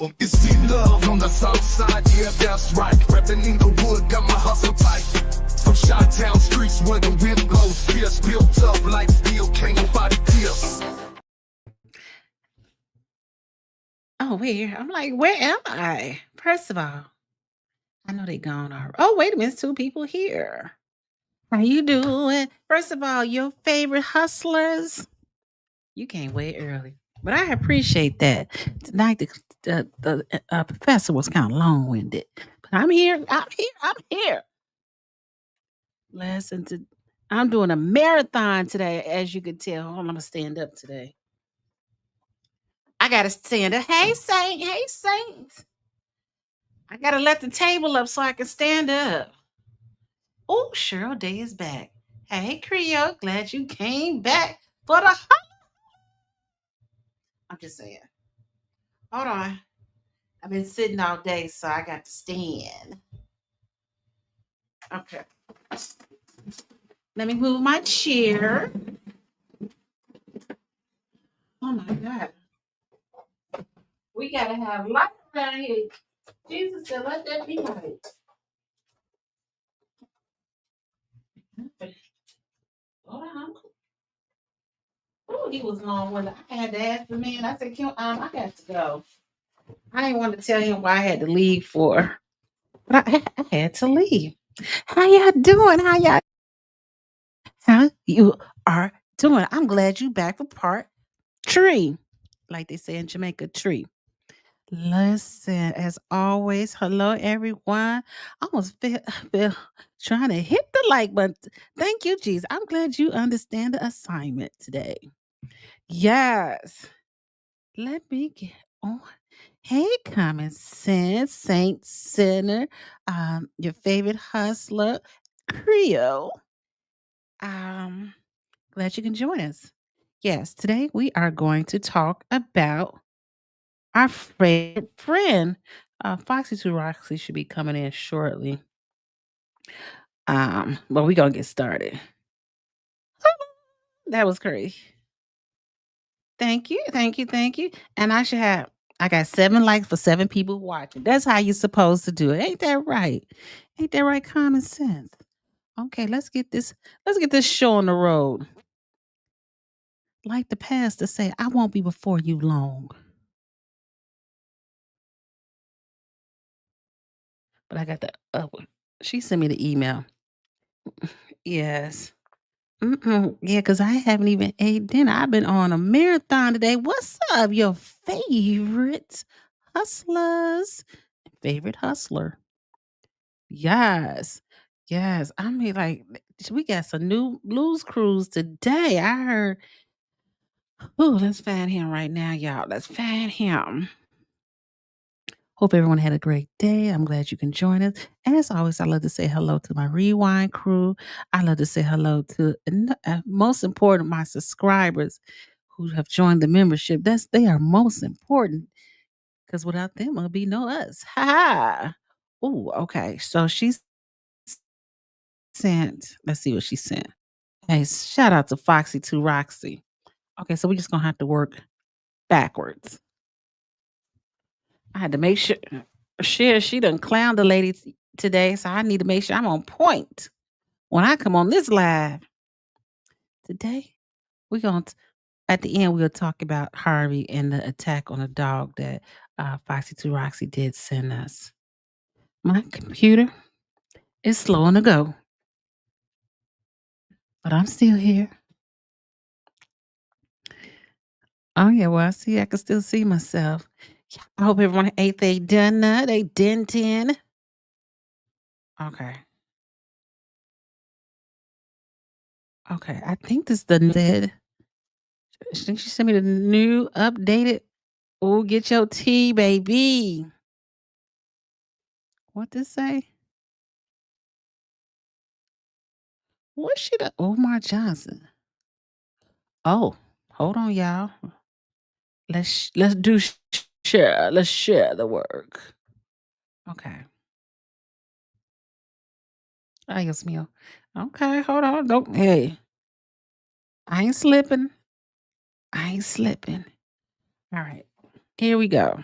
It's the love on the south side, yeah, that's right. Reppin' in the wood, got my hustle tight. From Chi-Town streets where the wind blows fierce, built up like steel, can't nobody pierce. Oh, wait. I'm like, where am I? First of all, I know they gone already. Oh, wait a minute. It's two people here. How you doing? First of all, your favorite hustlers. You came way early, but I appreciate that. Tonight, the professor was kind of long winded, but I'm here. I'm here. I'm here. Listen to. I'm doing a marathon today, as you can tell. Hold on, I'm gonna stand up today. I gotta stand up. Hey, Saint. Hey, Saint. I gotta let the table up so I can stand up. Oh, Cheryl Day is back. Hey, Creole, glad you came back for the. I'm just saying. Hold on. I've been sitting all day, so I got to stand. Okay. Let me move my chair. Oh my God. We gotta have light around here. Jesus said, let that be light. Hold on. Oh, he was long when I had to ask the man. I said, I got to go. I didn't want to tell him why I had to leave for, but I had to leave. How y'all doing? How you are doing? I'm glad you back for part three. Like they say in Jamaica, tree. Listen, as always, hello everyone. I almost feel trying to hit the like button. Thank you, Jesus. I'm glad you understand the assignment today. Yes. Let me get on. Hey, common sense, saint sinner, your favorite hustler, Creole. Um, Glad you can join us. Yes, today we are going to talk about our favorite friend. Foxy to Roxy should be coming in shortly. But we're gonna get started. That was crazy. Thank you, thank you, thank you. And I got 7 likes for 7 people watching. That's how you're supposed to do it. Ain't that right? Ain't that right? Common sense. Okay, let's get this show on the road. Like the pastor say, I won't be before you long. But I got the she sent me the email. Yes. Yeah, because I haven't even ate dinner. I've been on a marathon today. What's up, your favorite hustlers? Favorite hustler. Yes. Yes. I mean, like, we got some new blues crews today. I heard. Oh, let's find him right now, y'all. Let's find him. Hope everyone had a great day. I'm glad you can join us. As always, I love to say hello to my rewind crew. I love to say hello to, most important, my subscribers who have joined the membership. They are most important because without them, there'll be no us. Ha ha. Oh, okay. So she sent. Let's see what she sent. Hey, shout out to Foxy to Roxy. Okay, so we're just gonna have to work backwards. I had to make sure she done clown the lady today, so I need to make sure I'm on point when I come on this live today. We're going to at the end we'll talk about Harvey and the attack on a dog that Foxy to Roxy did send us. My computer is slow on the go, but I'm still here. Oh yeah, well I can still see myself. Yeah, I hope everyone ate they dinner. They dentin. Okay. Okay. I think this the said. She sent me the new updated. Oh, get your tea, baby. What this say? What she the Omar Johnson? Oh, hold on, y'all. Let's do share. Let's share the work. Okay. Ay, Dios mío. Okay, hold on. Don't hey. I ain't slipping. I ain't slipping. All right. Here we go.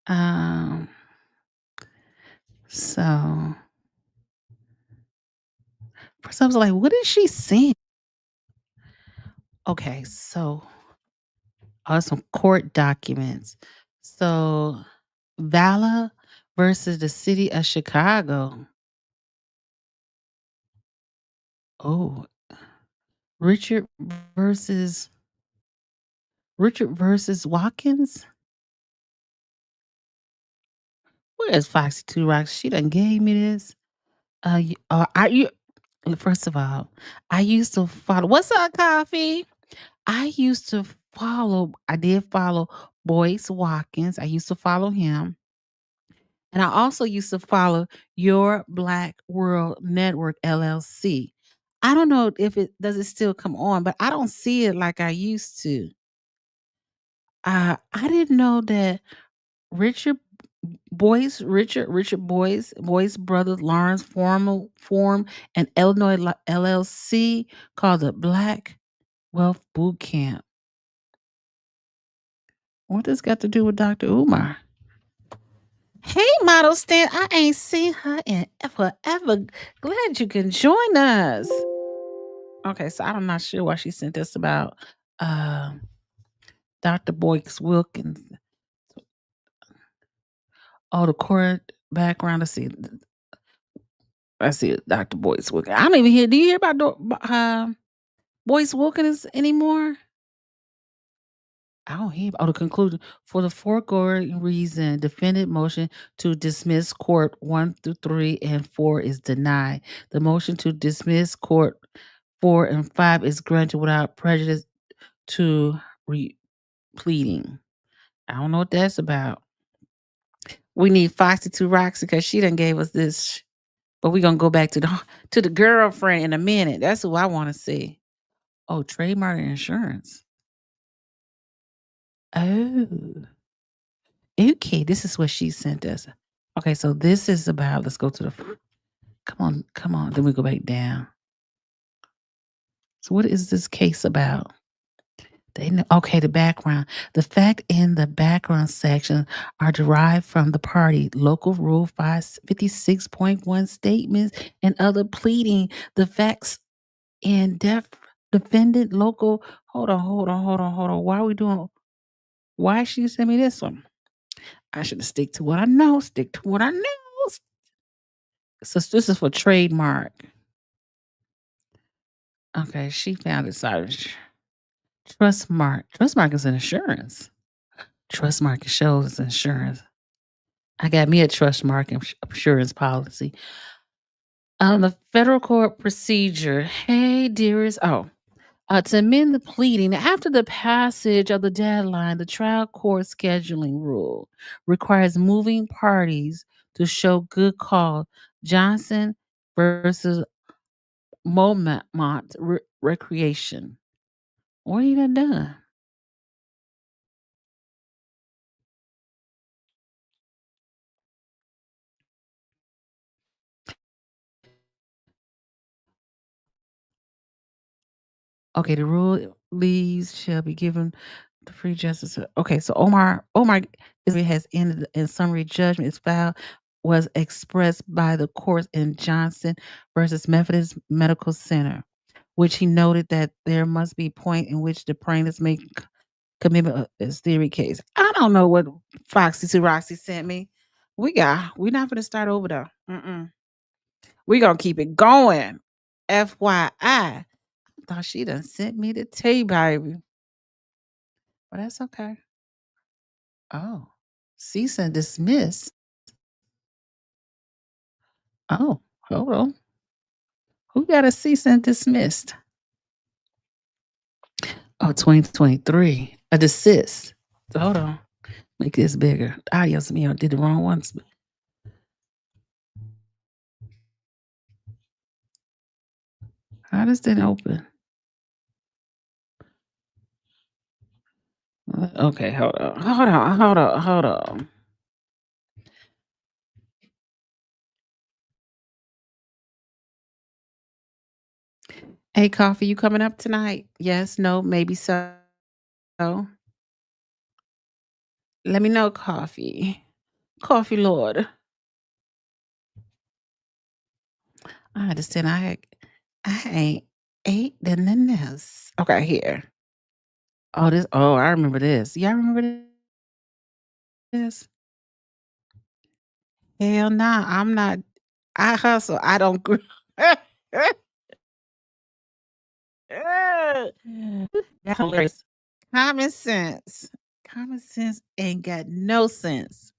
Um, so first I was like, what is she saying? Okay, so some court documents. So Vala versus the city of Chicago. Oh, Richard versus Richard versus Watkins. Where's Foxy Two Rocks? She done gave me this. Are you? First of all, I used to follow. What's up, Coffee? I used to follow. I did follow Boyce Watkins. I used to follow him. And I also used to follow Your Black World Network LLC. I don't know if it does it still come on, but I don't see it like I used to. I didn't know that Richard Boyce brothers Lawrence formed an Illinois LLC called the Black Wealth Boot Camp. What this got to do with Dr. Umar? Hey, model stand. I ain't seen her in forever. Glad you can join us. Okay, so I'm not sure why she sent us about Dr. Boyce Wilkins. Oh, the court background. I see it, Dr. Boyce Wilkins. I don't even hear. Do you hear about Boyce Wilkins anymore? I don't hear. Oh, the conclusion. For the foregoing reason, defendant motion to dismiss court 1 through 3 and 4 is denied. The motion to dismiss court 4 and 5 is granted without prejudice to pleading. I don't know what that's about. We need Foxy to Roxy because she done gave us this. But we're gonna go back to the girlfriend in a minute. That's who I want to see. Oh, trademark and insurance. Oh. Okay, this is what she sent us. Okay, so this is about let's go to the come on. Then we go back down. So what is this case about? They know, okay, the background. The fact in the background section are derived from the party local rule 556.1 statements and other pleading. The facts in defendant local. Hold on. Why she send me this one? I should stick to what I know. Stick to what I know. So this is for trademark. Okay, she found it. Sorry. Trustmark. Trustmark is an insurance. Trustmark shows insurance. I got me a Trustmark insurance policy. The federal court procedure. Hey, dearest. To amend the pleading, after the passage of the deadline, the trial court scheduling rule requires moving parties to show good cause. Johnson versus Momont Recreation. What you done? Okay, the rule leaves shall be given to free justice. Okay, so Omar has ended in summary judgment is filed was expressed by the court in Johnson versus Methodist Medical Center, which he noted that there must be point in which the plaintiffs make commitment of his theory case. I don't know what Foxy to Roxy sent me. We're not gonna start over though. We gonna keep it going. FYI. Thought she done sent me the tea, baby. But that's okay. Oh, cease and dismiss. Oh, hold on. Who got a cease and dismissed? Oh, 2023. A desist. So hold on. Make this bigger. Adios mio. Did the wrong ones. How does that open? Okay, hold on. Hey, coffee, you coming up tonight? Yes, no, maybe so. Let me know, coffee. coffee, Lord. I understand. I ain't ate the nanas. Okay, here. Oh, this. Oh, I remember this. Y'all remember this? Hell nah, I'm not. I hustle. I don't. That's hilarious. Common sense. Common sense ain't got no sense.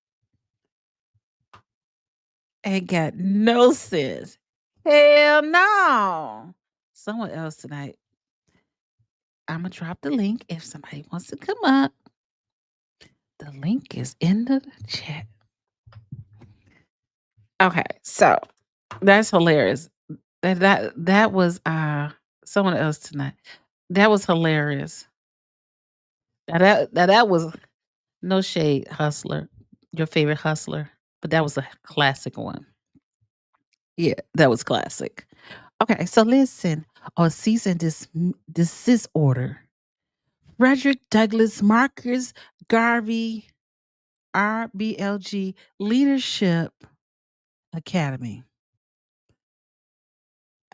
Ain't got no sense. Hell no. Someone else tonight. I'm gonna drop the link if somebody wants to come up. The link is in the chat. Okay, so that's hilarious. That was someone else tonight. That was hilarious. That was no shade, hustler. Your favorite hustler, but that was a classic one. Yeah, that was classic. Okay, so listen, on cease and desist order. Frederick Douglass Marcus Garvey RBLG Leadership Academy.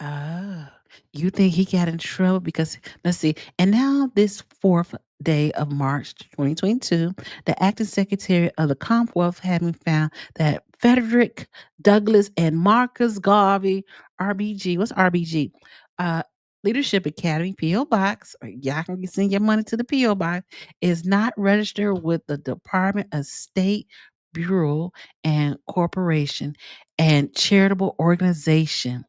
Oh, you think he got in trouble because let's see. And now this fourth day of March 2022, the acting secretary of the Commonwealth having found that Frederick Douglass and Marcus Garvey RBG, what's RBG? Uh Leadership Academy PO Box, or y'all can send your money to the PO Box, is not registered with the Department of State Bureau and Corporation and Charitable Organization.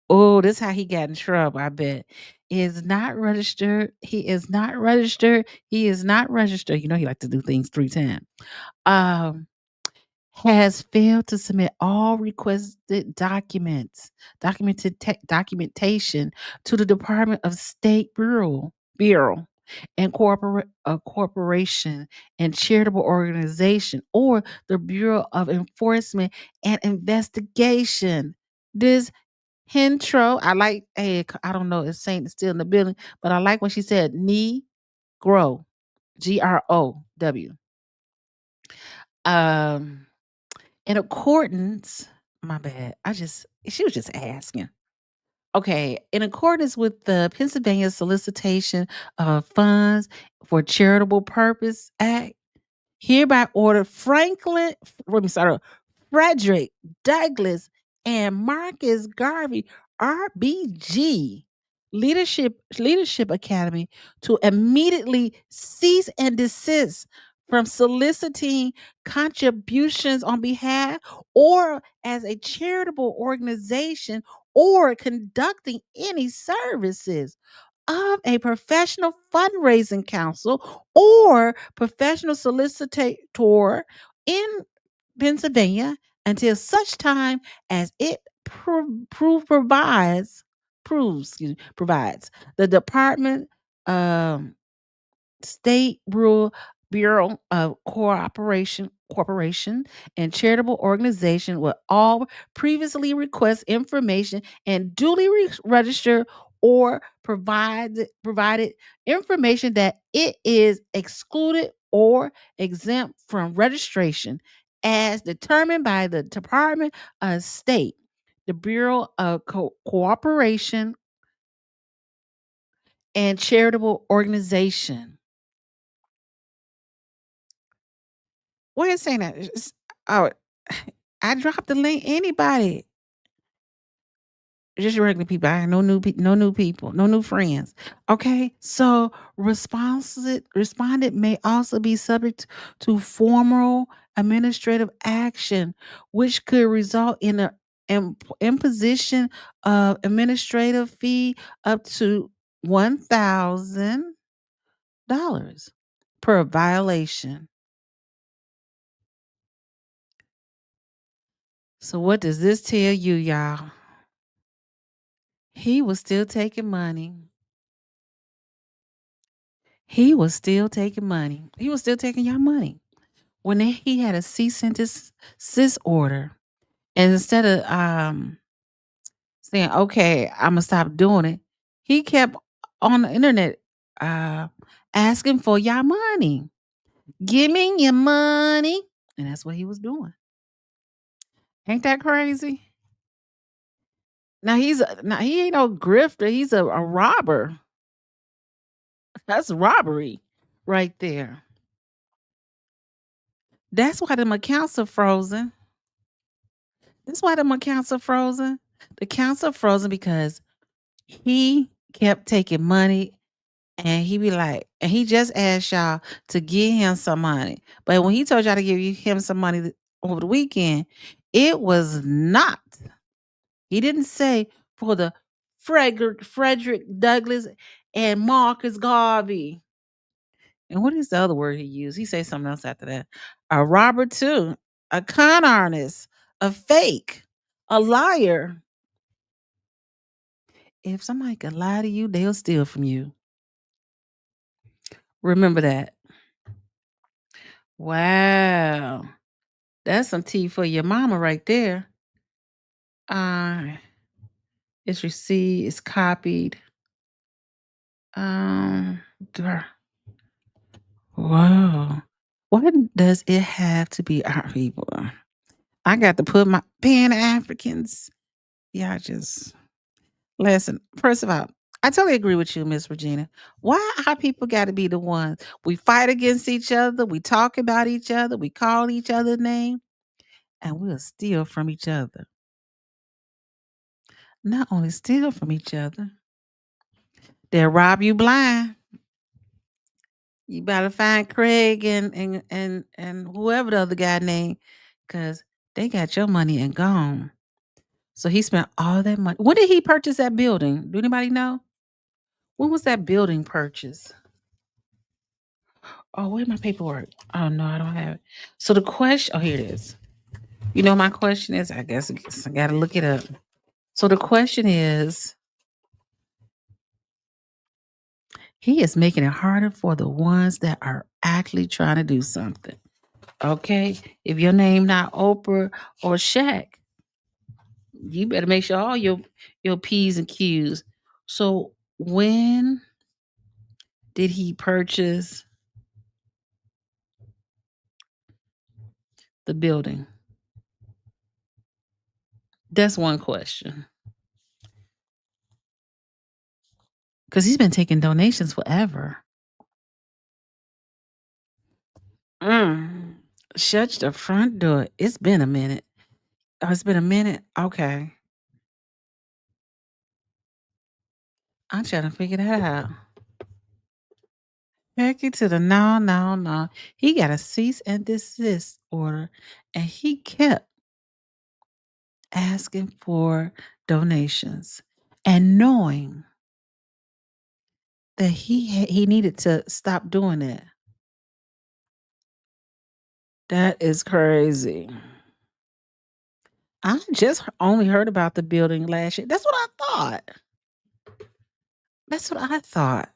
Oh, this how he got in trouble, I bet. Is not registered. He is not registered. He is not registered. You know he like to do things 3 times. Um, has failed to submit all requested documentation to the Department of State Bureau and corporation and charitable organization or the Bureau of Enforcement and Investigation. This Hintro, I like, hey, I don't know if Saint is still in the building, but I like when she said knee grow, GROW. Um, in accordance, my bad. She was just asking. Okay, in accordance with the Pennsylvania Solicitation of Funds for Charitable Purpose Act, hereby order let me start over, Frederick Douglass and Marcus Garvey RBG Leadership Academy to immediately cease and desist from soliciting contributions on behalf or as a charitable organization or conducting any services of a professional fundraising council or professional solicitor in Pennsylvania until such time as it provides the department State Bureau of Corporation and charitable organization will all previously request information and duly register or provided information that it is excluded or exempt from registration as determined by the Department of State, the Bureau of Cooperation and charitable organization. What is saying that? Oh, I dropped the link. Anybody, just regular people. I no no new people, no new friends. Okay, so respondent may also be subject to formal administrative action, which could result in a imposition of administrative fee up to $1,000 per violation. So what does this tell you, y'all? He was still taking money. He was still taking money. He was still taking y'all money. When he had a cease and desist order, and instead of saying, "Okay, Imma stop doing it," he kept on the internet uh asking for y'all money. "Give me your money. And that's what he was doing. Ain't that crazy? Now he ain't no grifter. He's a robber. That's robbery right there. That's why them accounts are frozen. That's why them accounts are frozen. The accounts are frozen because he kept taking money and he be like, and he just asked y'all to give him some money. But when he told y'all to give him some money over the weekend, it was not. He didn't say for the Frederick Douglass and Marcus Garvey. And what is the other word he used? He said something else after that. A robber too, a con artist, a fake, a liar. If somebody can lie to you, they'll steal from you. Remember that. Wow. That's some tea for your mama right there. Uh it's received, it's copied. Um Dr- Wow. Why does it have to be our people? I got to put my Pan Africans. Yeah, just listen. First of all, I totally agree with you, Miss Regina. Why our people got to be the ones we fight against each other, we talk about each other, we call each other name, and we'll steal from each other. Not only steal from each other, they'll rob you blind. You better find Craig and whoever the other guy named, because they got your money and gone. So he spent all that money. When did he purchase that building? Do anybody know? When was that building purchased? Oh, where's my paperwork? Oh no, I don't have it. So the question, oh, here it is. You know, my question is, I guess I gotta look it up. So the question is, he is making it harder for the ones that are actually trying to do something. Okay. If your name not Oprah or Shaq, you better make sure all your P's and Q's. So when did he purchase the building? That's one question. Because he's been taking donations forever. Mm. Shut the front door. It's been a minute. Oh, it's been a minute. Okay. I'm trying to figure that out. Heck you to the no, no, no. He got a cease and desist order, and he kept asking for donations and knowing that he needed to stop doing that. That is crazy. I just only heard about the building last year. That's what I thought. That's what I thought.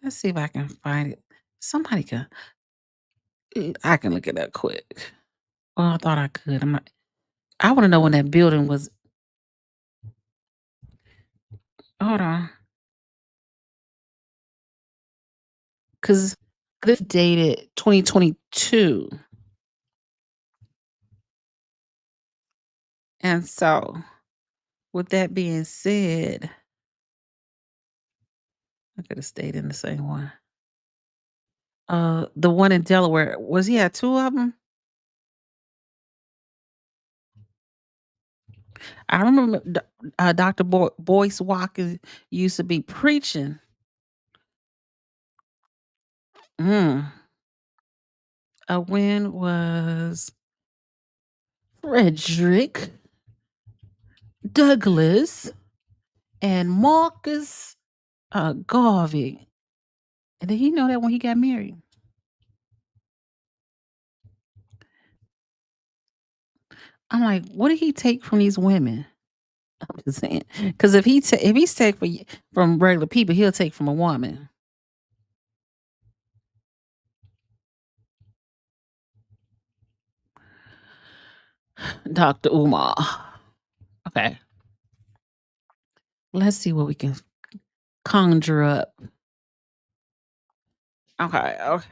Let's see if I can find it. Somebody can. I can look it up quick. Well, I thought I could. I want to know when that building was. Hold on, because this dated 2022, and so with that being said, I could have stayed in the same one. The one in Delaware, was he at two of them? I remember Dr. Boyce Walker used to be preaching. Mm. When was Frederick Douglass and Marcus Garvey? And did he know that when he got married? I'm like, what did he take from these women? I'm just saying, because if he's take from regular people, he'll take from a woman. Dr. Umar. Okay, let's see what we can conjure up. Okay, okay.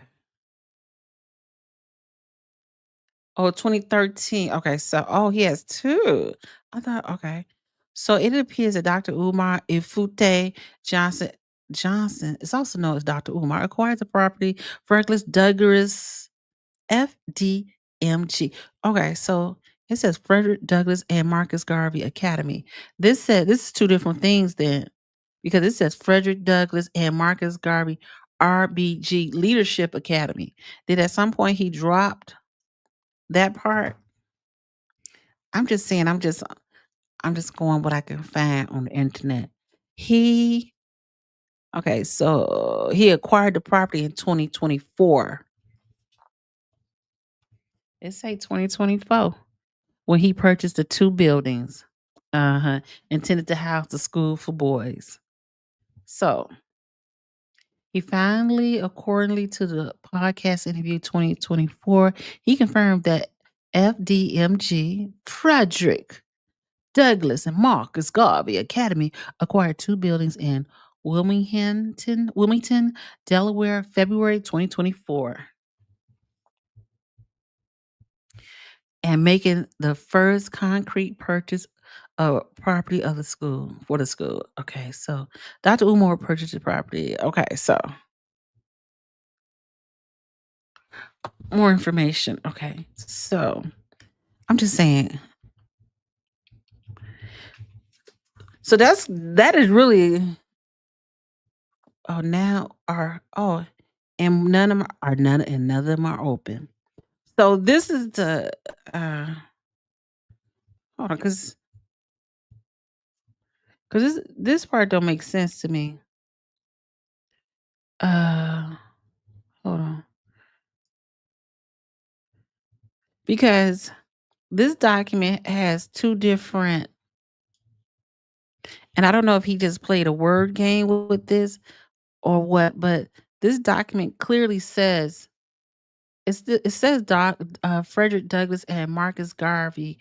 Oh, 2013. Okay, so he has 2. I thought okay. So it appears that Dr. Umar Ifute Johnson Johnson is also known as Dr. Umar acquired the property Fergus Douglas FDMG. Okay, so it says Frederick Douglass and Marcus Garvey Academy. This is two different things then, because it says Frederick Douglass and Marcus Garvey RBG Leadership Academy. Did at some point he dropped that part? I'm just saying, I'm just going what I can find on the internet. He okay, so he acquired the property in 2024. It say 2024 when he purchased the 2 buildings. Uh-huh. Intended to house the school for boys. So he finally, accordingly to the podcast interview 2024, he confirmed that FDMG Frederick Douglass and Marcus Garvey Academy acquired 2 buildings in Wilmington, Delaware, February 2024, and making the first concrete purchase of property of the school for the school. Okay, so Dr. Umar purchased the property. Okay, so more information. Okay, so I'm just saying. So that is really now are and none of them are open. So this is the hold on, cause this part don't make sense to me. Uh, hold on, because this document has 2 different, and I don't know if he just played a word game with this or what, but this document clearly says it says Frederick Douglass and Marcus Garvey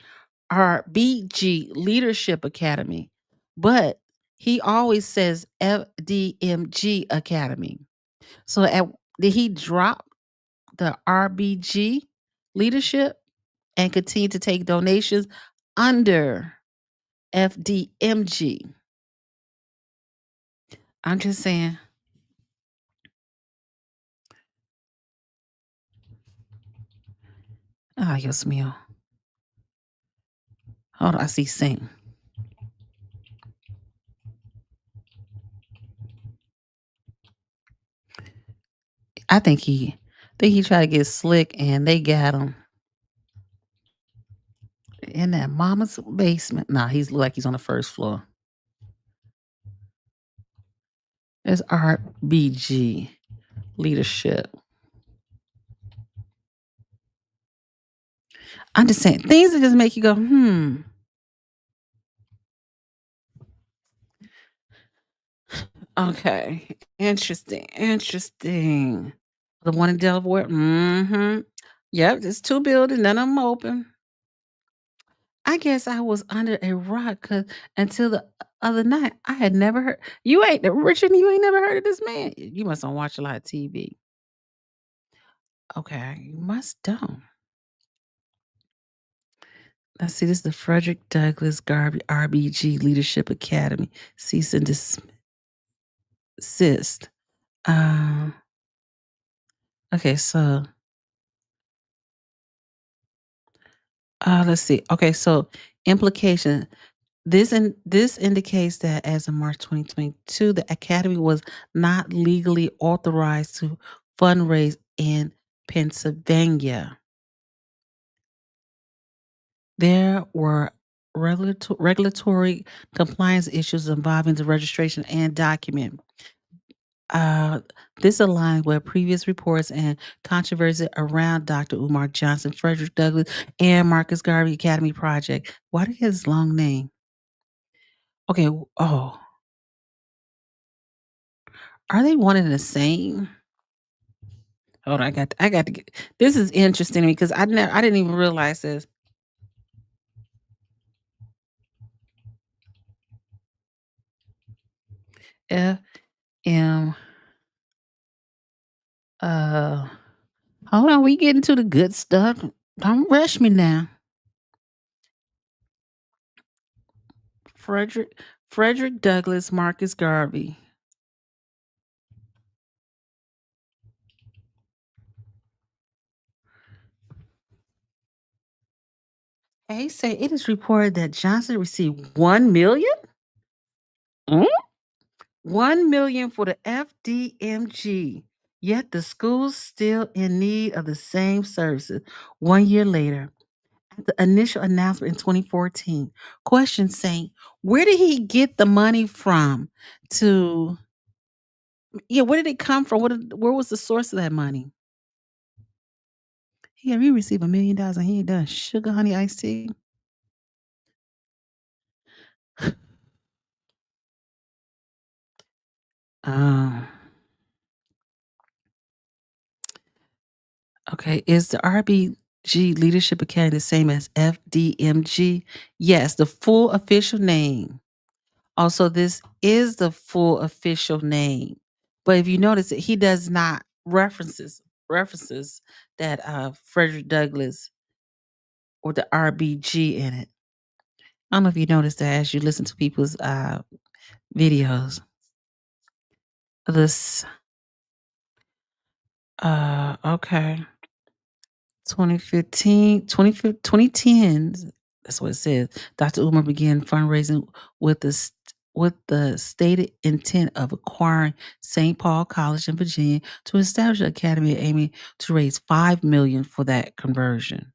are BG Leadership Academy, but he always says FDMG Academy. So did he drop the RBG leadership and continue to take donations under FDMG? I'm just saying. Ah, Dios mío. Hold on, I see Sing. I think he tried to get slick and they got him in that mama's basement. Nah, he's look like he's on the first floor. It's RBG leadership. I'm just saying things that just make you go, hmm. Okay. Interesting. Interesting. The one in Delaware. Mm-hmm. Yep, there's 2 buildings, none of them open. I guess I was under a rock because until the other night, I had never heard. You ain't Richard. You ain't never heard of this man. You must don't watch a lot of TV. Okay, you must don't. Let's see. This is the Frederick Douglass Garvey RBG Leadership Academy. Cease and desist. Um. Okay, so let's see. Okay, so implication. This indicates that as of March 2022, the academy was not legally authorized to fundraise in Pennsylvania. There were regulatory compliance issues involving the registration and document. Uh, this aligned with previous reports and controversy around Dr. Umar Johnson, Frederick Douglass, and Marcus Garvey Academy Project. Why do you have his long name? Okay. Oh, are they one and the same? Hold on, I got to get this is interesting to me because I didn't even realize this. FM uh hold on, we getting to the good stuff. Don't rush me now. Frederick Frederick Douglass Marcus Garvey. They say it is reported that Johnson received 1 million. 1 million for the FDMG. Yet the school's still in need of the same services 1 year later. At the initial announcement in 2014. Question saying, where did he get the money from to yeah, where did it come from? Where was the source of that money? Yeah, we received $1 million and he ain't done sugar honey iced tea. Um, okay. Is the RBG Leadership Academy the same as FDMG? Yes, the full official name. Also, this is the full official name. But if you notice that he does not references that Frederick Douglass or the RBG in it. I don't know if you noticed that as you listen to people's videos. This okay. 2015, 2010s, that's what it says. Dr. Umar began fundraising with with the stated intent of acquiring St. Paul College in Virginia to establish an academy aiming to raise 5 million for that conversion.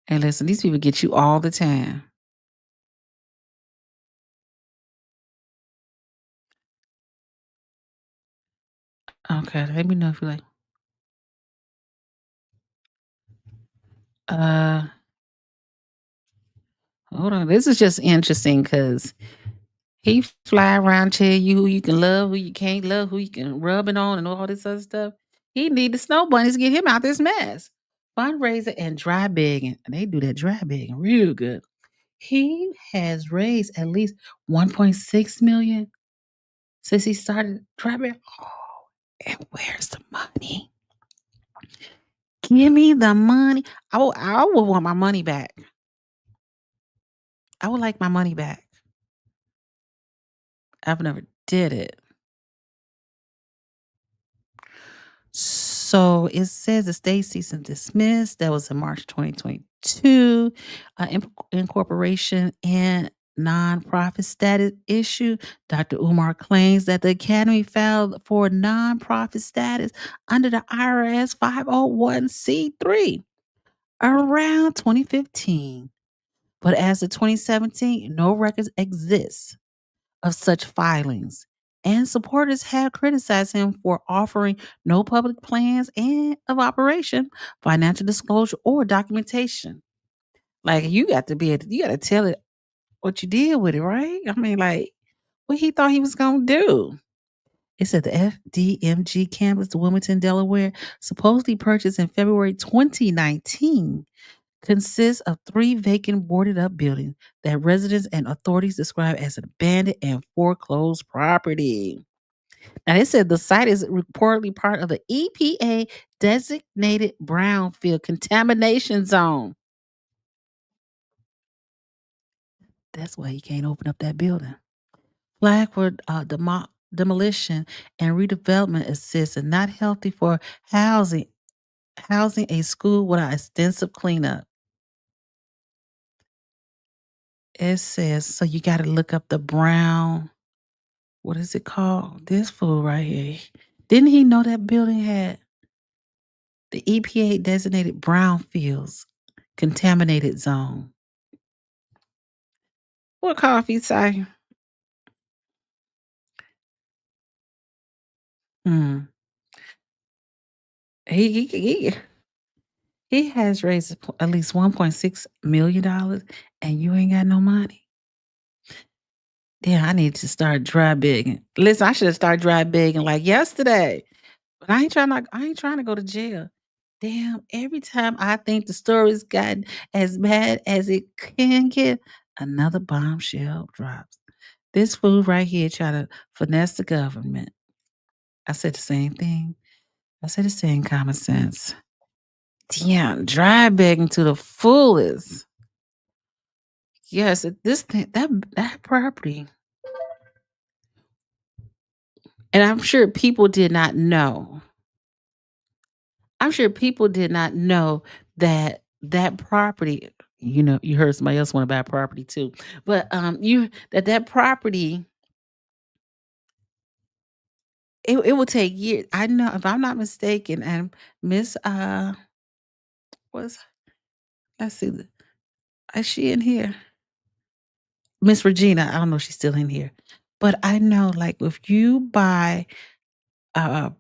And listen, these people get you all the time. Okay, let me know if you like. Uh, hold on. This is just interesting because he fly around tell you who you can love, who you can't love, who you can rub it on, and all this other stuff. He need the snow bunnies to get him out this mess. Fundraiser and dry begging. They do that dry begging real good. He has raised at least 1.6 million since he started dry begging. Oh, and where's the money? Give me the money. I would want my money back. I would like my money back. I've never did it. So it says the state cease and dismiss. That was in March 2022. Incorporation and nonprofit status issue. Dr. Umar claims that the Academy filed for nonprofit status under the IRS 501c3 around 2015. But as of 2017, no records exist of such filings. And supporters have criticized him for offering no public plans and of operation, financial disclosure, or documentation. Like you got to tell it what you did with it, right? I mean, like what he thought he was gonna do. It said the FDMG campus, the Wilmington, Delaware, supposedly purchased in February 2019 consists of 3 vacant boarded up buildings that residents and authorities describe as an abandoned and foreclosed property. Now, they said the site is reportedly part of the EPA designated brownfield contamination zone. That's why you can't open up that building. Flag for demolition and redevelopment assists and not healthy for housing housing a school without extensive cleanup. It says so you got to look up the brown. What is it called? This fool right here. Didn't he know that building had the EPA designated brownfields contaminated zone? What coffee say? Hmm. He, he, he, he has raised at least $1.6 million and you ain't got no money. Yeah, I need to start dry begging. Listen, I should have started dry begging like yesterday. But I ain't trying to go to jail. Damn, every time I think the story's gotten as bad as it can get, another bombshell drops. This fool right here try to finesse the government. I said the same thing. I said the same common sense. Yeah, dry begging to the fullest. Yes, this thing that property, and I'm sure people did not know. I'm sure people did not know that that property. You heard somebody else want to buy property too, but you that property it will take years. I know if I'm not mistaken, and Miss what's let's see, is she in here? Miss Regina. I don't know if she's still in here, but I know like if you buy uh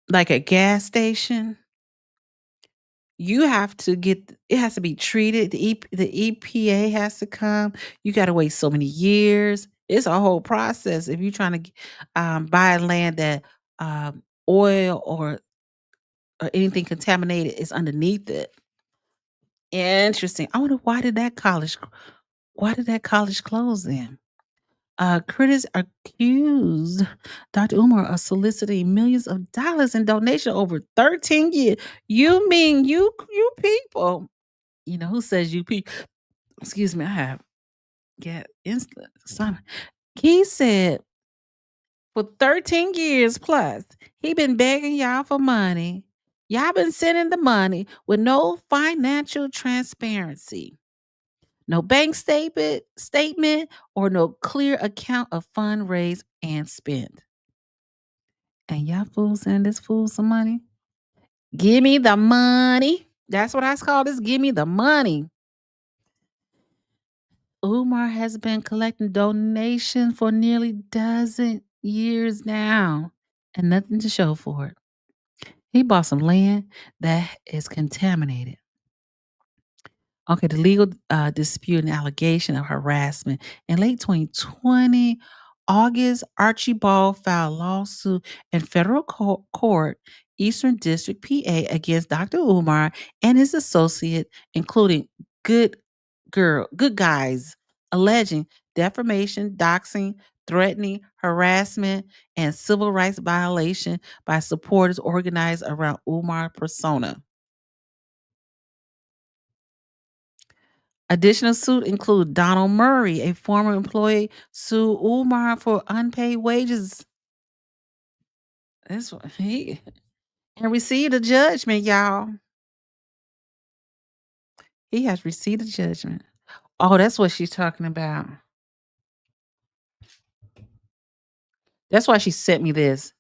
like a gas station, you have to get it has to be treated. The EPA has to come. You got to wait so many years. It's a whole process if you're trying to buy land that oil or anything contaminated is underneath it. Interesting. I wonder why did that college close then? Critics accused Dr. Umar of soliciting millions of dollars in donation over 13 years. You mean you people? You know who says you people? Excuse me, I have get instant. He said for 13 years plus, he been begging y'all for money. Y'all been sending the money with no financial transparency. No bank statement or no clear account of fund raised and spent. And y'all fools send this fool some money? Give me the money. That's what I call this. Give me the money. Umar has been collecting donations for nearly dozen years now and nothing to show for it. He bought some land that is contaminated. Okay, the legal dispute and allegation of harassment. In late 2020, August Archibald filed lawsuit in federal court, Eastern District, PA, against Dr. Umar and his associate, including good good guys, alleging defamation, doxing, threatening, harassment, and civil rights violation by supporters organized around Umar persona. Additional suit include Donald Murray, a former employee, sued Umar for unpaid wages. That's what he and received a judgment, y'all. He has received a judgment. Oh, that's what she's talking about. That's why she sent me this.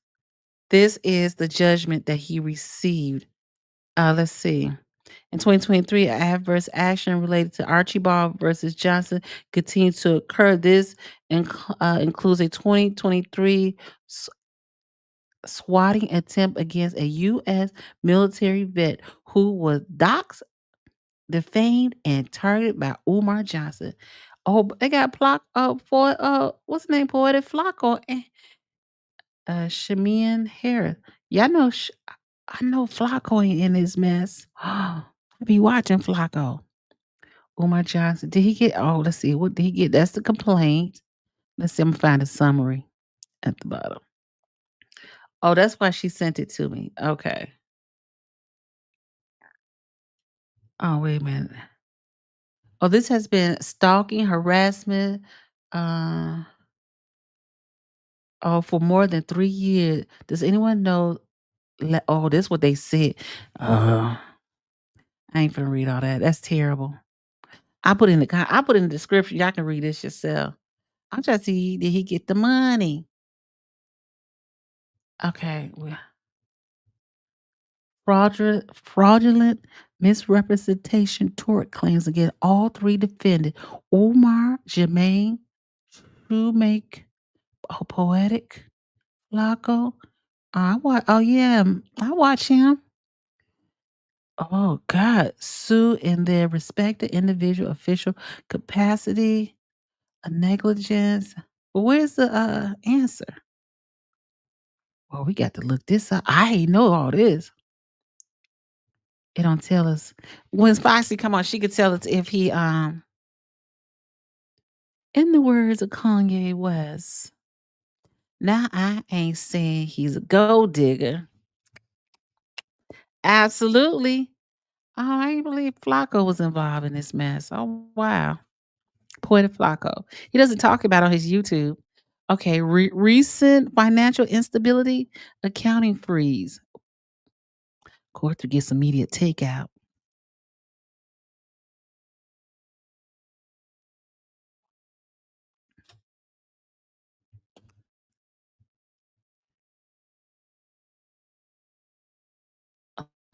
This is the judgment that he received. Let's see. In 2023, adverse action related to Archibald versus Johnson continues to occur. This includes a 2023 swatting attempt against a U.S. military vet who was doxxed, defamed, and targeted by Umar Johnson. Oh, they got blocked for what's the name? Poetik Flakko and Shamian Harris. Y'all know I know Flacco ain't in this mess. I be watching Flacco. Umar Johnson. Did he get let's see, what did he get? That's the complaint. Let's see, I'm gonna find a summary at the bottom. Oh, that's why she sent it to me. Okay. Oh, wait a minute. Oh, this has been stalking, harassment, uh, for more than 3 years. Does anyone know oh, this what they said. Uh, I ain't finna read all that. That's terrible. I put in the description. Y'all can read this yourself. I'm trying to see, did he get the money? Okay. Fraudulent misrepresentation tort claims against all three defendants, Omar, Jermaine, Shoemake, Poetic, Flacco. Oh yeah, I watch him. Oh God, sue in their respective individual official capacity, a negligence. Well, where's the answer? Well, we got to look this up. I ain't know all this. It don't tell us. When Spicy come on, she could tell us if he in the words of Kanye West. Now I ain't saying he's a gold digger. Absolutely. Oh, I didn't believe Flacco was involved in this mess. Oh, wow. Poetik Flakko. He doesn't talk about it on his YouTube. Okay, recent financial instability, accounting freeze. Court to get immediate takeout.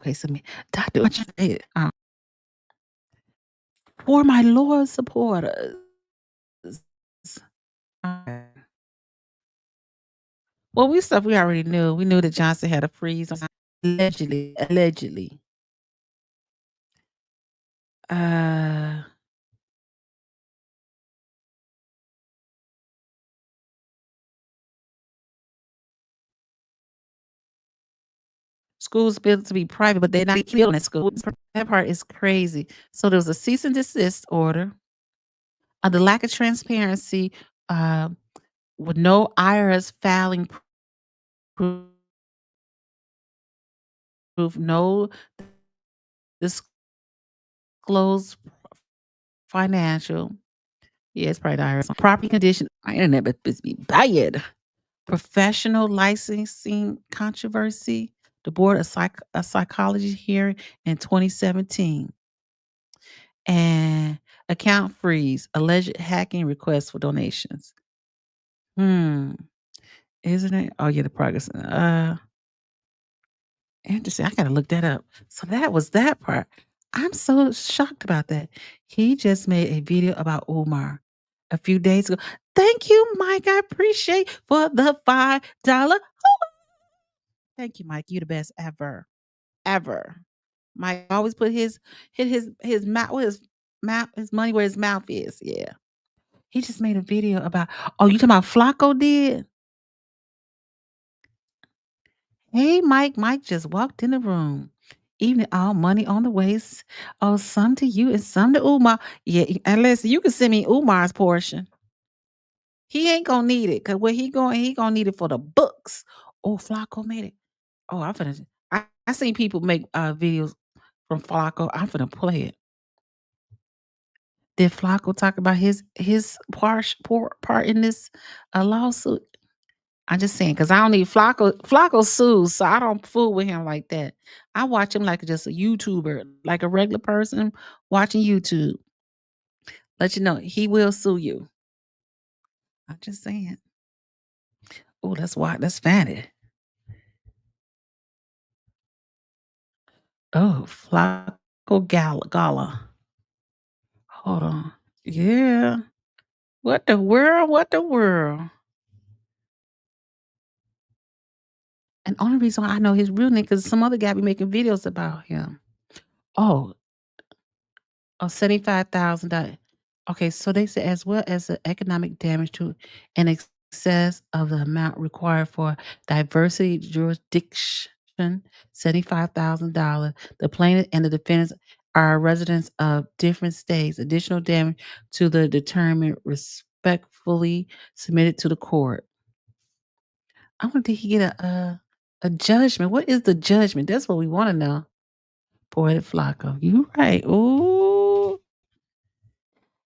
Okay, so me, Doctor, for my loyal supporters. Okay. Well, we already knew. We knew that Johnson had a freeze on allegedly. Uh, schools built to be private, but they're not building at school. That part is crazy. So there was a cease and desist order. The lack of transparency, uh, with no IRS filing proof, no disclosed financial. Yeah, it's probably the IRS. Property condition. My internet but be bad. Professional licensing controversy. The board of a psychology hearing in 2017. And account freeze. Alleged hacking requests for donations. Hmm. Isn't it? Oh yeah, the progress. Interesting. I gotta look that up. So that was that part. I'm so shocked about that. He just made a video about Umar a few days ago. Thank you, Mike. I appreciate for the $5. Thank you, Mike. You the best ever. Ever. Mike always put his mouth his money where his mouth is. Yeah. He just made a video about, oh, you talking about Flacco did? Hey, Mike. Mike just walked in the room. Even all money on the waist. Oh, some to you and some to Umar. Yeah, and listen, you can send me Umar's portion. He ain't gonna need it because where he gonna need it for the books. Oh, Flacco made it. Oh, I'm finna. I seen people make videos from Flacco. I'm finna play it. Did Flacco talk about his part in this lawsuit? I'm just saying, cause I don't need Flacco sues, so I don't fool with him like that. I watch him like just a YouTuber, like a regular person watching YouTube. Let you know he will sue you. I'm just saying. Oh, that's why that's fatty. Oh, Flacco Gala. Hold on. Yeah. What the world? What the world? And only reason I know his real name because some other guy be making videos about him. Oh, oh, $75,000. Okay, so they said as well as the economic damage to in excess of the amount required for diversity jurisdiction, $75,000. The plaintiff and the defendants are residents of different states. Additional damage to the determined respectfully submitted to the court. I wonder did he get a judgment? What is the judgment? That's what we want to know. Poetik Flakko. You right. Ooh.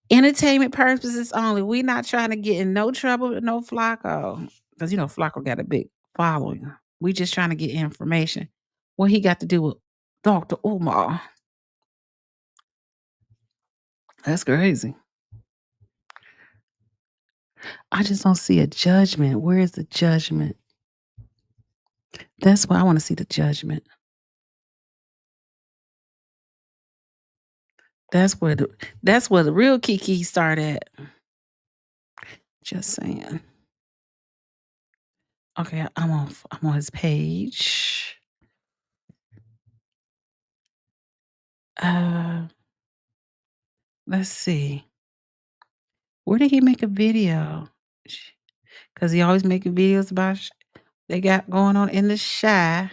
Entertainment purposes only. We not trying to get in no trouble with no Flacco. Because you know Flacco got a big following. We just trying to get information. What he got to do with Dr. Umar. That's crazy. I just don't see a judgment. Where is the judgment? That's why I want to see the judgment. That's where the real Kiki started at. Just saying. Okay, I'm on his page. Uh let's see. Where did he make a video? Because he always making videos about they got going on in the shy.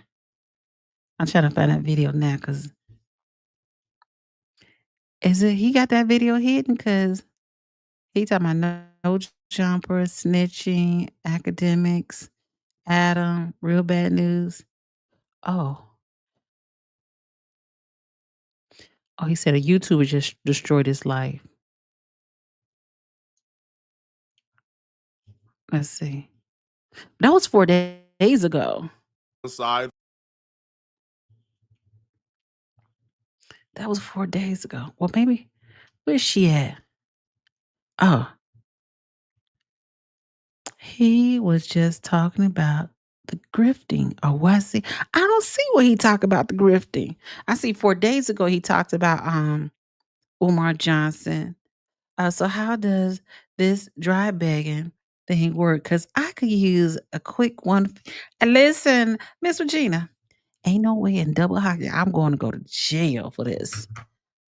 I'm trying to find that video now because is it he got that video hidden? Because he talking about no jumper, snitching, academics, Adam, real bad news. Oh, Oh, he said a YouTuber just destroyed his life. Let's see. That was 4 days ago. Aside, That was 4 days ago. Well, maybe where's she at? Oh, he was just talking about the grifting. Oh, was he? I don't see where he talked about the grifting. I see 4 days ago he talked about Umar Johnson. So how does this dry begging thing work? Because I could use a quick one. And listen, Miss Regina, ain't no way in double hockey I'm going to go to jail for this.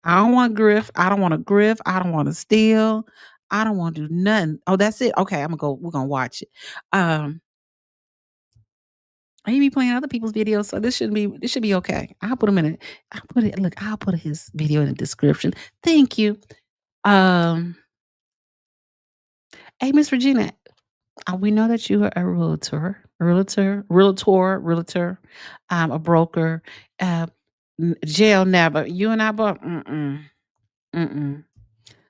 I don't want to grift. I don't want to grift. I don't want to steal. I don't want to do nothing. Oh, that's it. Okay, I'm gonna go. We're gonna watch it. Um, he be playing other people's videos, so this shouldn't be. This should be okay. I'll put him in it. I'll put it. Look, I'll put his video in the description. Thank you. Um, hey, Miss Regina, we know that you are a realtor, a broker, uh, jail never. You and I both. Mm-mm.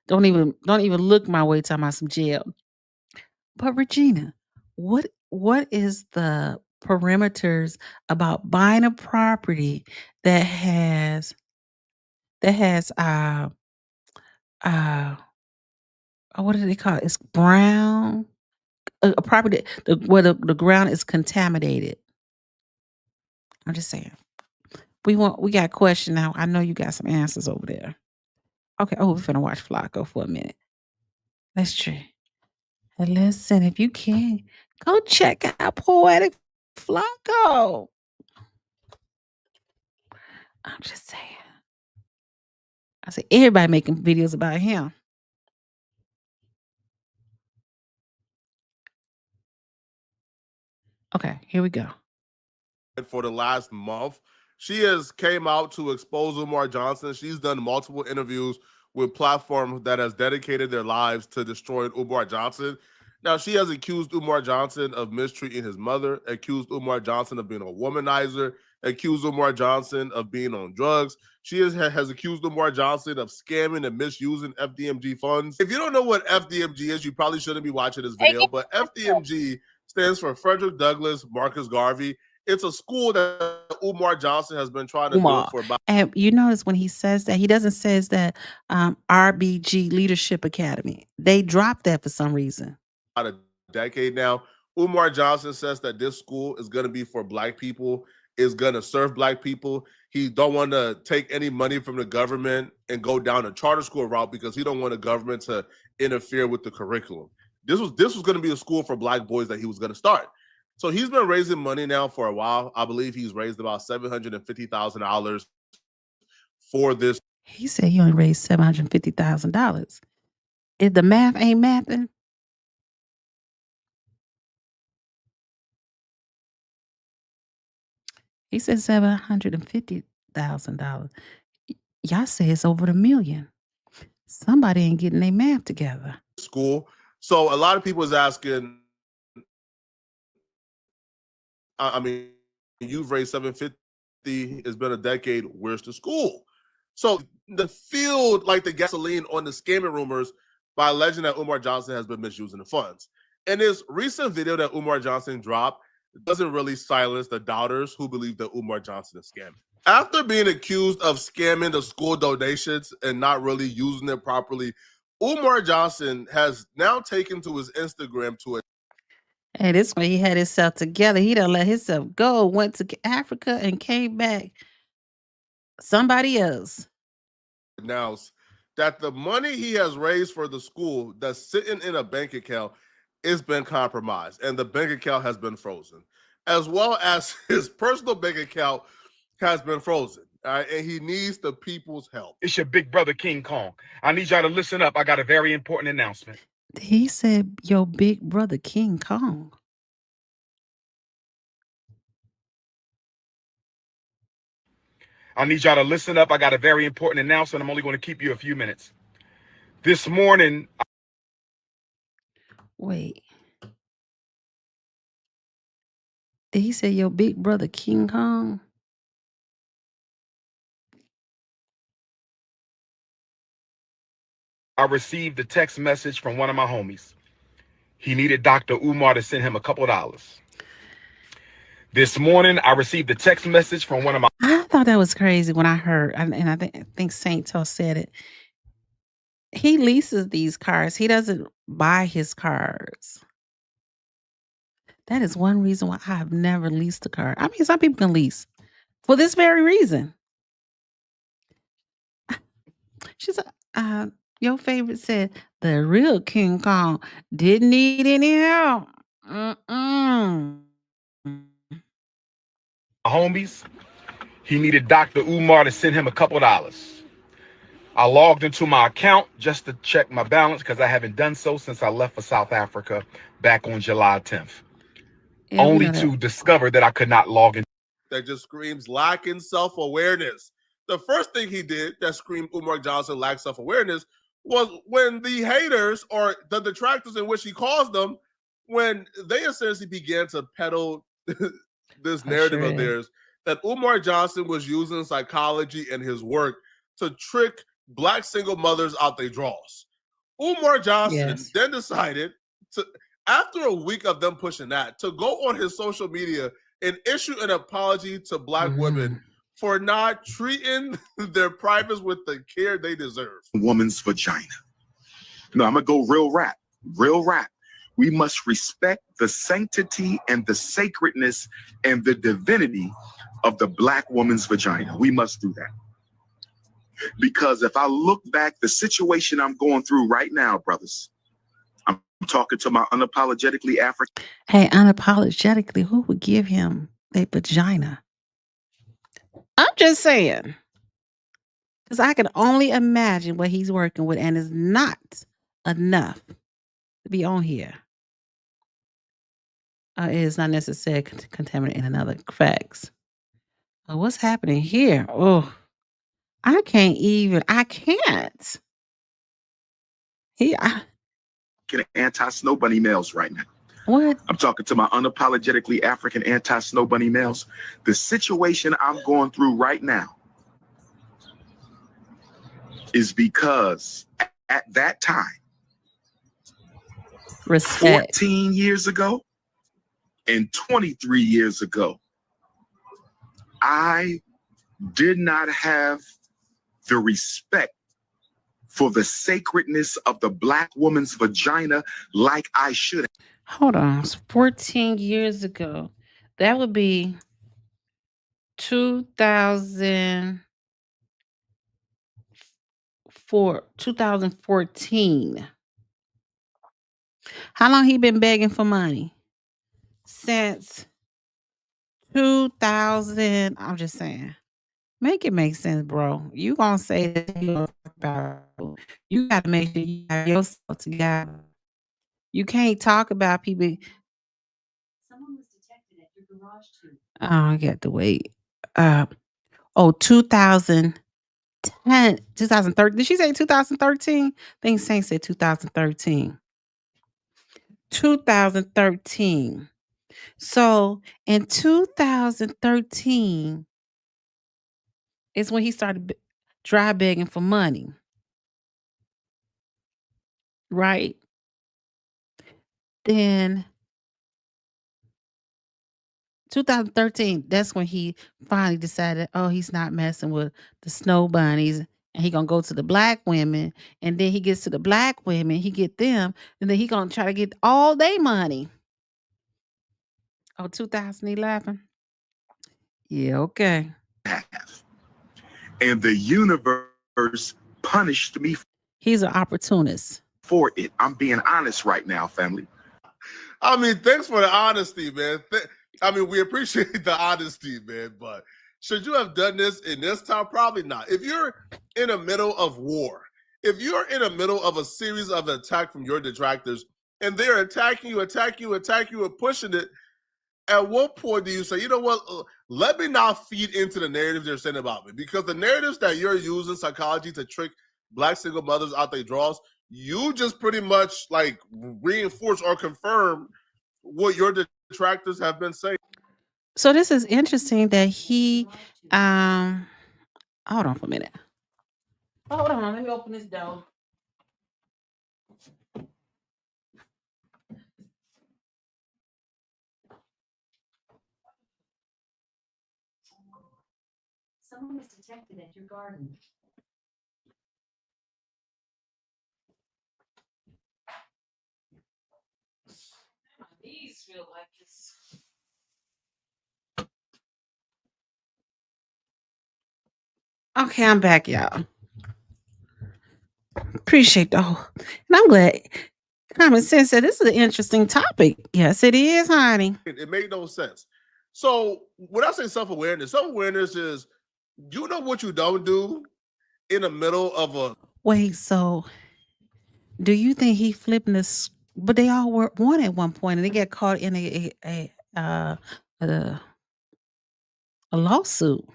Don't even look my way talking about some jail. But Regina, what is the perimeters about buying a property that has uh what do they call it? It's brown. A property where the ground is contaminated. I'm just saying. We got a question now. I know you got some answers over there. Okay. Oh, we're finna watch Flacco for a minute. That's true. And listen, if you can, go check out Poetik Flakko. I'm just saying. I say everybody making videos about him. Okay, here we go. for the last month, she has came out to expose Umar Johnson. She's done multiple interviews with platforms that has dedicated their lives to destroying Umar Johnson. Now, she has accused Umar Johnson of mistreating his mother, accused Umar Johnson of being a womanizer, accused Umar Johnson of being on drugs. She has accused Umar Johnson of scamming and misusing FDMG funds. If you don't know what FDMG is, you probably shouldn't be watching this video, but FDMG stands for Frederick Douglass Marcus Garvey. It's a school that Umar Johnson has been trying to build Umar. for about And you notice when he says that, he doesn't says that RBG Leadership Academy. They dropped that for some reason. a decade now. Umar Johnson says that this school is going to be for black people, is going to serve black people. He don't want to take any money from the government and go down a charter school route because he don't want the government to interfere with the curriculum. This was going to be a school for black boys that he was going to start. So he's been raising money now for a while. I believe he's raised about $750,000 for this. He said he only raised $750,000. If the math ain't mathing, he said $750,000. Y'all say it's over the million. Somebody ain't getting their math together. School. So a lot of people is asking, I mean, you've raised 750. It's been a decade. Where's the school? So the field, like the gasoline on the scamming rumors by alleging that Umar Johnson has been misusing the funds. And this recent video that Umar Johnson dropped doesn't really silence the doubters who believe that Umar Johnson is scamming. After being accused of scamming the school donations and not really using it properly, Umar Johnson has now taken to his Instagram to Hey, this one he had himself together. He done let himself go, went to Africa and came back. Somebody else. announce that the money he has raised for the school that's sitting in a bank account is been compromised and the bank account has been frozen, as well as his personal bank account has been frozen. All right, and he needs the people's help. It's your big brother, King Kong. I need y'all to listen up. I got a very important announcement. He said your big brother King Kong. I need y'all to listen up. I got a very important announcement. I'm only going to keep you a few minutes. This morning, Wait. Did he say your big brother King Kong? I received a text message from one of my homies. He needed Dr. Umar to send him a couple dollars. This morning, I received a text message from one of my... I thought that was crazy when I heard, and I think Saint Toe said it. He leases these cars. He doesn't buy his cars. That is one reason why I have never leased a car. I mean, some people can lease for this very reason. She said, your favorite said, the real King Kong didn't need any help. homies. He needed Dr. Umar to send him a couple dollars. I logged into my account just to check my balance because I haven't done so since I left for South Africa back on July 10th. Yeah, only to discover that I could not log in. That just screams lacking self-awareness. The first thing he did that screamed Umar Johnson lacked self-awareness was when the haters, or the detractors in which he calls them, when they essentially began to peddle this narrative of theirs that Umar Johnson was using psychology in his work to trick Black single mothers out their draws. Umar Johnson then decided to, after a week of them pushing that, to go on his social media and issue an apology to Black women for not treating their privates with the care they deserve. Woman's vagina. No, I'm gonna go real rap. Real rap. We must respect the sanctity and the sacredness and the divinity of the Black woman's vagina. We must do that. Because if I look back, the situation I'm going through right now, brothers, I'm talking to my unapologetically African. Hey, unapologetically, who would give him a vagina? I'm just saying. Because I can only imagine what he's working with, and it's not enough to be on here. It is not necessarily contaminating another facts. What's happening here? Oh, I can't. Anti-snow bunny males right now. What? I'm talking to my unapologetically African anti-snow bunny males. The situation I'm going through right now is because at that time, respect. 14 years ago and 23 years ago, I did not have the respect for the sacredness of the Black woman's vagina like I should have. Hold on. It's 14 years ago. That would be 2014. How long he been begging for money? Since 2000. I'm just saying. Make it make sense, bro. You gonna say that you gotta make sure you have yourself together. You can't talk about people. Someone was detected at your garage too. Oh, I got to wait. 2010, 2013. Did she say 2013? I think Saint said 2013. 2013. So in 2013 is when he started dry begging for money. Right? Then 2013, that's when he finally decided, oh, he's not messing with the snow bunnies, and he gonna go to the Black women. And then he gets to the Black women, he get them, and then he gonna try to get all their money. Oh, 2011. Yeah, okay. And the universe punished me. He's an opportunist for it. I'm being honest right now, family. I mean, thanks for the honesty, man. I mean, we appreciate the honesty, man, but should you have done this in this time? Probably not. If you're in the middle of war, if you're in the middle of a series of attack from your detractors, and they're attacking you, and pushing it, at what point do you say, you know what, let me not feed into the narrative they're saying about me? Because the narratives that you're using psychology to trick Black single mothers out their draws, you just pretty much like reinforce or confirm what your detractors have been saying. So this is interesting that he hold on for a minute. Hold on, let me open this door. Someone is detected at your garden. My knees feel like this. Okay, I'm back, y'all. Appreciate the whole. And I'm glad Common Sense said this is an interesting topic. Yes, it is, honey. It made no sense. So when I say self-awareness is you know what you don't do in the middle of a Wait, so do you think he flipping this? But they all were one at one point, and they get caught in a lawsuit.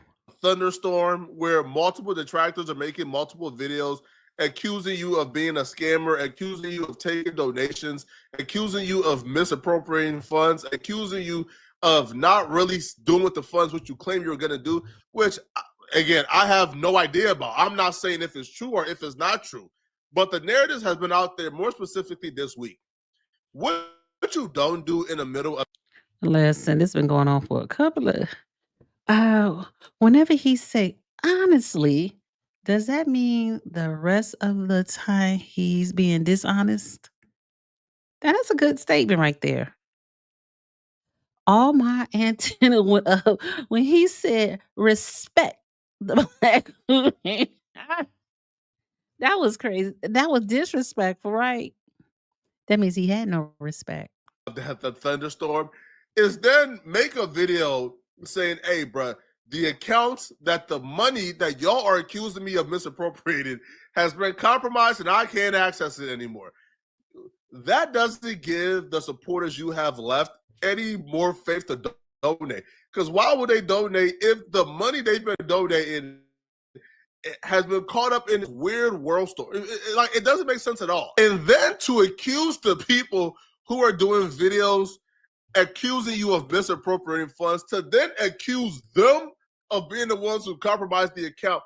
thunderstorm where multiple detractors are making multiple videos accusing you of being a scammer, accusing you of taking donations, accusing you of misappropriating funds, accusing you of not really doing with the funds what you claim you're going to do, which, again, I have no idea about. I'm not saying if it's true or if it's not true, but the narrative has been out there more specifically this week. What you don't do in the middle of. Listen, this been going on for a couple of. Whenever he say honestly, does that mean the rest of the time he's being dishonest? That's a good statement right there. All my antenna went up when he said respect the black woman. That was crazy. That was disrespectful, right? That means he had no respect. The thunderstorm is then make a video saying, hey, bro, the accounts that the money that y'all are accusing me of misappropriating has been compromised and I can't access it anymore. That doesn't give the supporters you have left any more faith to donate. Because why would they donate if the money they've been donating has been caught up in this weird world story? It doesn't make sense at all. And then to accuse the people who are doing videos accusing you of misappropriating funds, to then accuse them of being the ones who compromised the account.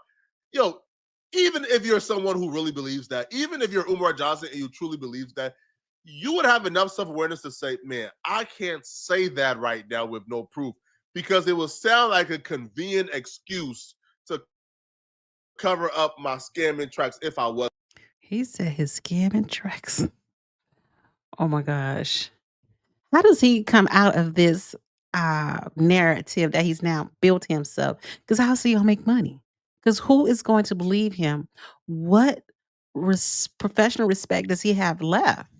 Yo, even if you're someone who really believes that, even if you're Umar Johnson and you truly believe that, you would have enough self-awareness to say, man, I can't say that right now with no proof, because it will sound like a convenient excuse to cover up my scamming tracks if I was. He said his scamming tracks. Oh my gosh. How does he come out of this narrative that he's now built himself? Because how's he gonna make money? Because who is going to believe him? What professional respect does he have left?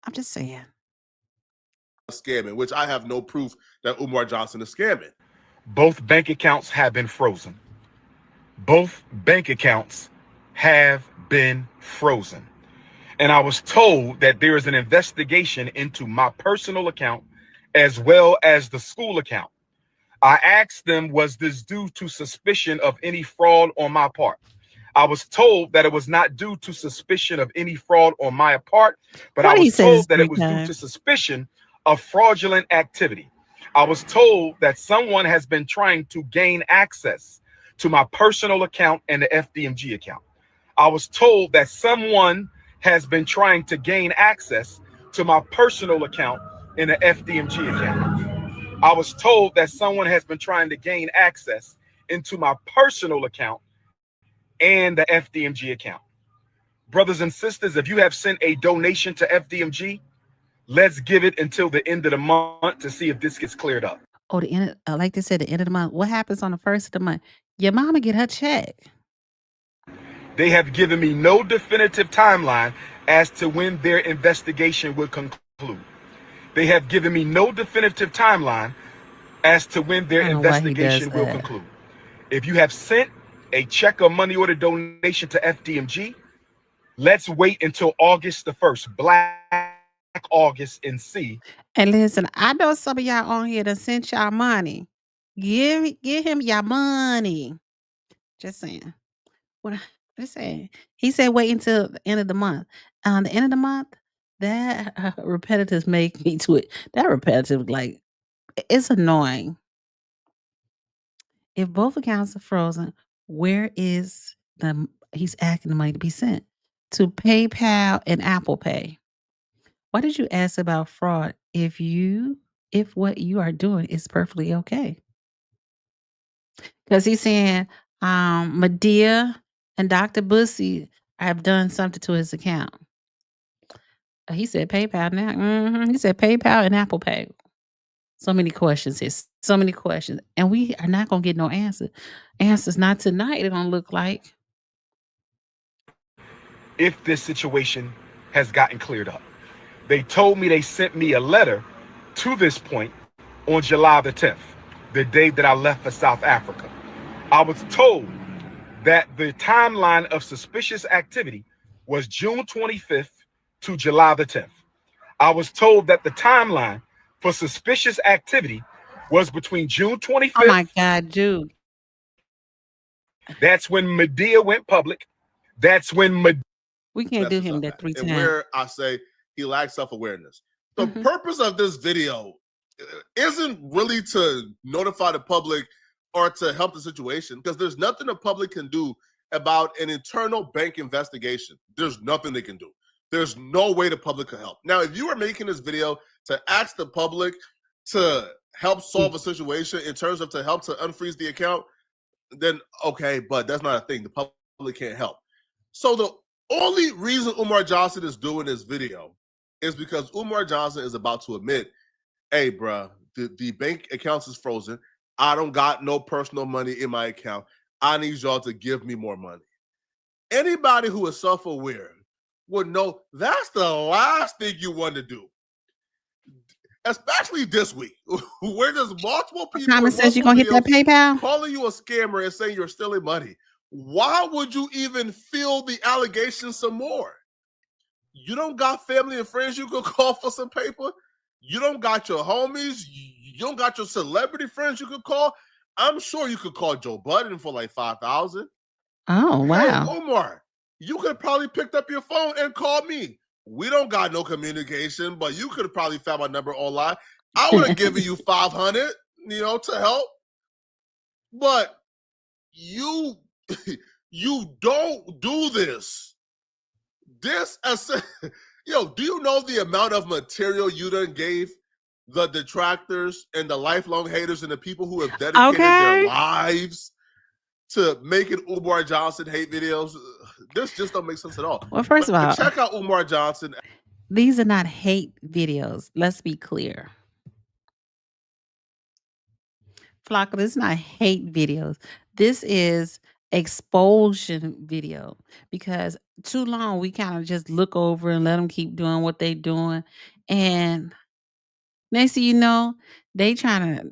I'm just saying. Scamming, which I have no proof that Umar Johnson is scamming. Both bank accounts have been frozen. Both bank accounts have been frozen. And I was told that there is an investigation into my personal account as well as the school account. I asked them, was this due to suspicion of any fraud on my part? I was told that it was not due to suspicion of any fraud on my part, but I was told that it was due to suspicion of fraudulent activity. I was told that someone has been trying to gain access to my personal account and the FDMG account. I was told that someone has been trying to gain access to my personal account and the FDMG account. I was told that someone has been trying to gain access into my personal account and the FDMG account. Brothers and sisters, if you have sent a donation to FDMG, let's give it until the end of the month to see if this gets cleared up. Oh, the end, like they said, the end of the month. What happens on the first of the month? Your mama get her check. They have given me no definitive timeline as to when their investigation will conclude. They have given me no definitive timeline as to when their investigation will conclude. If you have sent a check or money order donation to FDMG, let's wait until August the 1st, Black August, and see. And listen, I know some of y'all on here that sent y'all money. Give him your money. Just saying. What just saying. He said wait until the end of the month. The end of the month, that repetitive make me to it. That repetitive, like, it's annoying. If both accounts are frozen, where is he's asking the money to be sent? To PayPal and Apple Pay. Why did you ask about fraud if what you are doing is perfectly okay? Because he's saying Medea and Dr. Bussy have done something to his account. He said PayPal now. He said PayPal and Apple Pay. So many questions here. So many questions. And we are not going to get no answer. Answers not tonight, it don't look like. If this situation has gotten cleared up. They told me they sent me a letter to this point on July the 10th, the day that I left for South Africa. I was told that the timeline of suspicious activity was June 25th to July the 10th. I was told that the timeline for suspicious activity was between June 25th. Oh my God, Jude. That's when Medea went public. That's when we can't do messes him up that at. 3 And times. where I say he lacks self-awareness. The purpose of this video isn't really to notify the public or to help the situation, because there's nothing the public can do about an internal bank investigation. There's nothing they can do. There's no way the public can help. Now, if you are making this video to ask the public to help solve a situation in terms of to help to unfreeze the account, then okay, but that's not a thing. The public can't help. So the only reason Umar Johnson is doing this video is because Umar Johnson is about to admit, hey, bruh, the bank accounts is frozen. I don't got no personal money in my account. I need y'all to give me more money. Anybody who is self-aware would know that's the last thing you want to do. Especially this week, where there's multiple people. Simon says you're going to hit that PayPal? Calling you a scammer and saying you're stealing money. Why would you even feel the allegation some more? You don't got family and friends you could call for some paper? You don't got your homies? You don't got your celebrity friends you could call? I'm sure you could call Joe Budden for like $5,000. Oh, wow. Hey, Umar, you could have probably picked up your phone and called me. We don't got no communication, but you could have probably found my number online. I would have given you 500, to help. But you don't do this. Do you know the amount of material you done gave the detractors and the lifelong haters and the people who have dedicated their lives to making Umar Johnson hate videos? This just don't make sense at all. Well, first of all, check out Umar Johnson. These are not hate videos. Let's be clear. Flakko, this is not hate videos. This is expulsion video, because too long we kind of just look over and let them keep doing what they doing. And next thing you know, they trying to,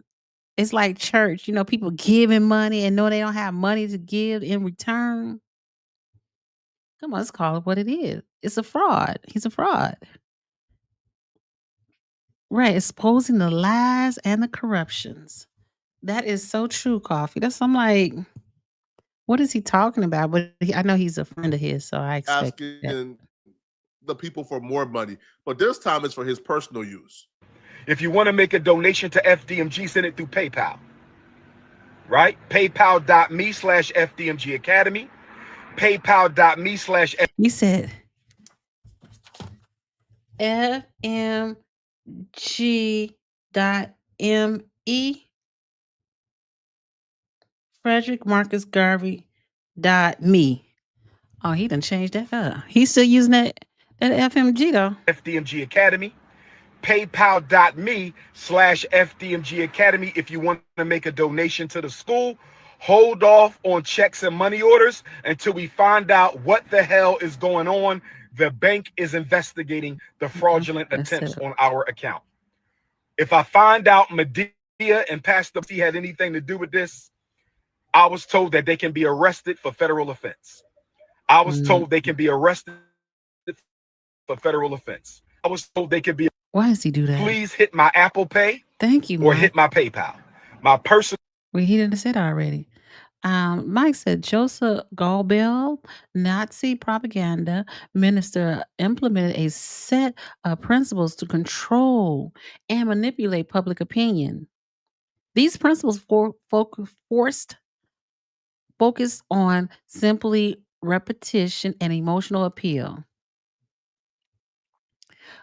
it's like church, people giving money and know they don't have money to give in return. Come on, let's call it what it is. It's a fraud. He's a fraud. Right, exposing the lies and the corruptions. That is so true, Coffee. I'm like, what is he talking about? But I know he's a friend of his, so I expect asking the people for more money. But this time it's for his personal use. If you want to make a donation to FDMG, send it through PayPal. Right? PayPal.me/FDMG Academy. PayPal.me/. You said FMG.me. Frederick Marcus Garvey.me. Oh, he done changed that up. He's still using that FMG though. FDMG Academy. PayPal.me/FDMG Academy. If you want to make a donation to the school, hold off on checks and money orders until we find out what the hell is going on. The bank is investigating the fraudulent attempts on our account. If I find out Medea and Pastor C had anything to do with this, I was told that they can be arrested for federal offense. I was told they can be arrested for federal offense. I was told they could be. Why does he do that? Please hit my Apple Pay. Thank you, or Mike. hit my PayPal. My personal. Well, he didn't say that already. Mike said Joseph Goebbels, Nazi propaganda minister, implemented a set of principles to control and manipulate public opinion. These principles focused on simply repetition and emotional appeal.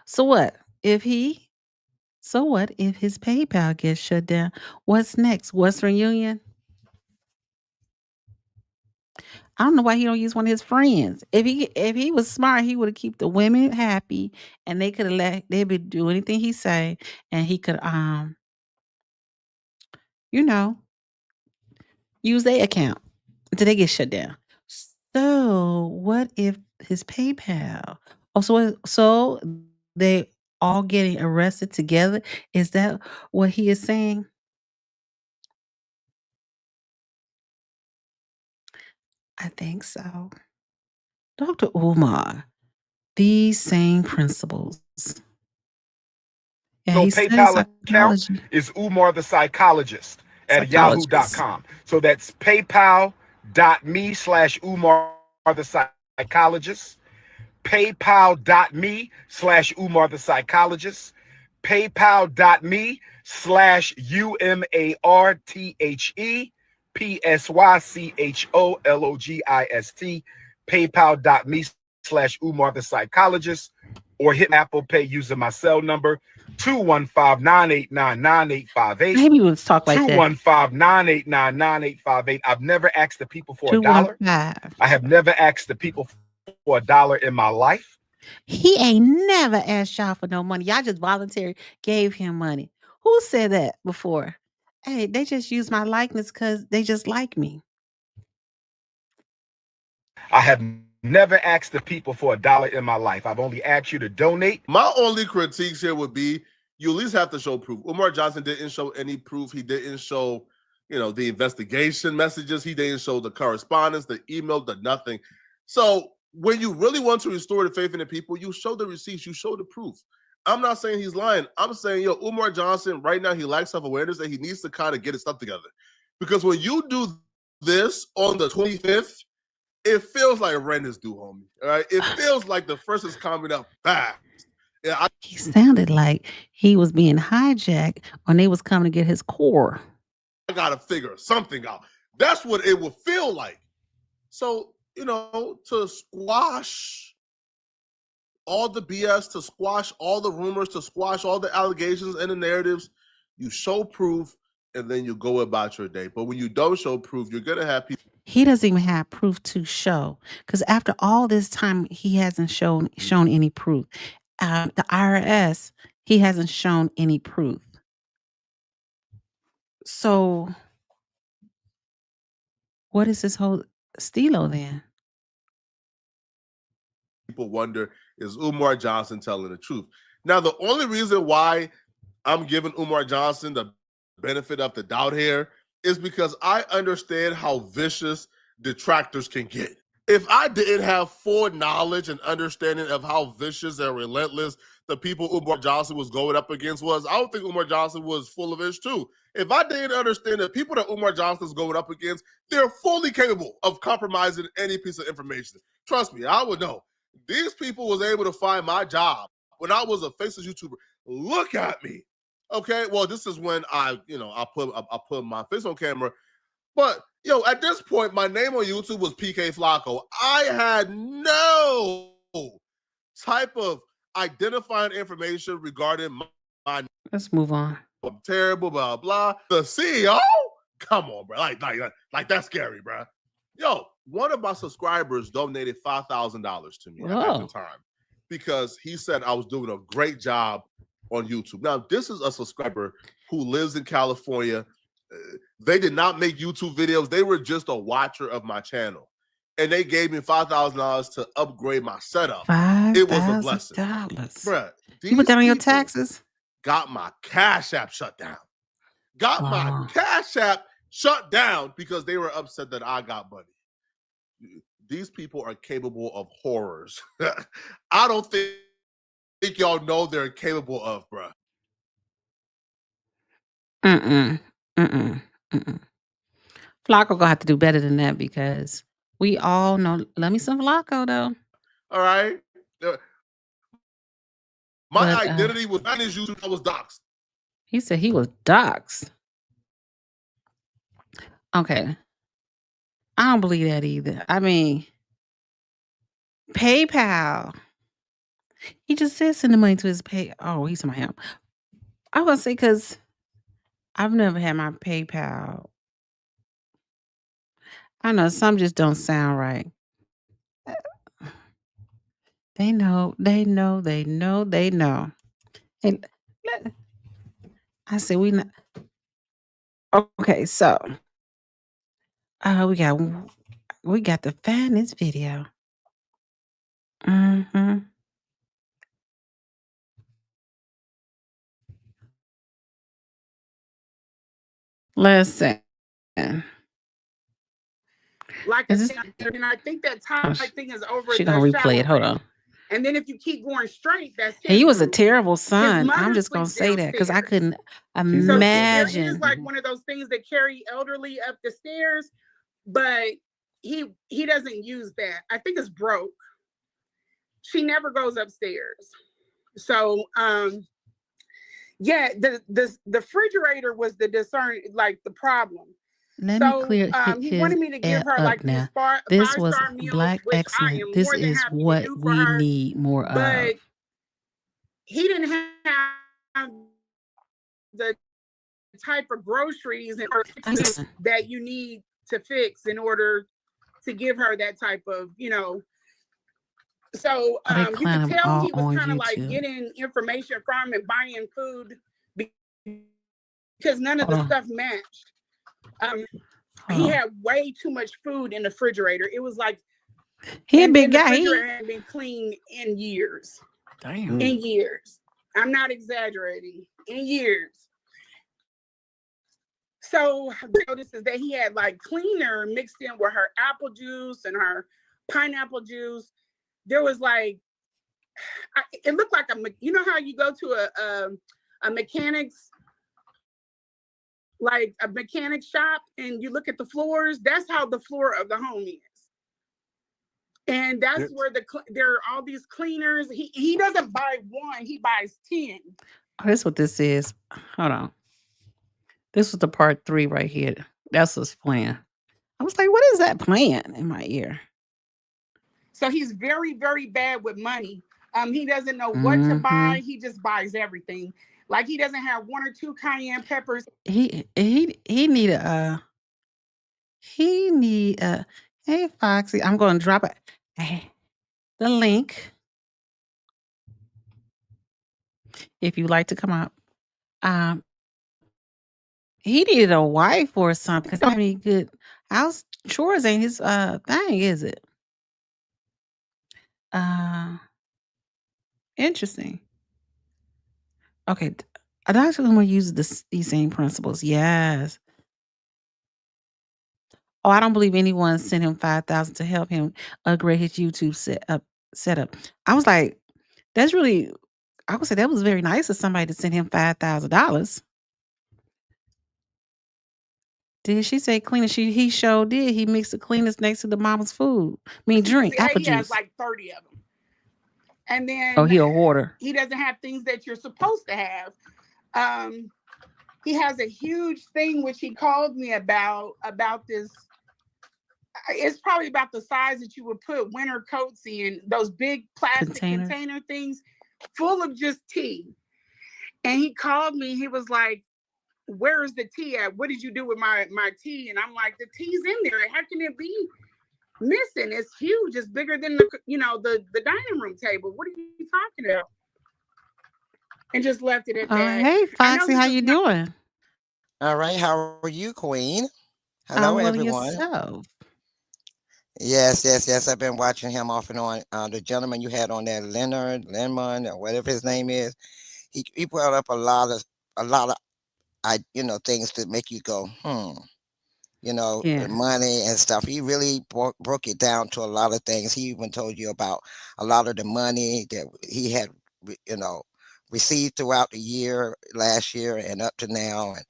So what if his PayPal gets shut down? What's next? Western Union? I don't know why he don't use one of his friends. If he was smart, he would have keep the women happy, and they could have they would do anything he say, and he could you know use their account until they get shut down. So what if his PayPal? Oh, so they all getting arrested together? Is that what he is saying? I think so. Dr. Umar, these same principles. Yeah, No, he studied PayPal account psychology. is Umar the psychologist at Psychologist. yahoo.com. So that's paypal.me/Umar the psychologist. PayPal.me/Umar the psychologist. PayPal.me/UmarThePsychologist. PayPal.me/Umar the psychologist. Or hit Apple Pay using my cell number 215-989-9858. Maybe we would talk like that. 215-989-9858. I've never asked the people for $1. 215. I have never asked the people for $1 in my life. He ain't never asked y'all for no money. Y'all just voluntarily gave him money. Who said that before? Hey, they just use my likeness because they just like me. I have never asked the people for $1 in my life. I've only asked you to donate. My only critiques here would be you at least have to show proof. Umar Johnson didn't show any proof. He didn't show, the investigation messages. He didn't show the correspondence, the email, the nothing. So when you really want to restore the faith in the people, you show the receipts, you show the proof. I'm not saying he's lying. I'm saying, Umar Johnson, right now, he lacks self-awareness and he needs to kind of get his stuff together. Because when you do this on the 25th, it feels like rent is due, homie. All right. It feels like the first is coming up fast. Yeah, He sounded like he was being hijacked when they was coming to get his core. I gotta figure something out. That's what it would feel like. So, to squash all the BS, to squash all the rumors, to squash all the allegations and the narratives, you show proof and then you go about your day. But when you don't show proof, you're gonna have people. He doesn't even have proof to show, because after all this time, he hasn't shown any proof. The IRS, he hasn't shown any proof. So, what is this whole stilo then? People wonder, is Umar Johnson telling the truth? Now, the only reason why I'm giving Umar Johnson the benefit of the doubt here is because I understand how vicious detractors can get. If I didn't have full knowledge and understanding of how vicious and relentless the people Umar Johnson was going up against was, I don't think Umar Johnson was full of ish too. If I didn't understand the people that Umar Johnson is going up against, they're fully capable of compromising any piece of information. Trust me, I would know. These people was able to find my job when I was a faceless YouTuber. Look at me. Okay, well, this is when I put my face on camera. But at this point, my name on YouTube was PK Flakko. I had no type of identifying information regarding my Let's move on. I'm terrible, blah blah. The CEO? Come on, bro. Like that's scary, bro. One of my subscribers donated $5,000 to me at the time because he said I was doing a great job on YouTube. Now, this is a subscriber who lives in California. They did not make YouTube videos. They were just a watcher of my channel. And they gave me $5,000 to upgrade my setup. It was a blessing. $5,000. You put that on your taxes? Got my Cash App shut down. My Cash App shut down because they were upset that I got money. These people are capable of horrors. I don't think y'all know they're capable of, bro. Flakko gonna have to do better than that because we all know. Love me some Flakko though. All right. My identity was not his YouTube. I was doxxed. He said he was doxxed. Okay. I don't believe that either. I mean, PayPal. He just said send the money to his pay. Oh, he's talking about him. I was gonna say because I've never had my PayPal. I know some just don't sound right. They know, they know, they know, they know. And I said we not okay, so we got to find this video. Mm-hmm. Listen. Like Is I this, said, and I think that time thing is over she the gonna replay shower it. Hold rail. on. And then if you keep going straight, that's his He was a room. terrible His son. I'm mother just gonna sleeps say that because I downstairs. couldn't So there is imagine. like one of those things that carry elderly up the stairs, but he doesn't use that. I think it's broke. She never goes upstairs. So yeah, the refrigerator was the problem. Let me clear He his wanted me to give her up like these now. This was 5-star meals, Black which I excellent. am This more than is happy to what do for we her. need more of. But he didn't have the type of groceries and that you need to fix in order to give her that type of, So you could tell he was kind of like getting information from and buying food because none of the stuff matched. He had way too much food in the refrigerator. It was like he a big the guy. refrigerator hadn't been clean in years. Damn. In years. I'm not exaggerating. In years. So the notice is that he had like cleaner mixed in with her apple juice and her pineapple juice. There was like, it looked like you know how you go to a mechanic's, like a mechanic shop, and you look at the floors. That's how the floor of the home is. And that's where there are all these cleaners. He doesn't buy one, he buys 10. Oh, that's what this is. Hold on. This was the part 3 right here. That's what's playing. I was like, what is that playing in my ear? So he's very, very bad with money. He doesn't know what to buy. He just buys everything. Like he doesn't have 1 or 2 cayenne peppers. He need a hey Foxy, I'm going to drop the link if you like to come up. He needed a wife or something because I mean, good house chores ain't his thing, is it? Interesting. Okay, I actually want to use these same principles. Yes. Oh, I don't believe anyone sent him $5,000 to help him upgrade his YouTube setup. I was like, that's really. I would say that was very nice of somebody to send him $5,000. Did she say cleaner? He sure did. He mixed the cleaners next to the mama's food. I mean, drink apple He juice. has like 30 of them. And then he a hoarder. He doesn't have things that you're supposed to have. He has a huge thing which he called me about this. It's probably about the size that you would put winter coats in, those big plastic container things full of just tea. And he called me. He was like, where's the tea at? What did you do with my tea? And I'm like, the tea's in there. How can it be missing? It's huge. It's bigger than the dining room table. What are you talking about? And just left it at that. Hey, Foxy, how you doing? All right. How are you, Queen? Hello, everyone. Yourself. Yes. I've been watching him off and on. The gentleman you had on there, Lemon, or whatever his name is, he brought up a lot of things to make you go, money and stuff. He really broke it down to a lot of things. He even told you about a lot of the money that he had, received throughout the year, last year, and up to now. And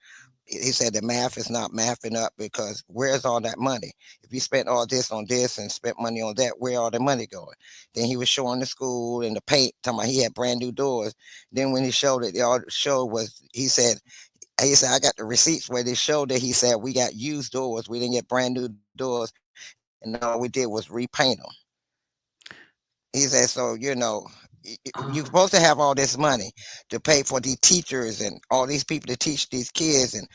he said the math is not mathing up because where's all that money? If you spent all this on this and spent money on that, where all the money going? Then he was showing the school and the paint, talking about he had brand new doors. Then when he showed it, all the show was, he said, I got the receipts where they showed that he said we got used doors. We didn't get brand new doors. And all we did was repaint them. He said, so, You're Oh, supposed to have all this money to pay for these teachers and all these people to teach these kids and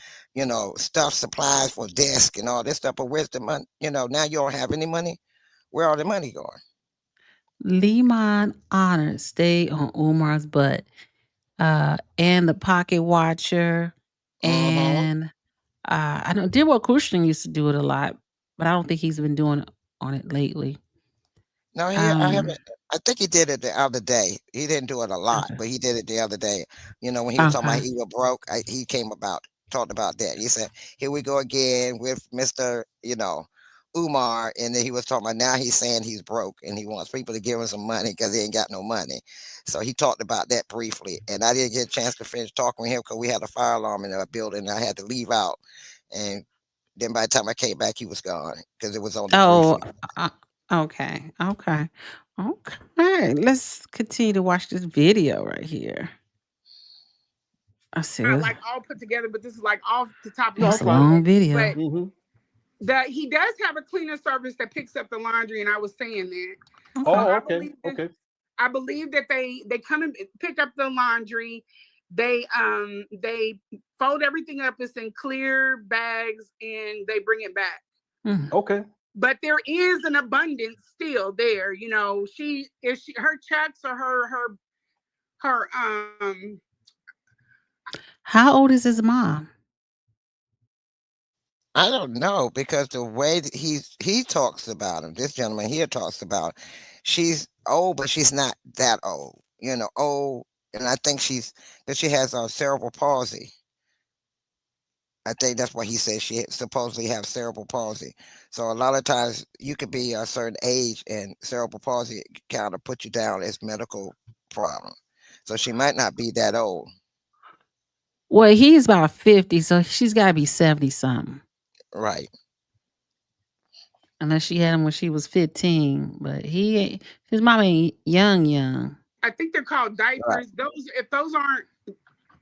stuff supplies for desk and all this stuff. But where's the money? Now you don't have any money. Where all the money going? Lenon Honor stayed on Umar's butt. And the pocket watcher, Mm-hmm. and I know Dilworth Cushing used to do it a lot, but I don't think he's been doing it on it lately. No, I Um, haven't. I think he did it the other day. He didn't do it a lot, okay, but he did it the other day. When he was talking about okay. he was broke, he talked about that. He said, "Here we go again with Mister, Umar," and then he was talking about now he's saying he's broke and he wants people to give him some money because he ain't got no money. So he talked about that briefly, and I didn't get a chance to finish talking with him because we had a fire alarm in our building. And I had to leave out, and then by the time I came back, he was gone because it was only Oh, briefly. okay, okay, okay. Let's continue to watch this video right here. I see. Not like all put together, but this is like off the top of No, his It's I'm a head. fine. long video. But Mm-hmm. he does have a cleaner service that picks up the laundry, and I was saying that. So Okay. Oh, I okay. believe that Okay. I believe that they come and pick up the laundry. They fold everything up. It's in clear bags, and they bring it back. Mm. Okay. But there is an abundance still there. Her checks or her How old is his mom? I don't know because the way that he talks about him, this gentleman here talks about, she's old, but she's not that old. Old, and I think because she has cerebral palsy. I think that's what he says. She supposedly have cerebral palsy. So a lot of times you could be a certain age and cerebral palsy kind of put you down as medical problem. So she might not be that old, Well, he's about 50, so she's got to be 70 something. right? Unless she had him when she was 15, but he ain't. His mom ain't young. I think they're called Right. diapers. Those if those aren't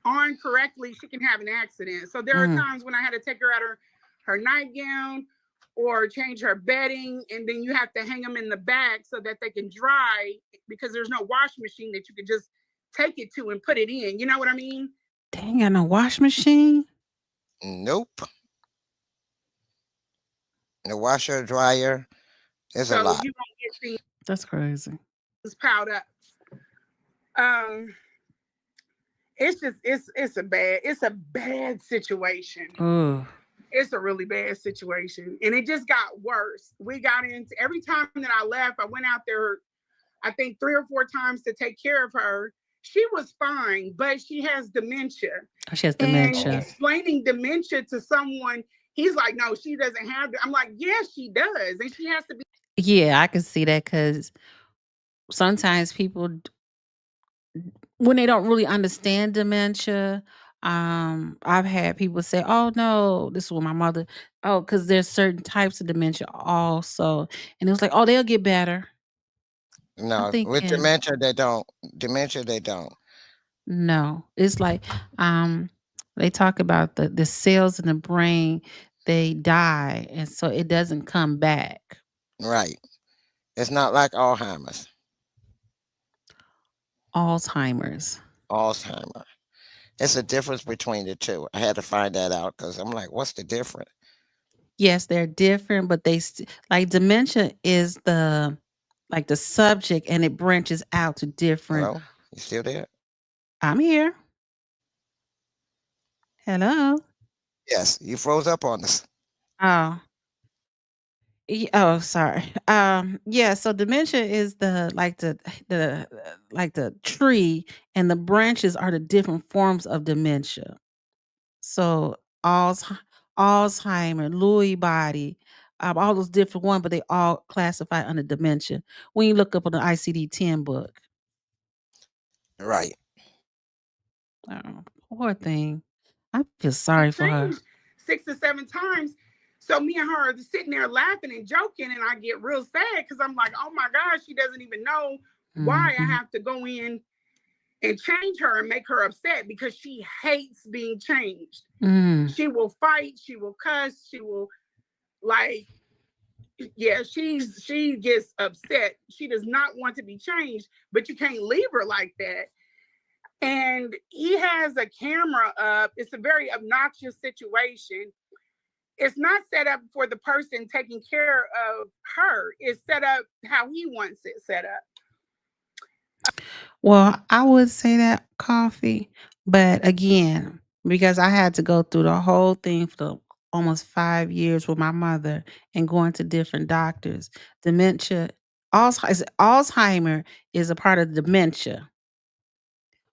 on correctly, she can have an accident. So there are Mm. times when I had to take her out of her nightgown or change her bedding, and then you have to hang them in the bag so that they can dry because there's no wash machine that you can just take it to and put it in. You know what I mean? They ain't got no wash machine. Nope. The washer, dryer, there's a So lot. you won't get things That's crazy. piled up. Um, it's a bad situation. Oh, It's a really bad situation, and it just got worse. We got into every time that I left, I went out there, I think 3 or 4 times to take care of her. She was fine, but she has dementia. she has And dementia. explaining dementia to someone, he's like, no, she doesn't have it. I'm like, yes, she does. And she has to be. Yeah, I can see that because sometimes people, when they don't really understand dementia, I've had people say, "Oh no, this is what my mother." Oh, because there's certain types of dementia also, and it was like, "Oh, they'll get better." I'm No, with thinking, dementia, they don't. Dementia, they don't. no, it's like, um, they talk about the cells in the brain, they die, and so it doesn't come back. Right. It's not like Alzheimer's. Alzheimer's. Alzheimer. It's a difference between the two. I had to find that out because I'm like, what's the difference? Yes, they're different, but like dementia is like the subject, and it branches out to different. Hello? You still there? I'm here. Hello. Yes, you froze up on us. Oh. Oh, sorry. Yeah, so dementia is the tree, and the branches are the different forms of dementia. So Alzheimer, Lewy body, all those different ones, but they all classify under dementia. When you look up on the ICD-10 book. Right. Oh, poor thing. I feel sorry for her. Changed 6 or 7 times. So me and her are sitting there laughing and joking, and I get real sad because I'm like, oh my gosh, she doesn't even know why I Mhm. have to go in and change her and make her upset because she hates being changed. Mm. She will fight, she will cuss, she will like yeah, she gets upset. She does not want to be changed, but you can't leave her like that. And he has a camera up. It's a very obnoxious situation. It's not set up for the person taking care of her. It's set up how he wants it set up. Well, I would say that coffee, but again, because I had to go through the whole thing for almost 5 years with my mother and going to different doctors. Dementia, Alzheimer is a part of dementia.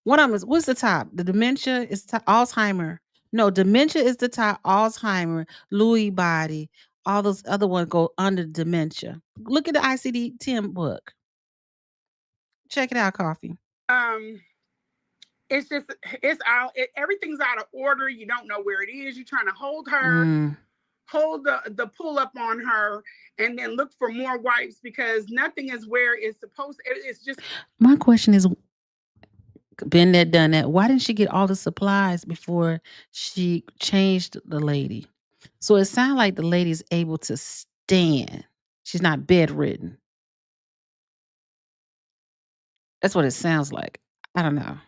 What's the top? The dementia is Alzheimer. No, dementia is the top. Alzheimer, Lewy body, all those other ones go under dementia. Look at the ICD-10 book. Check it out, coffee. Um, it's just everything's out of order. You don't know where it is. You're trying to hold her, hold the pull up on her, and then look for more wipes because nothing is where it's supposed to. It's just My question is, been there, done that. Why didn't she get all the supplies before she changed the lady? So it sounds like the lady's able to stand. She's not bedridden. That's what it sounds like. I don't know.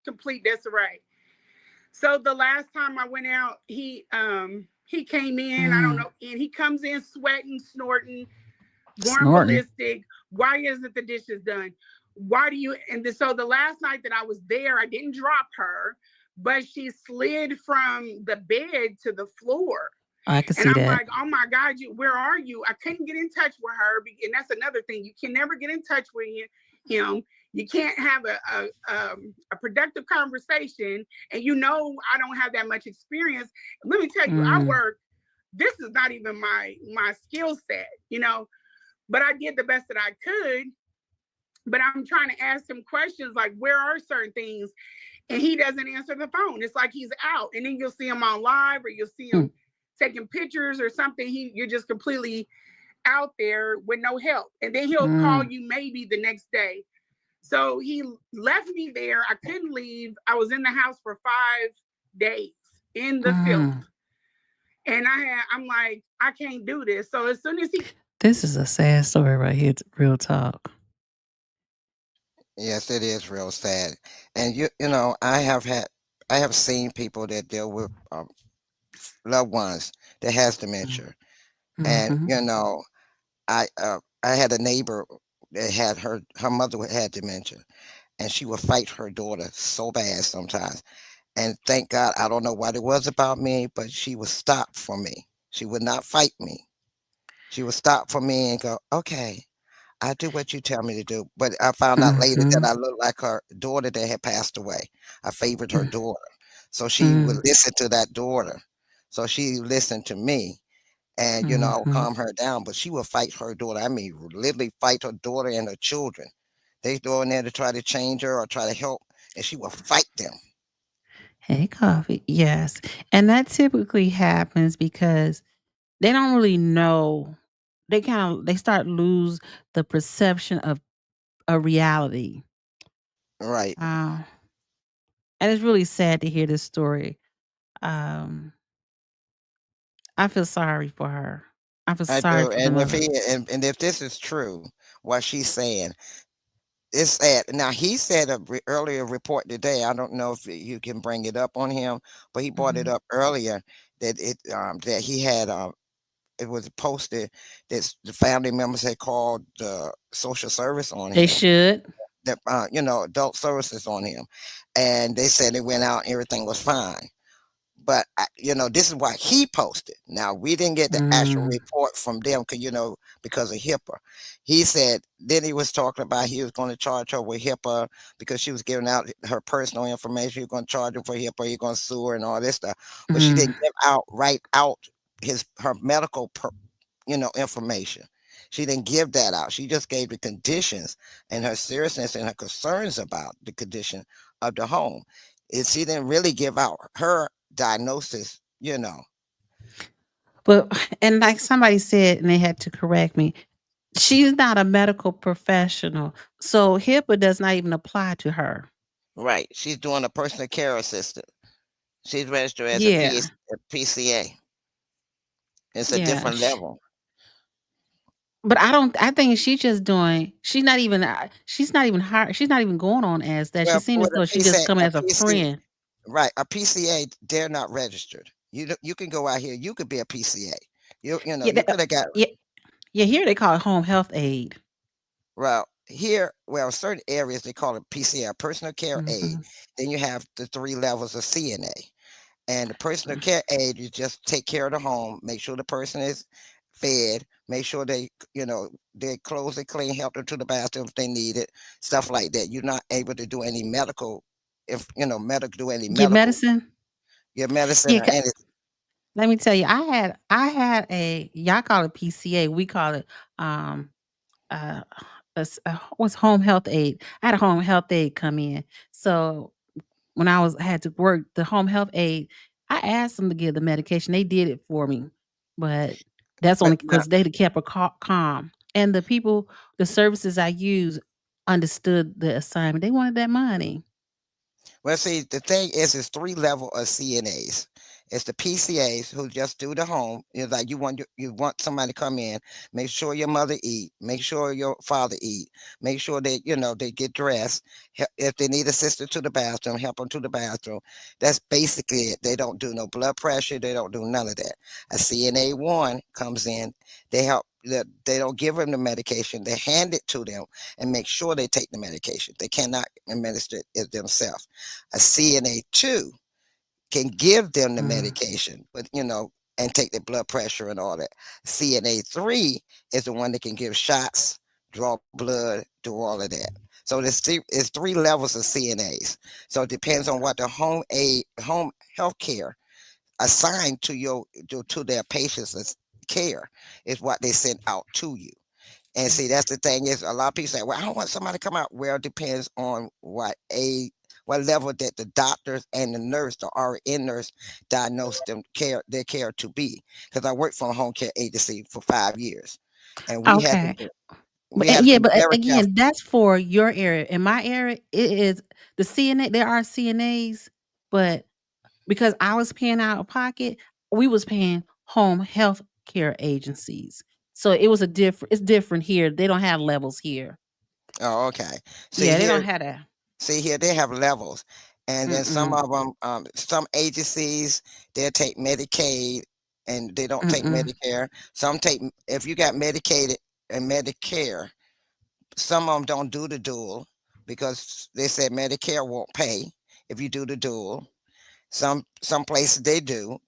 complete disarray. So the last time I went out, he came in. I don't know, and he comes in sweating, snorting, going ballistic. Why isn't the dishes done? Why do you? So the last night that I was there, I didn't drop her, but she slid from the bed to the floor. I can see and I'm that. like, oh my God, where are you? I couldn't get in touch with her. And that's another thing. You can never get in touch with him. You can't have a productive conversation. And I don't have that much experience. Let me tell you, I work. This is not even my skill set, but I did the best that I could. But I'm trying to ask him questions like, where are certain things? And he doesn't answer the phone. It's like he's out. And then you'll see him on live or you'll see him taking pictures or something. You're just completely out there with no help. And then he'll call you maybe the next day. So he left me there. I couldn't leave. I was in the house for 5 days in the filth. And I'm like, I can't do this. So as soon as This is a sad story right here. Real talk. Yes, it is real sad. And I have seen people that deal with loved ones that has dementia. And I had a neighbor that had her mother had dementia, and she would fight her daughter so bad sometimes. And thank God, I don't know what it was about me, but she would stop for me. She would not fight me. She would stop for me and go, okay, I do what you tell me to do. But I found out later that I looked like her daughter that had passed away. I favored her daughter. So she would listen to that daughter. So she listened to me. And, I would calm her down. But she would fight her daughter. I mean, literally fight her daughter and her children. They go in there to try to change her or try to help. And she would fight them. Hey, coffee. Yes. And that typically happens because they don't really know. They start lose the perception of a reality. Right. And it's really sad to hear this story. I feel sorry for her. I feel I sorry do. for the And mother. and if this is true, what she's saying, it's sad. Now he said earlier report today. I don't know if you can bring it up on him, but he brought it up earlier that that he had it was posted that the family members had called the social service on They him. should. That adult services on him, and they said it went out, and everything was fine. But this is what he posted. Now we didn't get the actual report from them because of HIPAA. He said then he was talking about he was going to charge her with HIPAA because she was giving out her personal information. He was going to charge her for HIPAA. You're going to sue her and all this stuff. But she didn't give out her medical information. She didn't give that out. She just gave the conditions and her seriousness and her concerns about the condition of the home. She didn't really give out her diagnosis. But and like somebody said, and they had to correct me, she's not a medical professional, so HIPAA does not even apply to her. Right. She's doing a personal care assistant. She's registered as Yeah. a PCA. It's a Yeah. different level. But I think she's just doing, she's not even hired, she's not even going on as that. She Well, seems as with though she just coming a as a PC, friend. right? A PCA, they're not registered. You can go out here. You could be a PCA. Yeah, You could have got. yeah, yeah, here they call it home health aid. Well, here, well, certain areas they call it PCA, personal care aid. Mhm. Then you have the three levels of CNA. And the personal care aid, you just take care of the home, make sure the person is fed, make sure they, their clothes are clean, help them to the bathroom if they need it, stuff like that. You're not able to do any medical, if medical do any Give medical, medicine. your medicine Yeah, or anything. let me tell you, I had a, y'all call it PCA, we call it um uh what's home health aid. I had a home health aid come in. So when had to work the home health aid, I asked them to give the medication. They did it for me, but that's But only now, because they kept her calm. And the people, the services I use, understood the assignment. They wanted that money. well, see, the thing is, it's three level of CNAs. It's the PCAs who just do the home. It's like you want somebody to come in, make sure your mother eat, make sure your father eat, make sure they they get dressed. If they need a sister to the bathroom, help them to the bathroom. That's basically it. They don't do no blood pressure. They don't do none of that. A CNA one comes in. They help. They don't give them the medication. They hand it to them and make sure they take the medication. They cannot administer it themselves. A CNA two can give them the Mm. medication, but and take their blood pressure and all that. CNA three is the one that can give shots, draw blood, do all of that. So it's three levels of CNAs. So it depends on what the home health care assigned to to their patients as care is what they send out to you. And see, that's the thing is a lot of people say, well, I don't want somebody to come out. Well, it depends on what level that the doctors and the nurse, the RN nurse, diagnose their care to be. Because I worked for a home care agency for 5 years, and Okay. we had to Yeah, be but very careful. again, that's for your area. In my area, it is the CNA. There are CNAs, but because I was paying out of pocket, we was paying home health care agencies. So it was a different. It's different here. They don't have levels here. Oh, okay. See Yeah, they don't here, have that. see here, they have levels, and then some Mm-mm. of them, some agencies they'll take Medicaid, and they don't take Mm-mm. Medicare. Some take if you got Medicaid and Medicare. Some of them don't do the dual because they said Medicare won't pay if you do the dual. Some places they do,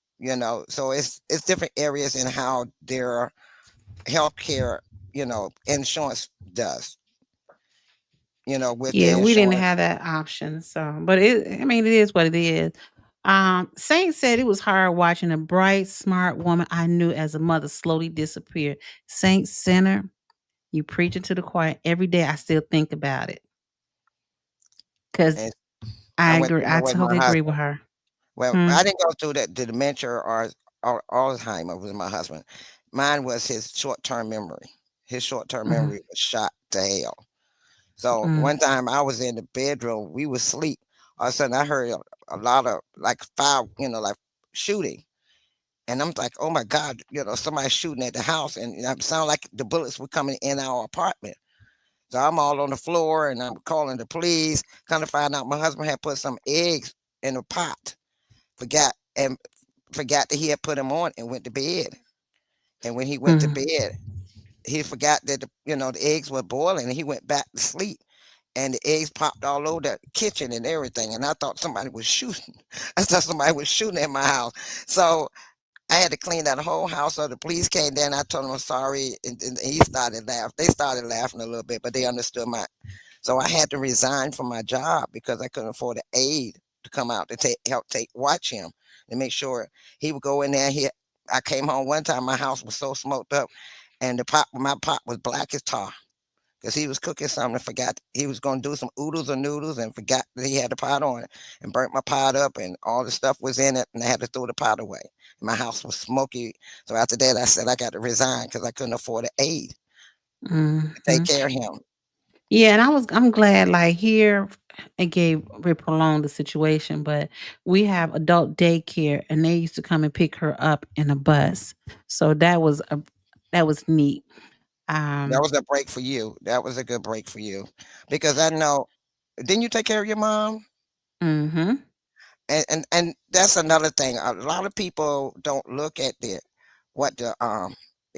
So it's different areas in how their healthcare, insurance does, with Yeah, the we didn't insurance. have that option. So, but I mean, it is what it is. Saint said it was hard watching a bright, smart woman I knew as a mother slowly disappear. Saint Center, you preaching to the choir every day. I still think about it because And I I went agree. through that I with my totally agree with husband. her. Well, Hmm. I didn't go through the dementia or Alzheimer with my husband. Mine was his short-term memory. His short-term Hmm. memory was shot to hell. So Mm. one time I was in the bedroom, we was asleep. All of a sudden I heard a lot of like fire, like shooting. And I'm like, oh my God, somebody shooting at the house. And it sounded like the bullets were coming in our apartment. So I'm all on the floor and I'm calling the police. Kind of find out my husband had put some eggs in a pot. Forgot and forgot that he had put them on and went to bed. And when he went to Mm. bed, he forgot that the eggs were boiling and he went back to sleep. And the eggs popped all over the kitchen and everything. And I thought somebody was shooting. I thought somebody was shooting at my house. So I had to clean that whole house. So the police came down. I told them I'm sorry, and he started laughing. They started laughing a little bit, but they understood my. So I had to resign from my job because I couldn't afford an aide to come out to watch him and make sure he would go in there. I came home one time. My house was so smoked up, and my pot was black as tar because he was cooking something and forgot he was going to do some oodles or noodles and forgot that he had the pot on it and burnt my pot up and all the stuff was in it and I had to throw the pot away. My house was smoky. So after that, I said I got to resign because I couldn't afford an aide to take Hmm. care of him. Yeah, and I'm glad like here. it prolonged the situation. But we have adult daycare, and they used to come and pick her up in a bus. So that was neat. That Um, was a break for you. That was a good break for you, because I know. Didn't you take care of your mom? mhm, And that's another thing. A lot of people don't look at what the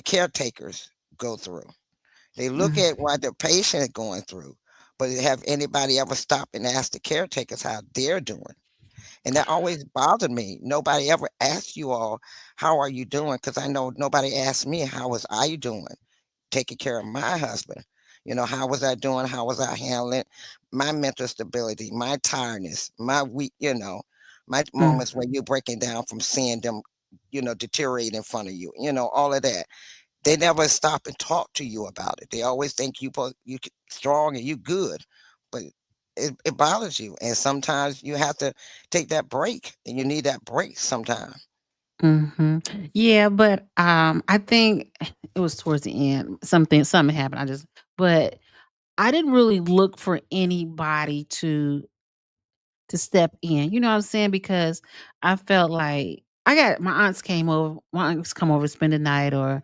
caretakers go through. They look mm, at what the patient is going through, but have anybody ever stopped and asked the caretakers how they're doing? And that always bothered me. Nobody ever asked you all, how are you doing? Because I know nobody asked me, how was I doing? Taking care of my husband. How was I doing? How was I handling my mental stability, my tiredness, my weak, my mm, moments when you're breaking down from seeing them, deteriorate in front of you, all of that. They never stop and talk to you about it. They always think strong and you good, but it bothers you. And sometimes you have to take that break, and you need that break sometimes. mhm. Yeah, but I think it was towards the end. Something happened. But I didn't really look for anybody to step in. You know what I'm saying? Because I felt like I got my aunts come over to spend the night, or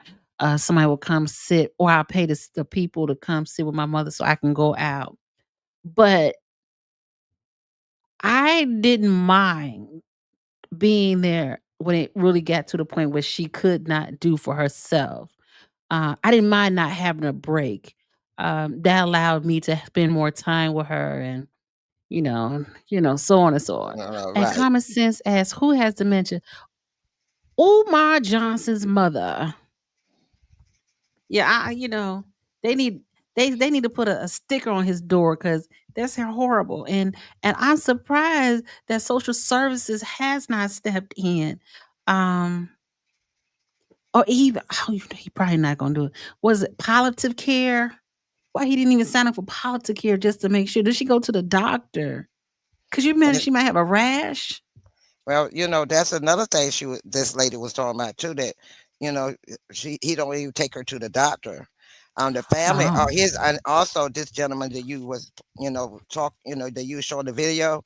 somebody will come sit, or I'll pay the people to come sit with my mother so I can go out. But I didn't mind being there when it really got to the point where she could not do for herself. I didn't mind not having a break. That allowed me to spend more time with her, and so on and so on. And Right. common sense asks, who has dementia? Umar Johnson's mother. Yeah, they need they need to put a sticker on his door, because that's horrible. And I'm surprised that social services has not stepped in. Um, or even he probably not gonna do it. Was it palliative care? Why he didn't even sign up for palliative care just to make sure? Did she go to the doctor? Cause you imagine she might have a rash. Well, that's another thing this lady was talking about too, that, he don't even take her to the doctor. The family, Oh. and also this gentleman that you was, that you showed the video,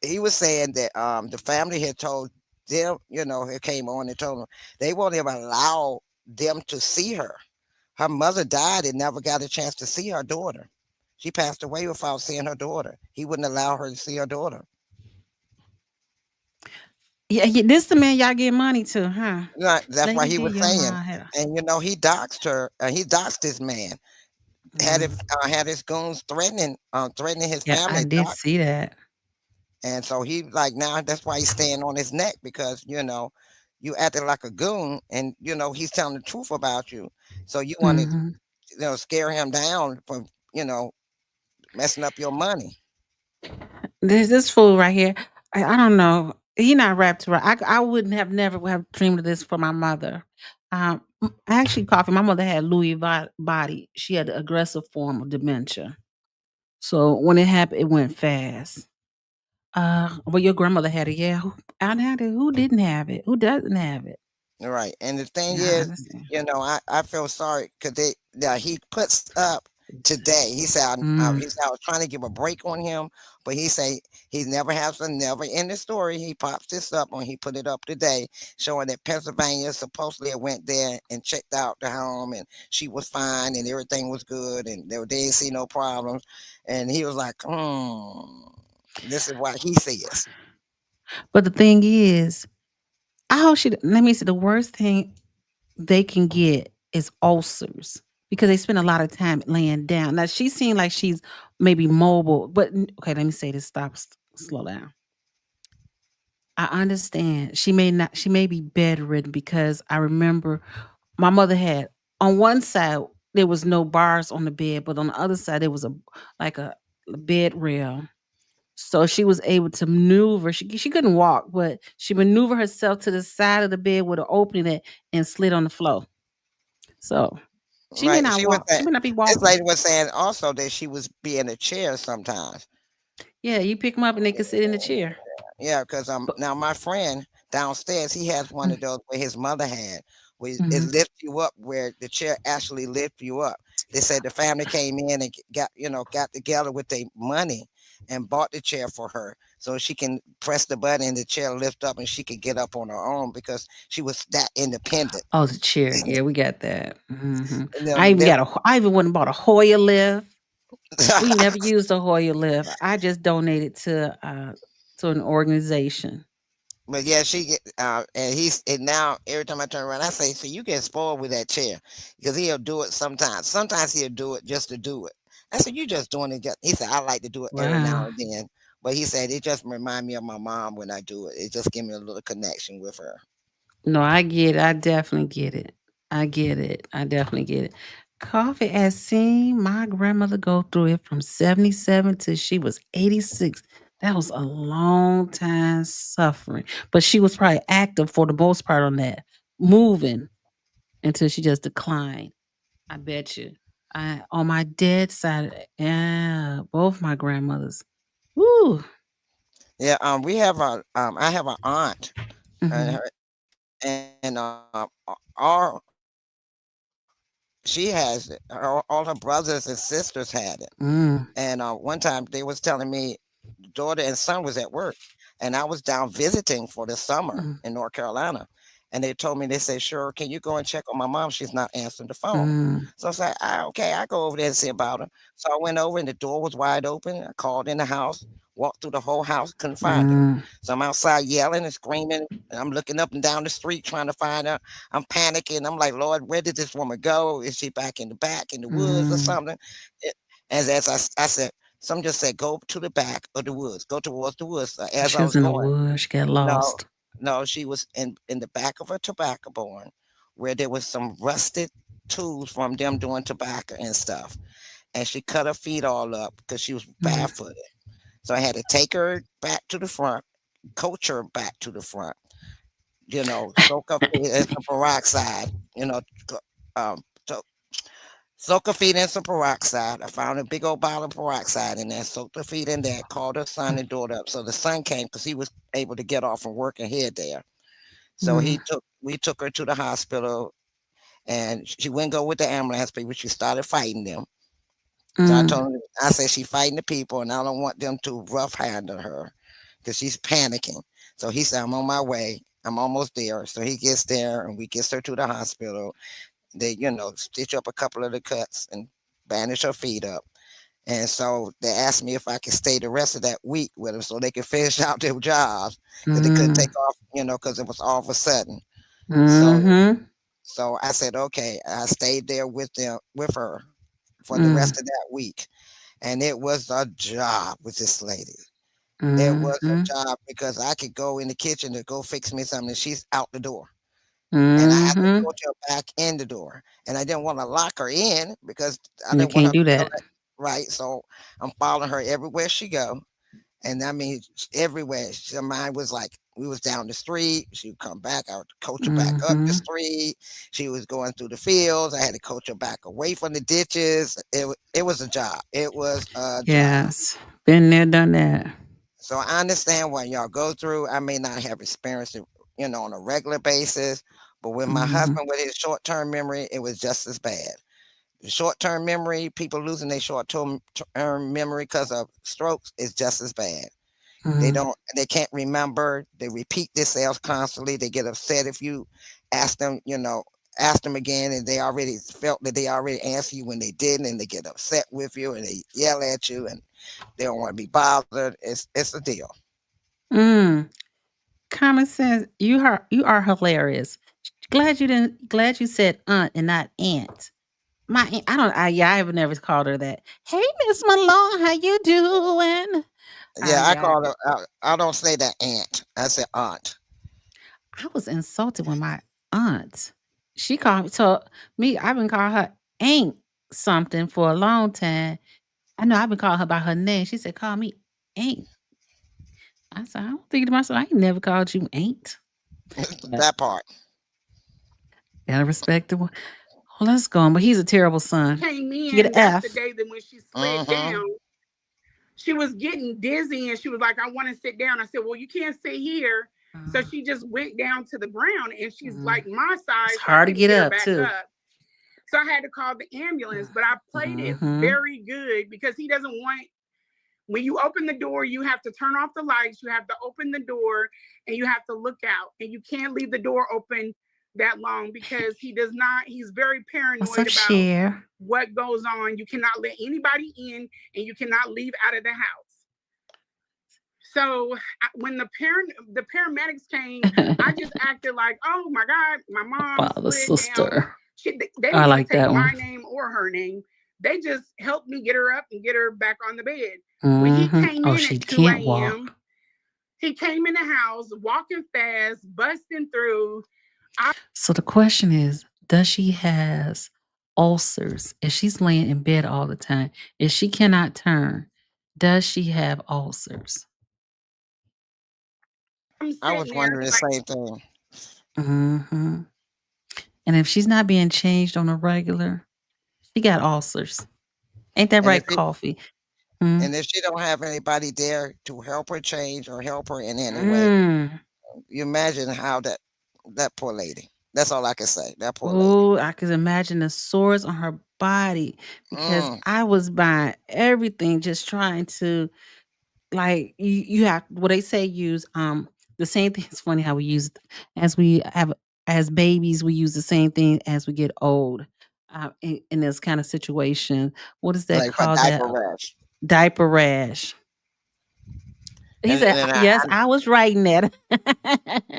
he was saying that the family had told them, it came on and told them they won't even allow them to see her. Her mother died and never got a chance to see her daughter. She passed away without seeing her daughter. He wouldn't allow her to see her daughter. Yeah, this the man y'all give money to, huh? Right, that's why Lady he D, was your saying, mom had a and he doxed her. He doxed this man. mm. Had his goons threatening his Yeah, I family. did see that. And so he, like, now that's why he's staying on his neck, because you acted like a goon, and he's telling the truth about you. So you want to Mhm. scare him down from you know messing up your money. There's this fool right here. I don't know. He not wrapped right. I wouldn't have never have dreamed of this for my mother. I actually coffee. My mother had Lewy body. She had the aggressive form of dementia. So when it happened, it went fast. Well, your grandmother had it. Yeah, I had it. Who didn't have it? Who doesn't have it? Right. And the thing Yeah, I is, understand. I feel sorry because he puts up today. He said, Mm. I was trying to give a break on him, but he say he never in the story. He pops this up when he put it up today, showing that Pennsylvania supposedly went there and checked out the home, and she was fine and everything was good, and they didn't see no problems. And he was like, this is what he says. But the thing is, I hope she. Let me see. The worst thing they can get is ulcers, because they spend a lot of time laying down. Now she seemed like she's maybe mobile, but okay, let me say this. Slow down. I understand she may not. She may be bedridden, because I remember my mother had on one side there was no bars on the bed, but on the other side there was like a bed rail. So she was able to maneuver. She couldn't walk, but she maneuvered herself to the side of the bed with an opening that and slid on the floor. So she may Right. not She was walk. saying, She may not be this walking. lady was saying also that she was be in a chair sometimes. Yeah, you pick them up and they can sit in the chair. Yeah, because But now my friend downstairs, he has one mm, of those where his mother had, where it mhm. lifts you up, where the chair actually lifts you up. They said the family came in and got together with their money, and bought the chair for her so she can press the button and the chair lift up and she could get up on her own because she was that independent. Oh, the chair. Yeah, we got that. And then they, I even went and bought a Hoyer lift. We never used a Hoyer lift. I just donated to an organization. but yeah, she get and now every time I turn around, I say, "So you get spoiled with that chair because he'll do it sometimes. Sometimes he'll do it just to do it." I said, "You just doing it." He said, "I like to do it every now Wow. and then," but he said it just remind me of my mom when I do it. It just give me a little connection with her. No, I get it. I definitely get it. I get it. I definitely get it. Coffee has seen my grandmother go through it from 77 till she was 86. That was a long time suffering. But she was probably active for the most part on that, moving until she just declined. I bet you. On my dad's side, yeah, both my grandmothers. Woo. Yeah, we have a I have an aunt, and Hmm. her and our she has it. All her brothers and sisters had it. Mm, And one time they was telling me daughter and son was at work, and I was down visiting for the summer mm, in North Carolina. And they told me, they said, "Sure, can you go and check on my mom? She's not answering the phone." mm, So I said, okay, I go over there and see about her. So I went over and the door was wide open. I called in the house, walked through the whole house, couldn't find her. mm, So I'm outside yelling and screaming. And I'm looking up and down the street trying to find her. I'm panicking. I'm like, Lord, where did this woman go? Is she back in the woods or mm. something? It- as I said, some just said, go to the back of the woods, go towards the woods. So as She I was was in the going, woods. She got no, lost. no, she was in the back of a tobacco barn where there was some rusted tools from them doing tobacco and stuff. And she cut her feet all up because she was Mm, barefooted. So I had to take her back to the front, coach her back to the front, soak her feet in some peroxide, co- so soak her feet in some peroxide. I found a big old bottle of peroxide in there, soaked her feet in there, called her son and daughter up. So the son came because he was able to get off from work and head there. So mm, we took her to the hospital and she wouldn't go with the ambulance people. She started fighting them. So I mm, told her, I said, she fighting the people and I don't want them to rough handle her because she's panicking. So he said, I'm on my way. I'm almost there. So he gets there and we gets her to the hospital. They, stitch up a couple of the cuts and bandage her feet up. And so they asked me if I could stay the rest of that week with them so they could finish out their jobs because they couldn't mm, take off, because it was all of a sudden. So mhm, so I said, okay. I stayed there with her for the mm, rest of that week. And it was a job with this lady. It was mhm, a job because I could go in the kitchen to go fix me something and she's out the door. And I had to mhm. coach her back in the door. And I didn't want to lock her in because I You didn't want her can't to do feel that. that right. So I'm following her everywhere she go. And I mean, everywhere. Her mind was like, we was down the street. She would come back. I would coach her back up the Mhm. street. She was going through the fields. I had to coach her back away from the ditches. It was a job. It was a job. Yes. Been there, done that. So I understand what y'all go through. I may not have experienced it, on a regular basis, but with my Mhm. husband with his short-term memory, it was just as bad. The short-term memory, people losing their short-term memory because of strokes is just as bad. Mhm. They can't remember. They repeat themselves constantly. They get upset if you ask them, ask them again and they already felt that they already answered you when they didn't and they get upset with you and they yell at you and they don't want to be bothered. It's a deal. Mm. Common sense. You are hilarious. Glad you said aunt and not aunt. My aunt, I don't yeah, I have never called her that. Hey, Miss Malone, how you doing? Yeah, I Yeah, call her I don't say that aunt. I say aunt. I was insulted when my aunt, she called me, I've been calling her Aunt something for a long time. I know I've been calling her by her name. She said, call me Aunt. I said, I don't think to myself, I ain't never called you Aunt. But That part. gotta respect the one. Oh, let's go on. But he's a terrible son. Came He get in, an that's the F. day that when she slid Mm-hmm. down, she was getting dizzy and she was like, I want to sit down. I said, well, you can't sit here. So Uh, she just went down to the ground and she's mm. like my It's size, so I hard to couldn't get get her up back too. up. So I had to call the ambulance, but I played it Mm-hmm. very good because he doesn't want When you open the door, you have to turn off the lights, you have to open the door, and you have to look out. And you can't leave the door open that long because he's very What's paranoid up, about Cher? what goes on. You cannot let anybody in and you cannot leave out of the house. So when the paramedics came, I just acted like, oh my God, my mom Father, slid down. sister. They I didn't even like take that my one. name or her name. They just helped me get her up and get her back on the bed. When he Hmm. came Oh, in she at 2 can't walk. a.m., he came in the house walking fast, busting through. So the question is, does she has ulcers? If she's laying in bed all the time, if she cannot turn, does she have ulcers? I'm I sitting was there wondering the like, same thing. Hmm. And if she's not being changed on a regular, she got ulcers. Ain't that And if right, it, Coffee? Mm. and if she don't have anybody there to help her change or help her in any way, Mm. you imagine how that poor lady. That's all I can say. That poor lady. Oh, I could imagine the sores on her body because Mm, I was buying everything, just trying to like you have what they say use the same thing. It's funny how we use as we have as babies we use the same thing as we get old in this kind of situation. What is that like for called? That diaper rash. diaper rash. He said, And "Yes, I was writing that."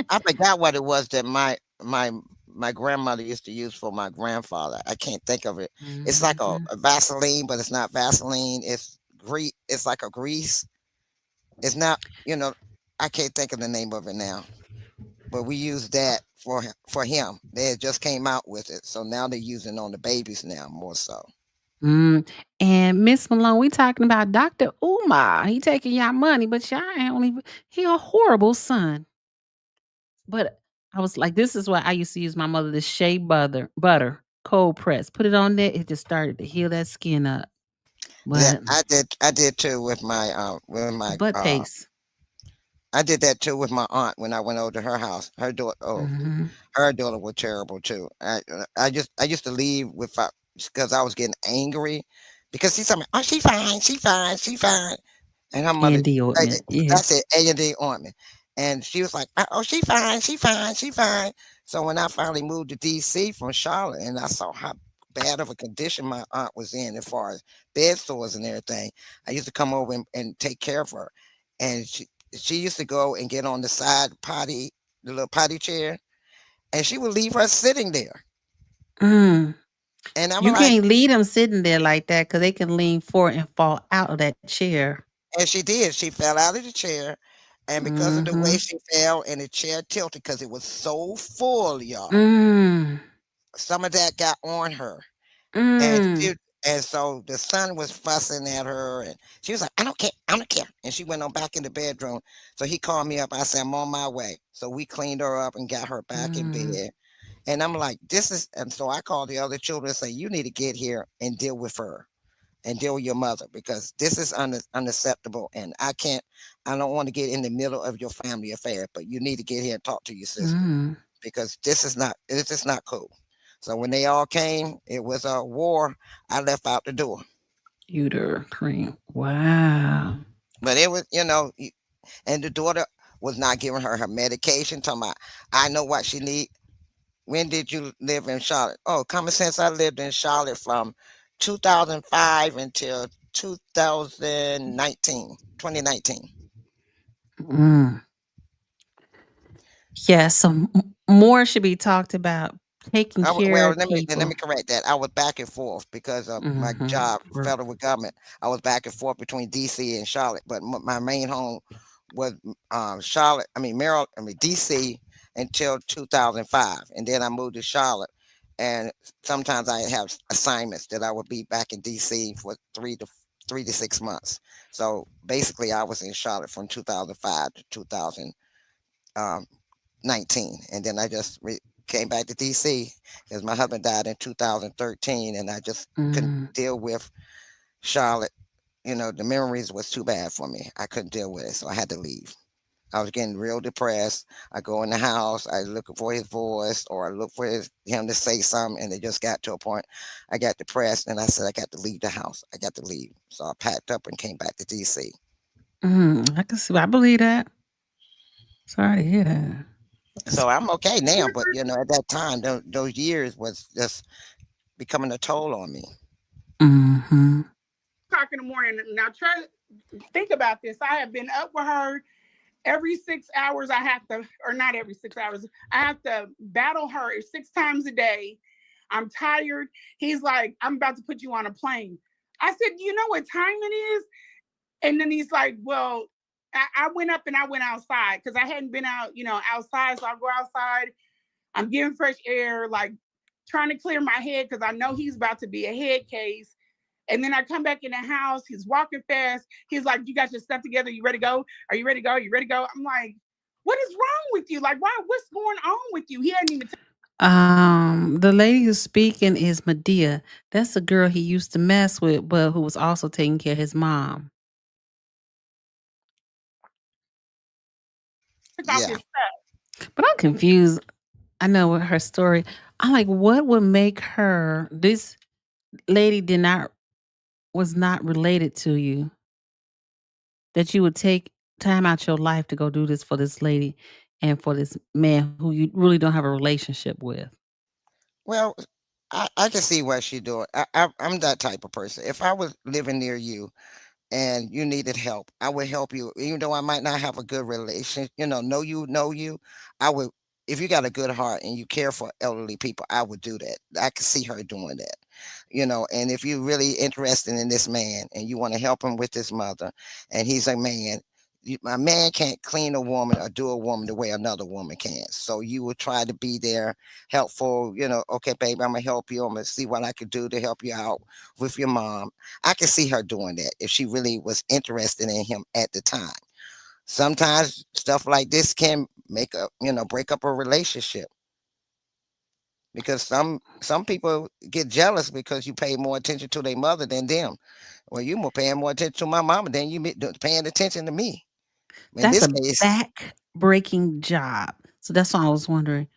I forgot what it was that my grandmother used to use for my grandfather. I can't think of it. It's like Mhm. a Vaseline, but it's not Vaseline. It's grease. It's like a grease. It's not. I can't think of the name of it now. But we use that for him. They had just came out with it, so now they're using on the babies now more so. Mm. And Miss Malone, we talking about Dr. Umar. He taking y'all money, but y'all ain't only he a horrible son. But I was like, this is why I used to use my mother, the shea butter, cold press. Put it on there, it just started to heal that skin up. Yeah, But I did too the butt paste. I did that too with my aunt when I went over to her house. Her daughter, oh, Mhm. her daughter was terrible too. I used to leave with because I was getting angry because she's something. Oh, she fine, she fine, she fine, and her mother. And Like, ointment. Yeah. that's it, A&D ointment, and she was like, oh, she fine, she fine, she fine. So when I finally moved to DC from Charlotte, and I saw how bad of a condition my aunt was in as far as bed sores and everything, I used to come over and take care of her, and she used to go and get on the side potty, the little potty chair, and she would leave her sitting there. Mm. And I'm You like, can't leave them sitting there like that because they can lean forward and fall out of that chair. and she did. She fell out of the chair. And because of the way Mhm. she fell and the chair tilted, because it was so full, y'all, Mm. some of that got on her. And Mm. she, and so the son was fussing at her, and she was like, I don't care, I don't care. And she went on back in the bedroom. So he called me up. I said, I'm on my way. So we cleaned her up and got her back in Mm. bed. And I'm like, and so I called the other children and say, you need to get here and deal with her and deal with your mother because this is unacceptable. And I don't want to get in the middle of your family affair, but you need to get here and talk to your sister Mm. because it's just not cool. So when they all came, it was a war. I left out the door. Uter cream. Wow. But it was, and the daughter was not giving her medication, talking about, I know what she need. When did you live in Charlotte? Oh, coming since I lived in Charlotte from 2005 until 2019. Mm. Yeah, so more should be talked about taking care Well, of let people. me correct that. I was back and forth because of my Mhm. job, Work. federal government. I was back and forth between DC and Charlotte, but my main home was Charlotte. I mean Maryland. I mean DC until 2005, and then I moved to Charlotte. And sometimes I have assignments that I would be back in DC for 3 to 6 months. So basically, I was in Charlotte from 2005 to 2019, and then I just came back to DC because my husband died in 2013, and I just couldn't Mm. deal with Charlotte. The memories was too bad for me. I couldn't deal with it, so I had to leave. I was getting real depressed. I go in the house, I look for his voice or I look for him to say something, and it just got to a point I got depressed and I said, I got to leave the house. I got to leave. So I packed up and came back to DC. I can see. I believe that. Sorry to hear that. So I'm okay now, but at that time, those years was just becoming a toll on me. Mm-hmm. O'clock in the morning. Now try to think about this. I have been up with her every 6 hours. I have to, or not every 6 hours. I have to battle her 6 times a day. I'm tired. He's like, I'm about to put you on a plane. I said, you know what time it is? And then he's like, well, I went up and I went outside because I hadn't been out, outside. So I go outside. I'm getting fresh air, like trying to clear my head because I know he's about to be a head case. And then I come back in the house. He's walking fast. He's like, you got your stuff together. You ready to go? Are you ready to go? You ready to go? I'm like, what is wrong with you? Like, what's going on with you? He hadn't even The lady who's speaking is Medea. That's the girl he used to mess with, but who was also taking care of his mom. took off Yeah. his stuff. But I'm confused. I know what her story. I'm like, what would make her this lady was not related to you, that you would take time out your life to go do this for this lady and for this man who you really don't have a relationship with. Well, I can see what she's doing. I'm that type of person. If I was living near you and you needed help, I would help you, even though I might not have a good relation. Know you. I would, if you got a good heart and you care for elderly people, I would do that. I could see her doing that. And if you're really interested in this man and you want to help him with his mother, and he's a man. A man can't clean a woman or do a woman the way another woman can. So you will try to be there, helpful. Okay, baby, I'm gonna help you. I'm gonna see what I could do to help you out with your mom. I could see her doing that if she really was interested in him at the time. Sometimes stuff like this can break up a relationship because some people get jealous because you pay more attention to their mother than them. Well, you were paying more attention to my mama than paying attention to me. In That's this a case, back breaking job. So that's why I was wondering,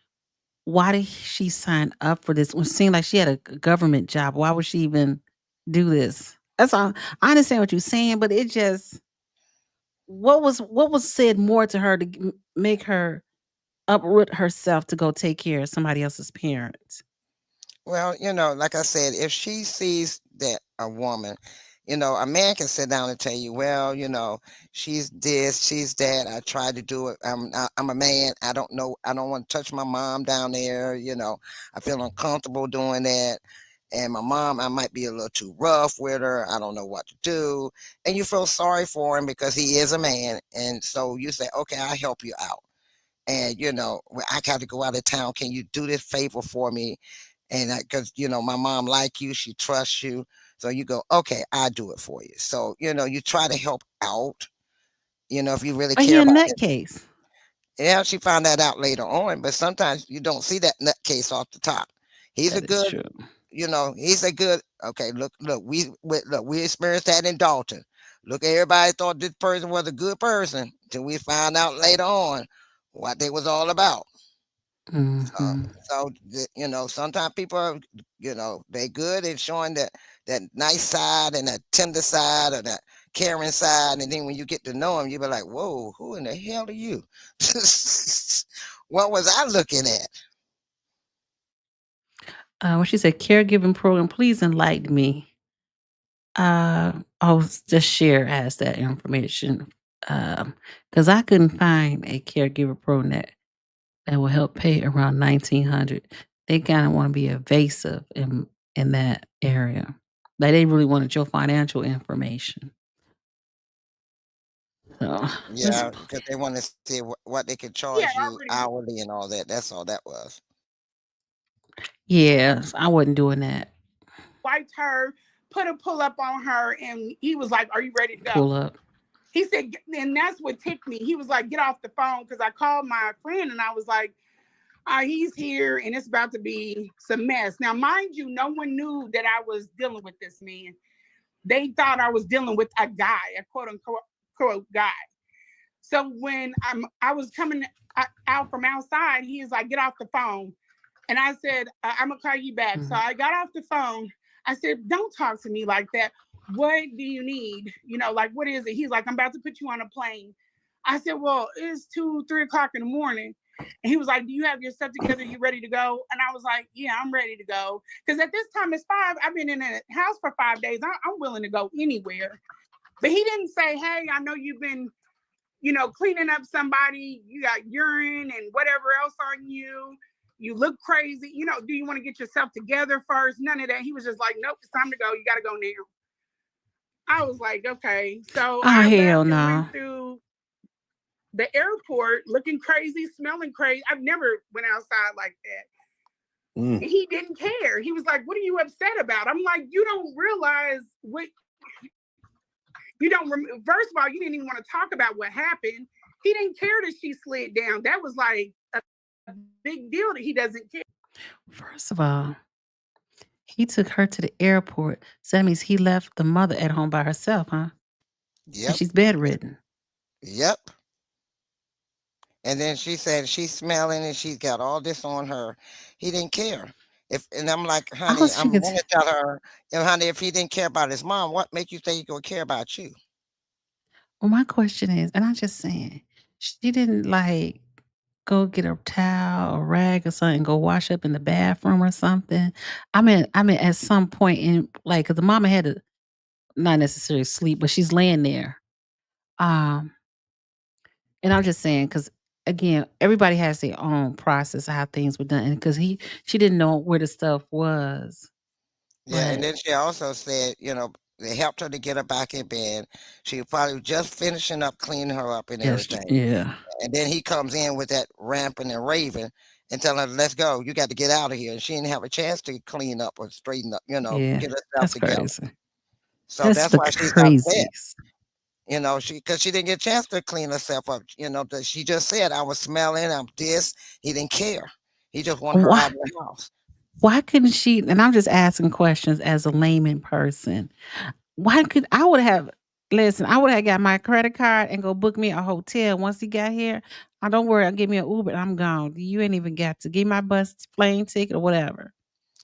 why did she sign up for this? It seemed like she had a government job. Why would she even do this? That's all. I understand what you're saying, but it just what was said more to her to make her uproot herself to go take care of somebody else's parents? well, like I said, if she sees that a woman, a man can sit down and tell you, well, she's this, she's that. I tried to do it. I'm a man. I don't know. I don't want to touch my mom down there. I feel uncomfortable doing that. And my mom, I might be a little too rough with her. I don't know what to do. And you feel sorry for him because he is a man. And so you say, okay, I'll help you out. And, "Well, I got to go out of town. Can you do this favor for me? And because, my mom like you, she trusts you. So you go, okay, I do it for you. So, you try to help out, if you really But he care a about it. nutcase. Yeah, she found that out later on, but sometimes you don't see that nutcase off the top. He's a That is good, true. he's a good, okay, we experienced that in Dalton. Look, everybody thought this person was a good person till we found out later on what they was all about. So, Hmm. sometimes people are, they good at showing that nice side and that tender side or that caring side, and then when you get to know them, you be like, "Whoa, who in the hell are you? What was I looking at?" When she said caregiving program, please enlighten me. Just share has that information. Because I couldn't find a caregiver program that will help pay around 1,900. They kind of want to be evasive in that area. Like they really wanted your financial information. So let's Yeah, because they want to see what they could He had charge you already hourly and all that. That's all that was. yes, I wasn't doing that. wiped her, put a pull up on her, and he was like, are you ready to go? Pull up. He said, and that's what ticked me. He was like, get off the phone because I called my friend and I was like, he's here and it's about to be some mess. Now, mind you, no one knew that I was dealing with this man. They thought I was dealing with a guy, a quote unquote guy. So when I was coming out from outside, he was like, "Get off the phone." And I said, "I'm gonna call you back." So I got off the phone. I said, "Don't talk to me like that. What do you need? Like, what is it?" He's like, "I'm about to put you on a plane." I said, "Well, it's 2, 3 o'clock in the morning." And he was like, "Do you have your stuff together? You ready to go?" And I was like, "Yeah, I'm ready to go." Because at this time it's 5. I've been in a house for 5 days. I'm willing to go anywhere. But he didn't say, "Hey, I know you've been, cleaning up somebody. You got urine and whatever else on you. You look crazy. Do you want to get yourself together first?" None of that. He was just like, "Nope, it's time to go. You got to go now." I was like, "Okay." So Oh, I hell left and no. went through the airport looking crazy, smelling crazy. I've never went outside like that. He didn't care. He was like, "What are you upset about?" I'm like, "You don't realize what you don't. First of all, you didn't even want to talk about what happened. He didn't care that she slid down. That was like a big deal that he doesn't care." First of all, he took her to the airport. So that means he left the mother at home by herself, huh? And Yep. she's bedridden. Yep. And then she said she's smelling and she's got all this on her. He didn't care. And I'm like, I honey, was I'm thinking, gonna tell her, honey, if he didn't care about his mom, what make you think he gonna care about you? well, my question is, and I'm just saying, she didn't like go get a towel or rag or something, go wash up in the bathroom or something. I mean, at some point in like, 'cause the mama had to not necessarily sleep, but she's laying there. Um, and I'm just saying, because again, everybody has their own process of how things were done. And because she didn't know where the stuff was. Yeah, and But then she also said, they helped her to get her back in bed. She was probably just finishing up cleaning her up and just everything. yeah. And then he comes in with that ramping and raving and telling her, let's go. You got to get out of here. And she didn't have a chance to clean up or straighten up, Yeah. get herself That's together. crazy. So That's that's the why she's upset. craziest. Because she didn't get a chance to clean herself up. That she just said, I was smelling, I'm this. He didn't care. He just wanted her Why out of the house. why couldn't she, and I'm just asking questions as a layman person. Why could I would have listen, I would have got my credit card and go book me a hotel once he got here. Don't worry, I'll give me an Uber and I'm gone. You ain't even got to give my bus plane ticket or whatever.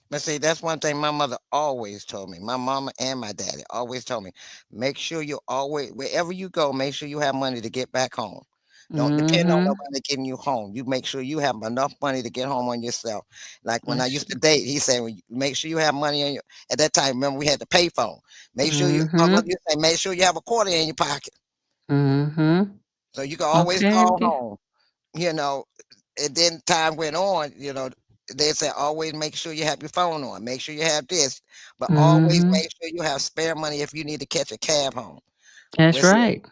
But see, that's one thing my mother always told me. My mama and my daddy always told me, make sure you always, wherever you go, make sure you have money to get back home. Don't depend on Mm-hmm. nobody getting you home. You make sure you have enough money to get home on yourself. Like when I That's used to true. date, he said, "Well, make sure you have money on your." At that time, remember we had the pay phone. Make sure you. My Mm-hmm. mother used to say, make sure you have a quarter in your pocket Mm-hmm. so you can always Okay, call okay. home. You know, and then time went on. They said always make sure you have your phone on. Make sure you have this, but always Mm-hmm. make sure you have spare money if you need to catch a cab home. That's But see, right.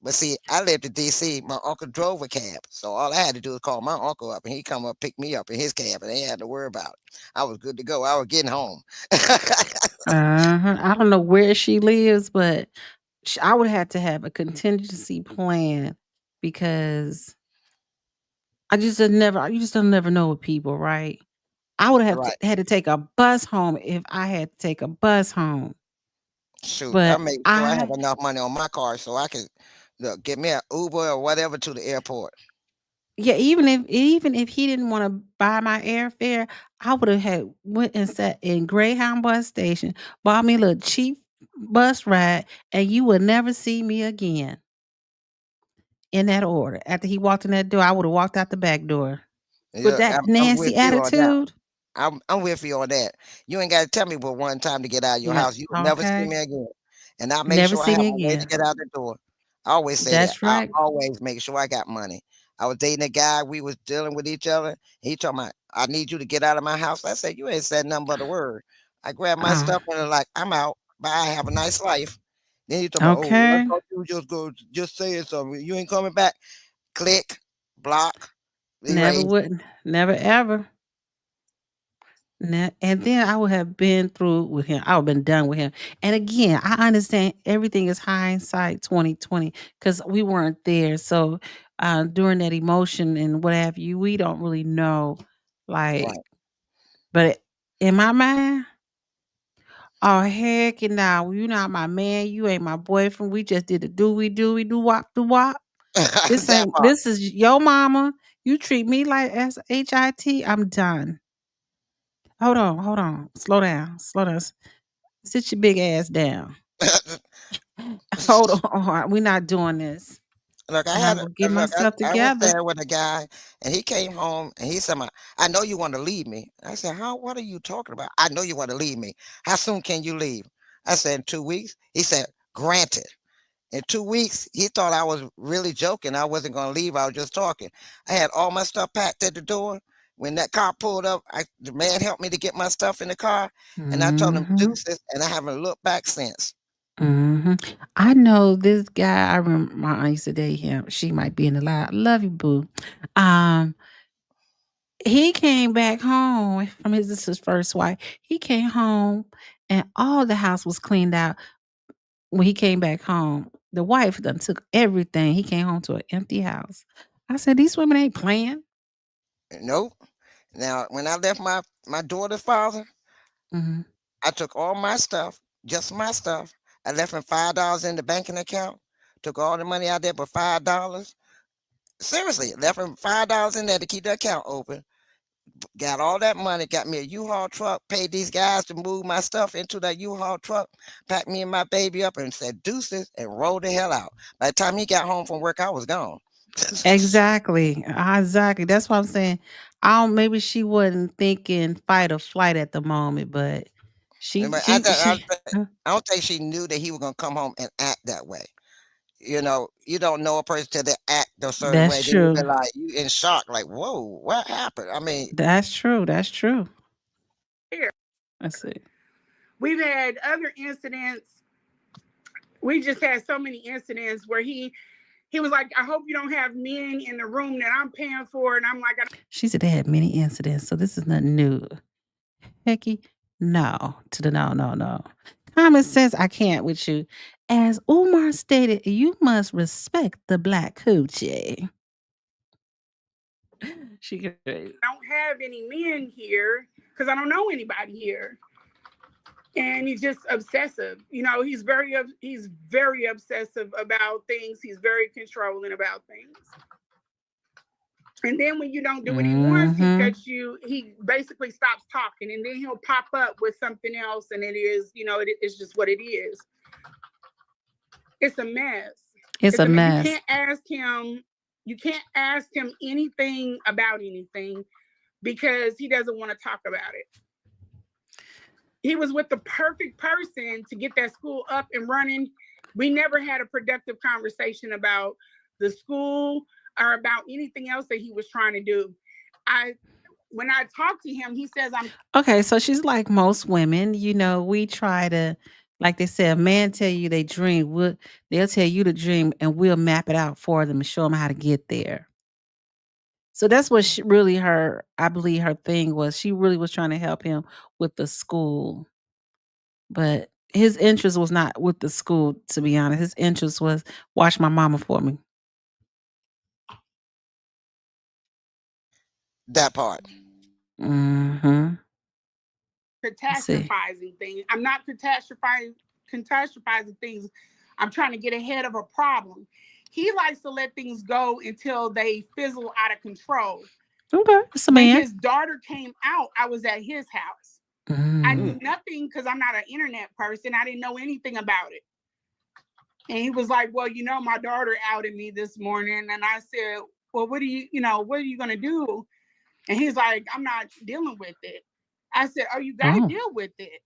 but see, I lived in DC. My uncle drove a cab, so all I had to do was call my uncle up, and he come up pick me up in his cab, and they had to worry about it. I was good to go. I was getting home. Uh-huh. I don't know where she lives, but I would have to have a contingency plan because you just don't never know with people, right? I would have Right. had to take a bus home if I had to take a bus home. Shoot, I But made sure I have enough money on my car so I could get me an Uber or whatever to the airport. yeah, even if he didn't want to buy my airfare, I would have had went and sat in Greyhound bus station, bought me a little cheap bus ride, and you would never see me again. In that order. After he walked in that door, I would have walked out the back door with Yeah, that I'm with nasty you on that. attitude. I'm with you on that. You ain't got to tell me but one time to get out of your No, house. You'll never see okay. me again. And I make Never sure I see have me a way to again. get out the door. I always say that. That's I right. always make sure I got money. I was dating a guy. We was dealing with each other. He told me, I need you to get out of my house. I said, you ain't said nothing but a word. I grabbed my Uh, stuff and was like, I'm out. Bye. Have a nice life. Then he told me, oh, I okay. thought you was just saying something. You ain't coming back. Click, block, Never erase. would. Never ever. And then I would have been through with him. I would have been done with him. And again, I understand everything is hindsight 2020 because we weren't there. So during that emotion and what have you, we don't really know. Like, Right. but in my mind, oh heck, and now you not my man. You ain't my boyfriend. We just did the do we do wop do wop. That part. This is your mama. You treat me like SHIT. I'm done. Hold on. Slow down. Sit your big ass down. Hold on. We're not doing this. Look, I And had I'm a gonna get look. myself I was together. there with a guy, and he came home, and he said, "I know you want to leave me." I said, "How? What are you talking about? I know you want to leave me. How soon can you leave?" I said, "In 2 weeks." He said, "Granted." In 2 weeks, he thought I was really joking. I wasn't going to leave. I was just talking. I had all my stuff packed at the door. When that car pulled up, the man helped me to get my stuff in the car, and I told him Mm-hmm. deuces, and I haven't looked back since. Mm-hmm. I know this guy. I remember my aunt used to date him. She might be in the line. Love you, boo. Um, he came back home from his first wife. He came home and all the house was cleaned out. When he came back home, the wife done took everything. He came home to an empty house. I said, these women ain't playing. Nope. Now, when I left my daughter's father, Mm-hmm. I took all my stuff, just my stuff. I left him $5 in the banking account. Took all the money out there but $5. Seriously, left him $5 in there to keep the account open. Got all that money, got me a U-Haul truck, paid these guys to move my stuff into that U-Haul truck, packed me and my baby up and said deuces and rolled the hell out. By the time he got home from work, I was gone. Exactly. Exactly. That's what I'm saying. I don't maybe she wasn't thinking fight or flight at the moment, but she But she she I don't think she knew that he was gonna come home and act that way. You don't know a person till they act a certain that's way. Then you be true. like, you in shock, like, whoa, what happened? I mean, That's true. That's true. Here. Let's see. We've had other incidents. We just had so many incidents where he was like, I hope you don't have men in the room that I'm paying for. And I'm like, She said they had many incidents, so this is nothing new. Hecky, no. To the no. Common sense, I can't with you. As Umar stated, you must respect the black coochie. She could. I don't have any men here because I don't know anybody here. And he's just obsessive. He's very obsessive about things. He's very controlling about things. And then when you don't do what he wants, he cuts you. He basically stops talking, and then he'll pop up with something else, and it's just what it is. It's a mess. It's a mess. You can't ask him anything about anything because he doesn't want to talk about it. He was with the perfect person to get that school up and running. We never had a productive conversation about the school or about anything else that he was trying to do. When I talk to him, he says okay. So she's like most women. We try to, like they said, a man tell you they dream. They'll tell you the dream, and we'll map it out for them and show them how to get there. So that's what I believe her thing was. She really was trying to help him with the school. But his interest was not with the school, to be honest. His interest was watch my mama for me. that part. Mm-hmm. catastrophizing things. I'm not catastrophizing things. I'm trying to get ahead of a problem. He likes to let things go until they fizzle out of control. Okay, that's a When man. his daughter came out, I was at his house. I knew nothing because I'm not an internet person. I didn't know anything about it. And he was like, well, my daughter outed me this morning. And I said, well, what are you going to do? And he's like, I'm not dealing with it. I said, oh, you got to deal with it.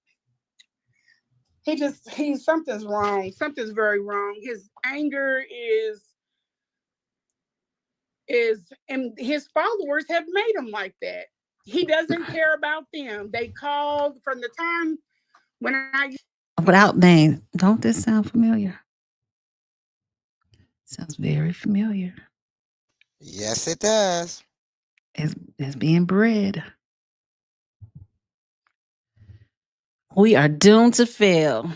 Something's wrong. Something's very wrong. His anger and his followers have made him like that. He doesn't care about them. They called from the time when Without name, don't this sound familiar? Sounds very familiar. Yes, it does. It's being bred. We are doomed to fail.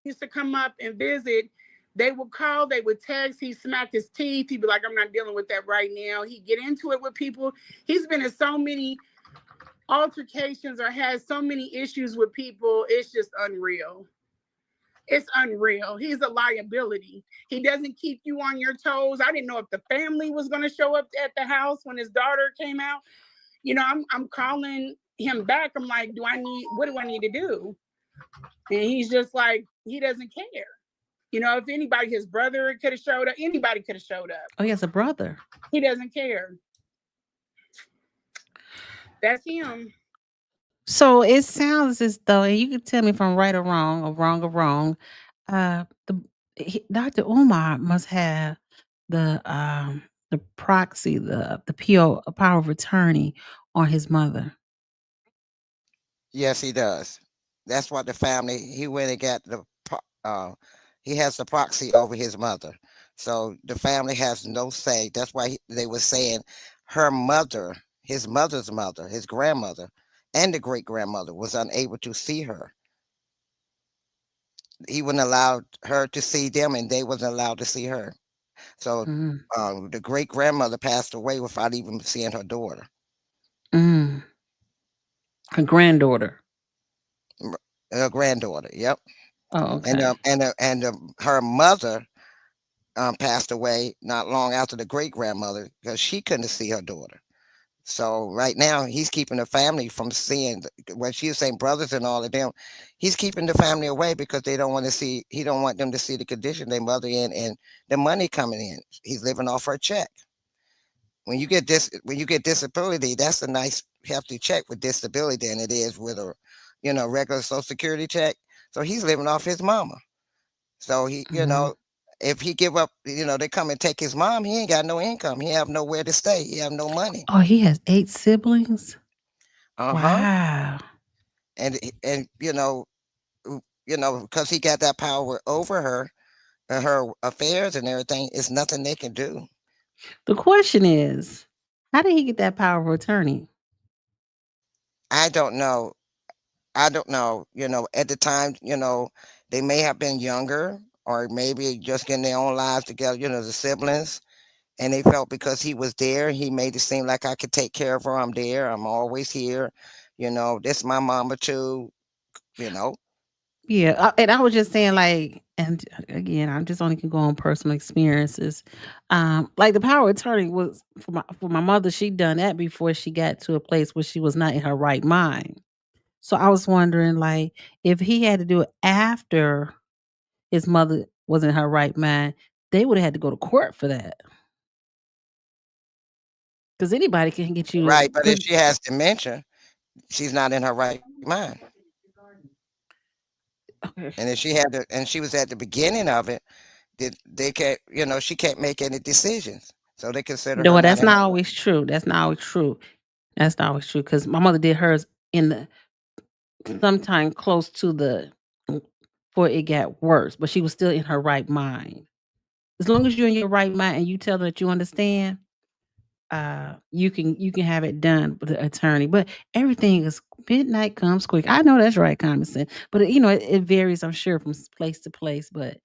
used to come up and visit, they would call, they would text, he smacked his teeth. He'd be like, I'm not dealing with that right now. He'd get into it with people. He's been in so many altercations or has so many issues with people. It's just unreal. It's unreal. He's a liability. He doesn't keep you on your toes. I didn't know if the family was going to show up at the house when his daughter came out. I'm calling him back. I'm like, what do I need to do? And he's just like, he doesn't care. If anybody, his brother could have showed up, anybody could have showed up. Oh, he has a brother. He doesn't care. That's him. So it sounds as though, and you can tell me if I'm right or wrong, Dr. Umar must have the proxy, the PO, power of attorney on his mother. Yes, he does. That's what the family. He went and got he has the proxy over his mother, so the family has no say. That's why they were saying her mother, his mother's mother, his grandmother, and the great grandmother was unable to see her. He wouldn't allow her to see them, and they wasn't allowed to see her. So Mm, the great grandmother passed away without even seeing her daughter. mm. Her granddaughter. Her granddaughter. Yep. Oh, And okay. her mother passed away not long after the great grandmother because she couldn't see her daughter. So right now he's keeping the family from seeing when she was saying brothers and all of them. He's keeping the family away because they don't want to see. He don't want them to see the condition their mother in and the money coming in. He's living off her check. When you get disability, that's a nice hefty check with disability than it is with a regular social security check. So he's living off his mama. So Mhm. if he give up, they come and take his mom, he ain't got no income. He have nowhere to stay. He have no money. Oh, he has 8 siblings? Uh-huh. Wow. And because he got that power over her and her affairs and everything, it's nothing they can do. The question is, how did he get that power of attorney? I don't know. I don't know. At the time, they may have been younger or maybe just getting their own lives together, the siblings. And they felt because he was there, he made it seem like I could take care of her. I'm there. I'm always here. This my mama too, you know. Yeah, and I was just saying, like, and again, I just only can go on personal experiences. Like the power of attorney was for my mother. She done that before she got to a place where she was not in her right mind. So I was wondering, like, if he had to do it after his mother was in her right mind, they would have had to go to court for that. Because anybody can get you to Right. But if put. she has dementia, she's not in her right mind. Okay. And if she was at the beginning of it, they can't, she can't make any decisions. So they consider No, her well, not that's in not her right. always true. That's not always true. That's not always true. Because my mother did hers in the sometime close to the before it got worse, but she was still in her right mind. As long as you're in your right mind and you tell them that you understand, you can have it done with the attorney. But everything is midnight comes quick. I know that's right, common sense. But it varies, I'm sure, from place to place. But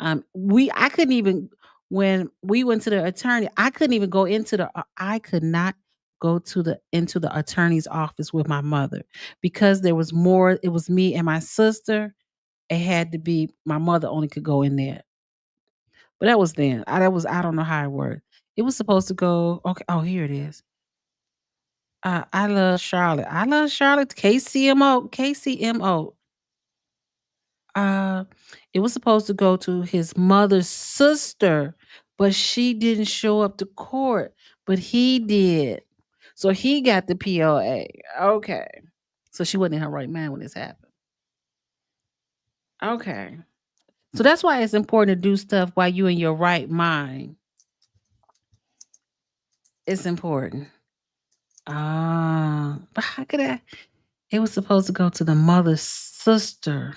I couldn't even when we went to the attorney, I couldn't even go into I could not go to the into the attorney's office with my mother because there was more. It was me and my sister. It had to be my mother only could go in there. But that was then. I don't know how it worked. It was supposed to go. Okay. Oh, here it is. I love Charlotte. I love Charlotte. KCMO. KCMO. Uh, it was supposed to go to his mother's sister, but she didn't show up to court. But he did. So he got the POA. Okay. So she wasn't in her right mind when this happened. Okay. So that's why it's important to do stuff while you in your right mind. It's important. But how could I? It was supposed to go to the mother's sister,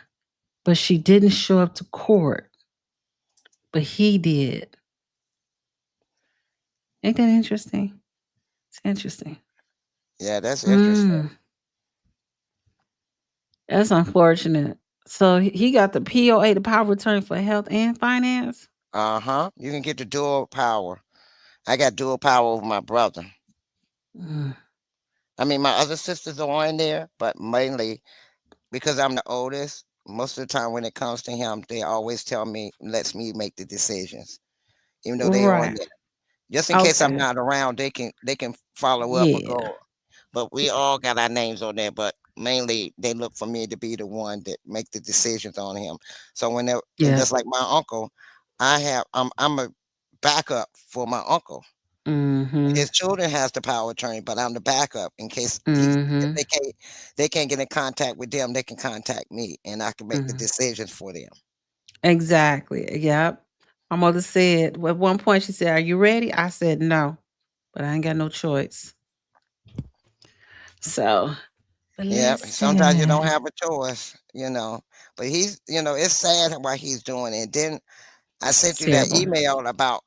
but she didn't show up to court. But he did. Ain't that interesting? It's interesting. Yeah, that's interesting. Mm, that's unfortunate. So he got the POA, the power of attorney for health and finance. Uh-huh. You can get the dual power. I got dual power over my brother. Mm, I mean, my other sisters are on there, but mainly because I'm the oldest, Most of the time when it comes to him, they always tell me, lets me make the decisions, even though they on Right. there. Just in case I'm Okay. not around, they can follow up or Yeah. go. But we all got our names on there. But mainly, they look for me to be the one that make the decisions on him. So when they and Yeah. just like my uncle, I'm a backup for my uncle. Mm-hmm. His children has the power of attorney, but I'm the backup in case if Mm-hmm. they can't get in contact with them, they can contact me and I can make the Mm-hmm. decisions for them. Exactly. Yep. My mother said at one point, she said, "Are you ready?" I said no, but I ain't got no choice. So, but Yeah, sometimes you don't listen. have a choice. But it's sad what he's doing. And then I It's sent you that terrible. email about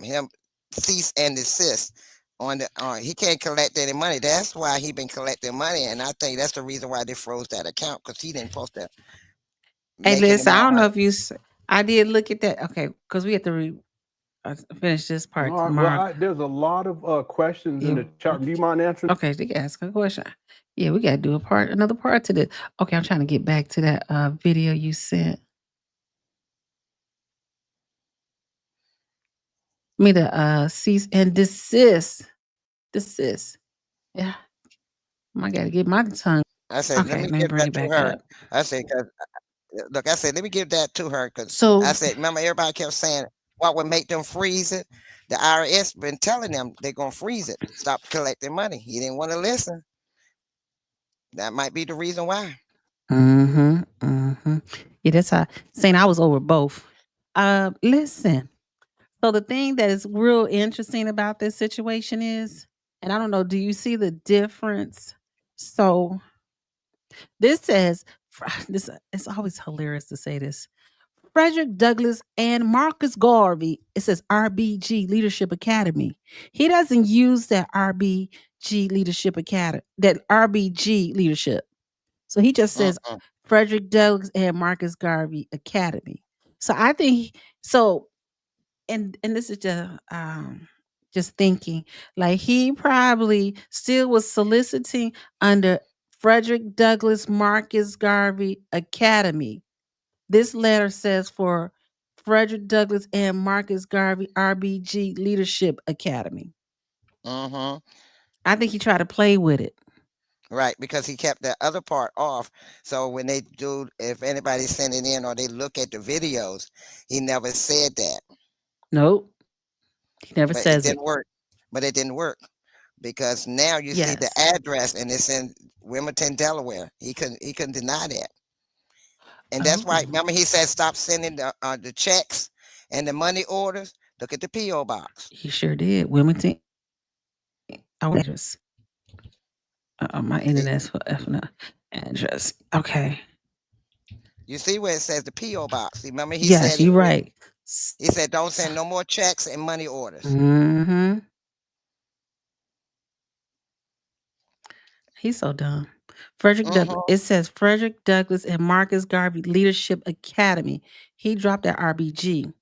him cease and desist on the he can't collect any money. That's why he been collecting money, and I think that's the reason why they froze that account because he didn't supposed to Hey, make any listen, I more don't know money. if I did look at that. Okay, because we have to finish this part All right. Well, tomorrow. there's a lot of questions in Yeah. the chat. Do you mind answering? Okay, they can ask a question. Yeah, we got to do another part to this. Okay, I'm trying to get back to that video you sent me to cease and desist. Yeah, I got to get my tongue. I said, let Okay, me let me give bring that it to back her. up. I said, 'cause look, I said, let me give that to her because I So, said, remember, everybody kept saying what would make them freeze it. The IRS been telling them they're gonna freeze it, stop collecting money. He didn't want to listen. That might be the reason why. mm-hmm, mm-hmm. Yeah, that's how saying I was over both. Listen. So the thing that is real interesting about this situation is, and I don't know, do you see the difference? So this says, this it's always hilarious to say this. Frederick Douglass and Marcus Garvey. It says RBG Leadership Academy. He doesn't use that RBG Leadership Academy, that RBG Leadership. So he just says Mm-mm. Frederick Douglass and Marcus Garvey Academy. So I think so and this is just thinking like he probably still was soliciting under Frederick Douglass Marcus Garvey Academy. This letter says for Frederick Douglass and Marcus Garvey RBG Leadership Academy. Mm-hmm. I think he tried to play with it. Right, because he kept that other part off. So when they do, if anybody's sending in or they look at the videos, he never said that. Nope, he never But it says it. didn't work. But it didn't work because now you see the Yes. address and it's in Wilmington, Delaware. He couldn't deny that. And that's why, Oh, remember, he said stop sending the checks and the money orders. Look at the PO box. he sure did. Wilmington. Oh, address. My See, internet's effing up. Address. Okay. you see where it says the PO box. Remember, he said Yes, he you're would. right. He said don't send no more checks and money orders. Mm-hmm. He's so dumb. Frederick Douglass. Mm-hmm. It says Frederick Douglass and Marcus Garvey Leadership Academy. He dropped that RBG.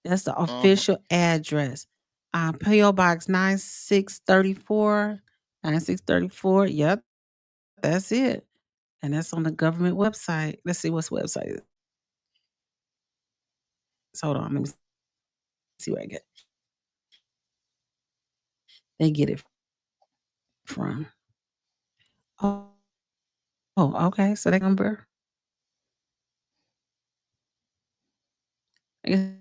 That's the Mm-hmm. official address. PO Box 9634. 9634. Yep, that's it. And that's on the government website. Let's see what's website is. Hold on. Let me see where I get. They get it from. Oh, okay. So that number. I guess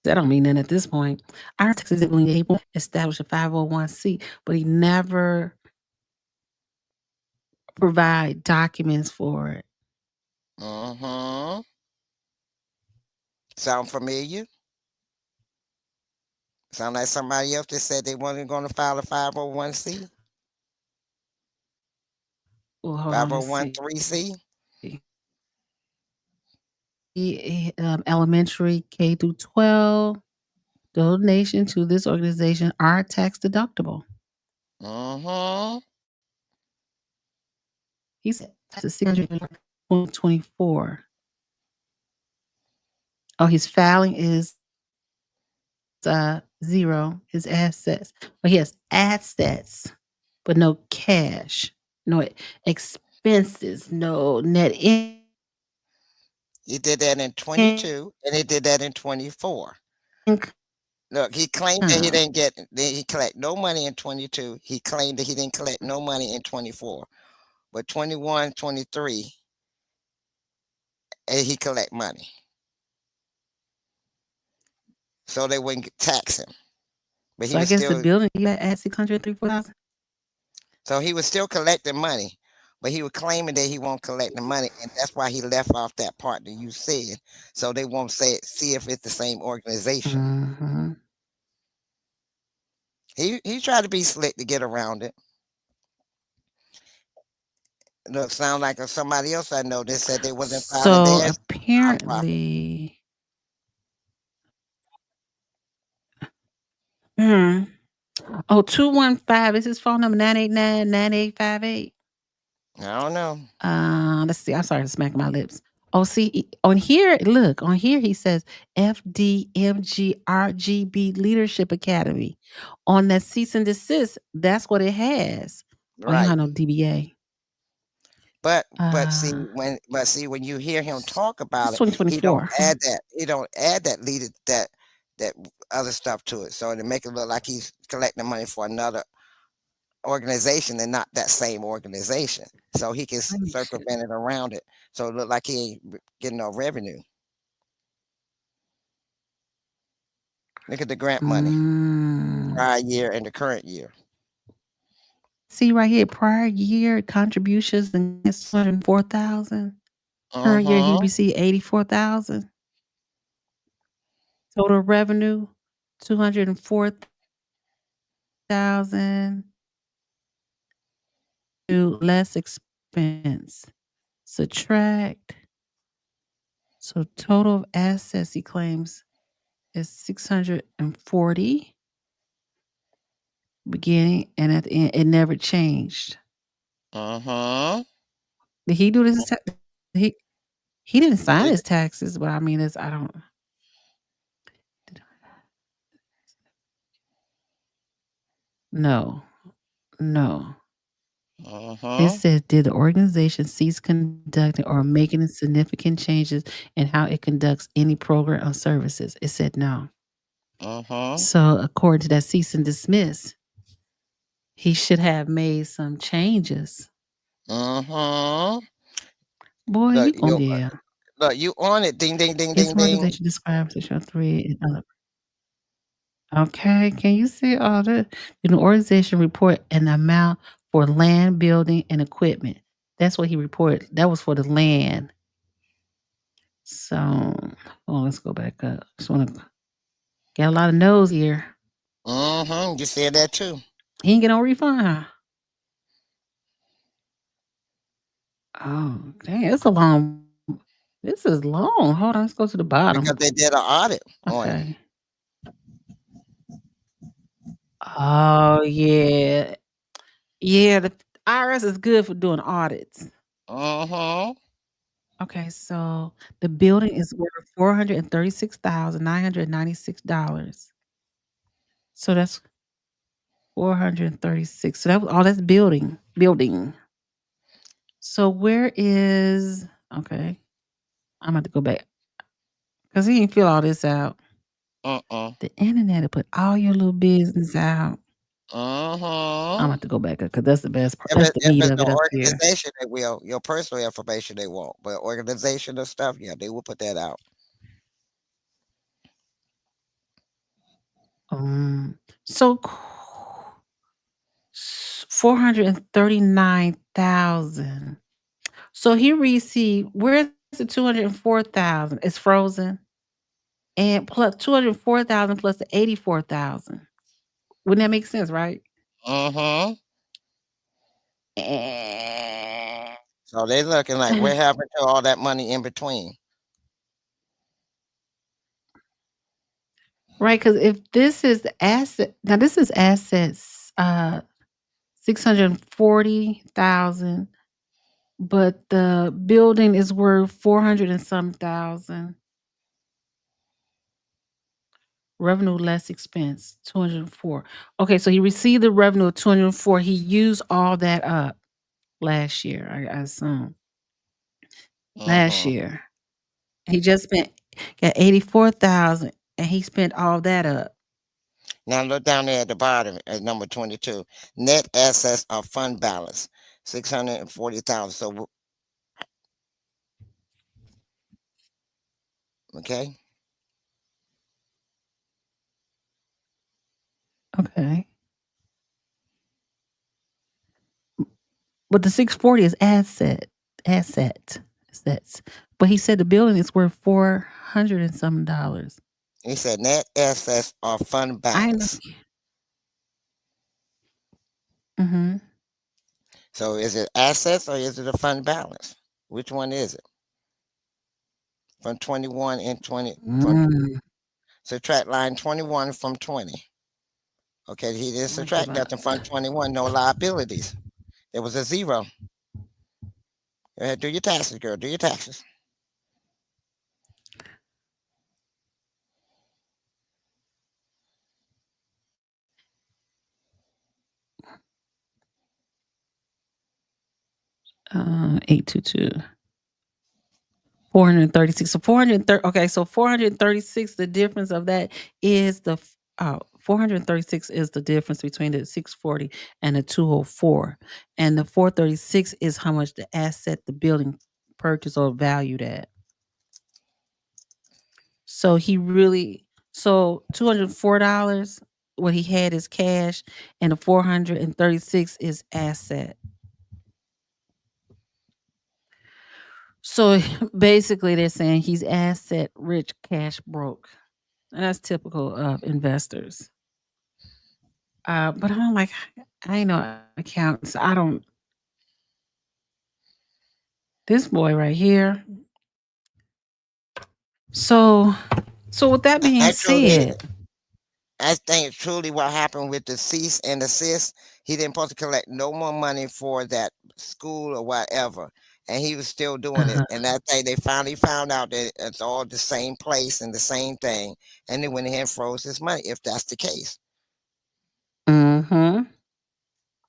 that don't mean nothing at this point. Our Texas is able to establish a 501c, but he never provide documents for it. Mm-hmm. Sound familiar? Sound like somebody else that said they weren't going to file a 501c, Well, hold on, let's see. 501c. Elementary K through 12 donation to this organization are tax deductible. Mm-hmm. He said to 624. Oh, his filing is zero. His assets, but he has assets, but no cash, no expenses. No net He did that in 22 and he did that in 24. income. Look, he claimed that he didn't get, he collect no money in 22. He claimed that he didn't collect no money in 24. But 21, 23, and he collect money. So they wouldn't tax him. But he So I was guess the still, building you at 634,000. so he was still collecting money. But he was claiming that he won't collect the money, and that's why he left off that part that you said, so they won't see if it's the same organization. Mm-hmm. He tried to be slick to get around it. Look, sound like somebody else I know that said they wasn't filing So theirs nonprofit. apparently, hmm. Oh, 215. This is phone number 989-9858. I don't know. Let's see. I'm sorry to smack my lips. Oh, see, on here, look, on here he says FDMGRGB Leadership Academy. On that cease and desist, that's what it has. Oh, you Right. have no DBA. But Uh, see when you hear him talk about it's it, he don't 2024. add that. He don't add that leader that other stuff to it. So to make it look like he's collecting money for another organization and not that same organization. So he can Let me see. circumvent it around it. So it look like he ain't getting no revenue. Look at the grant money, prior year and the current year. See right here, prior year contributions and 204,000. Current year he Uh-huh. received 84,000. Total revenue 204,000 to less expense. Subtract. So total of assets he claims is 640 beginning and at the end it never changed. Uh-huh. Did he do this? He he didn't sign Did his taxes, but I mean it's I don't. No, no. It Uh-huh. says, did the organization cease conducting or making significant changes in how it conducts any program or services? It said no. Uh-huh. So according to that cease and dismiss, he should have made some changes. Uh-huh. Boy, you Look, going yeah. look, you on it. Ding, ding, ding, This ding, ding. organization describes section 3 and other. Okay, can you see all that? Did the organization report an amount for land, building, and equipment? That's what he reported. That was for the land. So, let's go back up. Just want to get a lot of no's here. Mm-hmm. You said that too. He ain't get no refund, huh? Oh, dang, it's a long. This is long. Hold on, let's go to the bottom. Because they did an audit on it. Okay. Oh yeah, yeah. The IRS is good for doing audits. Uh-huh. Okay, so the building is worth $436,996. So that's 436. So that was all that's building. So where is okay? I'm about to go back because he didn't fill all this out. Uh-uh. The internet to put all your little business out. I'm Uh-huh. about to go back up because that's the best part. If, That's it, the if meat it's of an it up here. organization, they will. Your personal information, they won't. But organizational stuff, yeah, they will put that out. So 439,000. So he received where's the 204,000? It's frozen. And plus 204,000 plus the 84,000. Wouldn't that make sense, right? Uh-huh. Eh, So they looking like what happened to all that money in between? Right, because if this is the asset, now this is assets, 640,000, but the building is worth 400 and some thousand. Revenue less expense, 204. Okay, so he received the revenue of 204. He used all that up. last year, I assume. Last year. He just got 84,000 and he spent all that up. Now look down there at the bottom at number 22. Net assets or fund balance, 640,000. So okay. Okay. But the 640 is assets. But he said the building is worth 400 and some dollars. He said net assets or fund I know. balance. Mm-hmm. So is it assets or is it a fund balance? Which one is it? From 21 and 20 from subtract line 21 from 20. Okay, he didn't subtract nothing from 21, no liabilities. It was a zero. Go ahead, do your taxes, girl. Do your taxes. Uh, 822. 436. So 430. Okay, so 436. The difference of that is 436 is the difference between the 640 and the 204, and the 436 is how much the asset the building purchased or valued at. So $204 what he had is cash, and the 436 is asset. So basically, they're saying he's asset rich, cash broke. And that's typical of investors. But I'm like, I ain't no accountants. I don't. This boy right here. So with that being said, I think truly what happened with the cease and desist, he didn't supposed to collect no more money for that school or whatever. And he was still doing it. And that thing, they finally found out that it's all the same place and the same thing. And they went ahead and froze his money, if that's the case. Mm-hmm.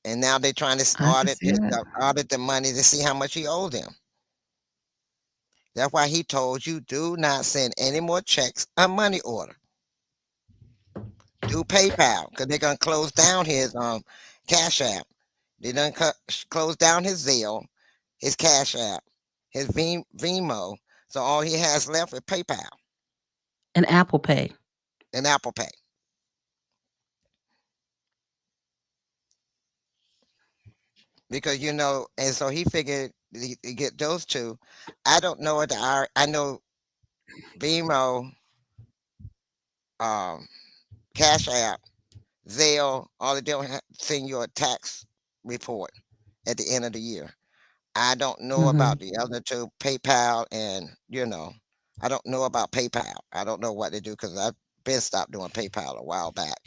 And now they're trying to audit the money to see how much he owed them. That's why he told you, do not send any more checks or money order. Do PayPal, because they're gonna close down his Cash App. They done close down his Zelle, his Cash App, his Venmo. So all he has left is PayPal and Apple Pay. and Apple Pay. Because and so he figured he get those two. I don't know what I know Venmo, Cash App, Zelle, all they do is send you a tax report at the end of the year. I don't know about the other two, PayPal, and I don't know about PayPal. I don't know what they do because I've been stopped doing PayPal a while back,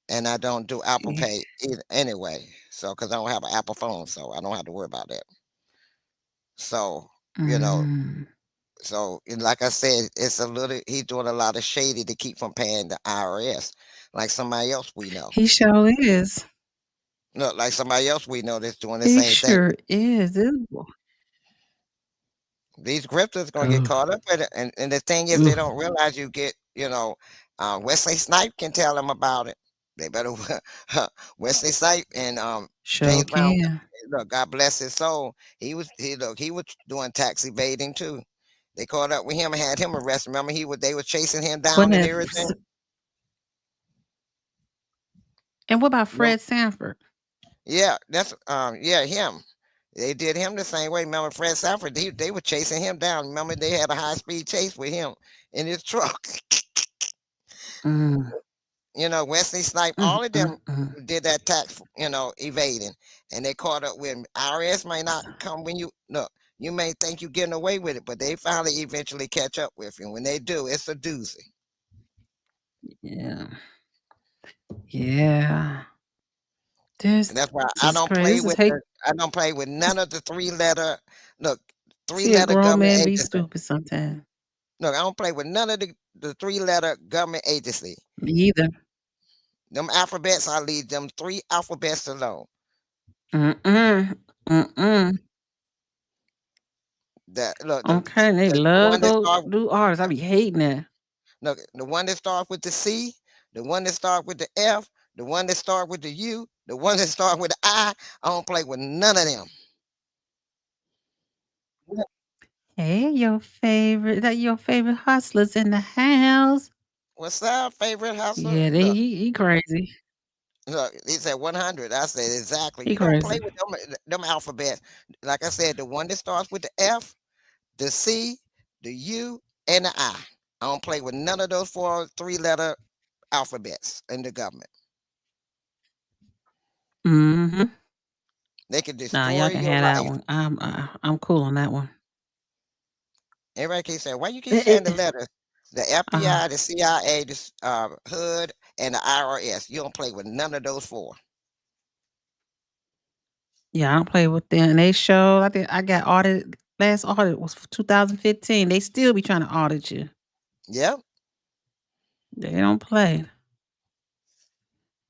and I don't do Apple Pay either anyway. So because I don't have an Apple phone, so I don't have to worry about that. So so like I said, it's a little. He's doing a lot of shady to keep from paying the IRS, like somebody else we know. He sure is. Look, like somebody else we know that's doing the He same thing. sure is. These grifters gonna get caught up with it, and the thing is, they don't realize you get, Wesley Snipe can tell them about it. They better Wesley Snipe and Sure James Brown. can. Look, God bless his soul. He was doing tax evading too. They caught up with him and had him arrested. Remember, they were chasing him down Wasn't and it? everything. And what about Fred Sanford? Yeah, that's him. They did him the same way. Remember Fred Sanford? They were chasing him down. Remember they had a high speed chase with him in his truck. Wesley Snipe, all of them did that tax, evading, and they caught up with him. IRS might not come when you look. You may think you're getting away with it, but they finally eventually catch up with you. When they do, it's a doozy. Yeah. Yeah. And that's why I don't play with I don't play with none of the three-letter grown government man be agencies. stupid sometimes. Look, I don't play with none of the three-letter government agency. Me either. Them alphabets, I leave them 3 alphabets alone. Mm-mm. That look Okay, they the love to one that go start do artists. I be hating that. look the one that starts with the C, the one that start with the F, the one that start with the U, the one that start with the I. I don't play with none of them. Hey, your favorite hustlers in the house. What's our favorite hustler? Yeah, Look, he crazy. look, he said 100. I said exactly. He You don't play crazy. with them alphabets. Like I said, the one that starts with the F, the C, the U, and the I. I don't play with none of those 3-letter alphabets in the government. Mhm. They can Nah, destroy y'all can your have that life. one. I'm cool on that one. Everybody keeps saying, why you keep It, saying the it, letters? The uh, FBI, the CIA, the HUD, and the IRS. You don't play with none of those 4. yeah, I don't play with them. And they show. I think I got audited. Last audit was for 2015. They still be trying to audit you. Yep. They don't play.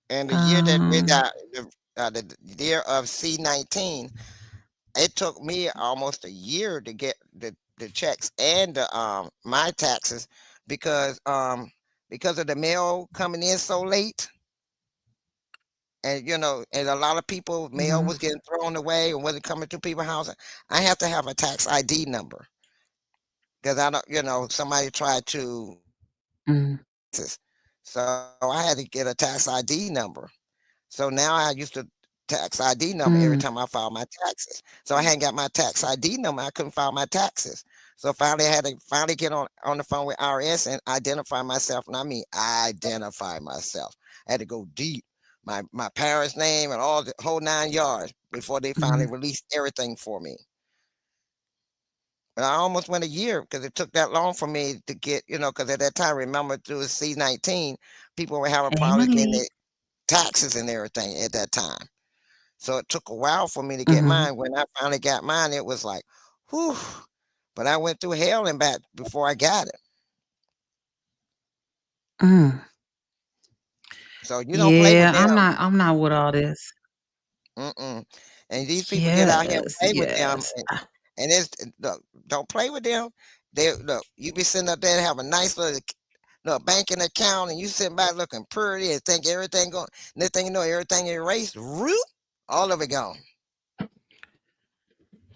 And the year that we Um. got, the year of C-19, it took me almost a year to get the checks and my taxes because of the mail coming in so late. And and a lot of people mail Mhm. was getting thrown away and wasn't coming to people's house. I have to have a tax ID number because I don't, somebody tried to Mhm. taxes. So I had to get a tax ID number. So now I used to tax ID number every Mm. time I filed my taxes. So I hadn't got my tax ID number. I couldn't file my taxes. So finally, I had to finally get on the phone with IRS and identify myself. And I mean, identify myself. I had to go deep. My parents' name and all the whole 9 yards before they finally Mhm. released everything for me. But I almost went a year because it took that long for me to get, because at that time, remember through C-19, people were having Hey, problems getting their Malik. taxes and everything at that time. So it took a while for me to get Mhm. mine. When I finally got mine, it was like, whew. But I went through hell and back before I got it. Mm. So you don't play with Yeah, them. I'm not with all this. Mm-mm. And these people get out here and Yes, play with them, yes. and it's look, don't play with them. They look, you be sitting up there and have a nice little banking account, and you sitting back looking pretty and think everything going. Next thing you know, everything erased. Root, all of it gone.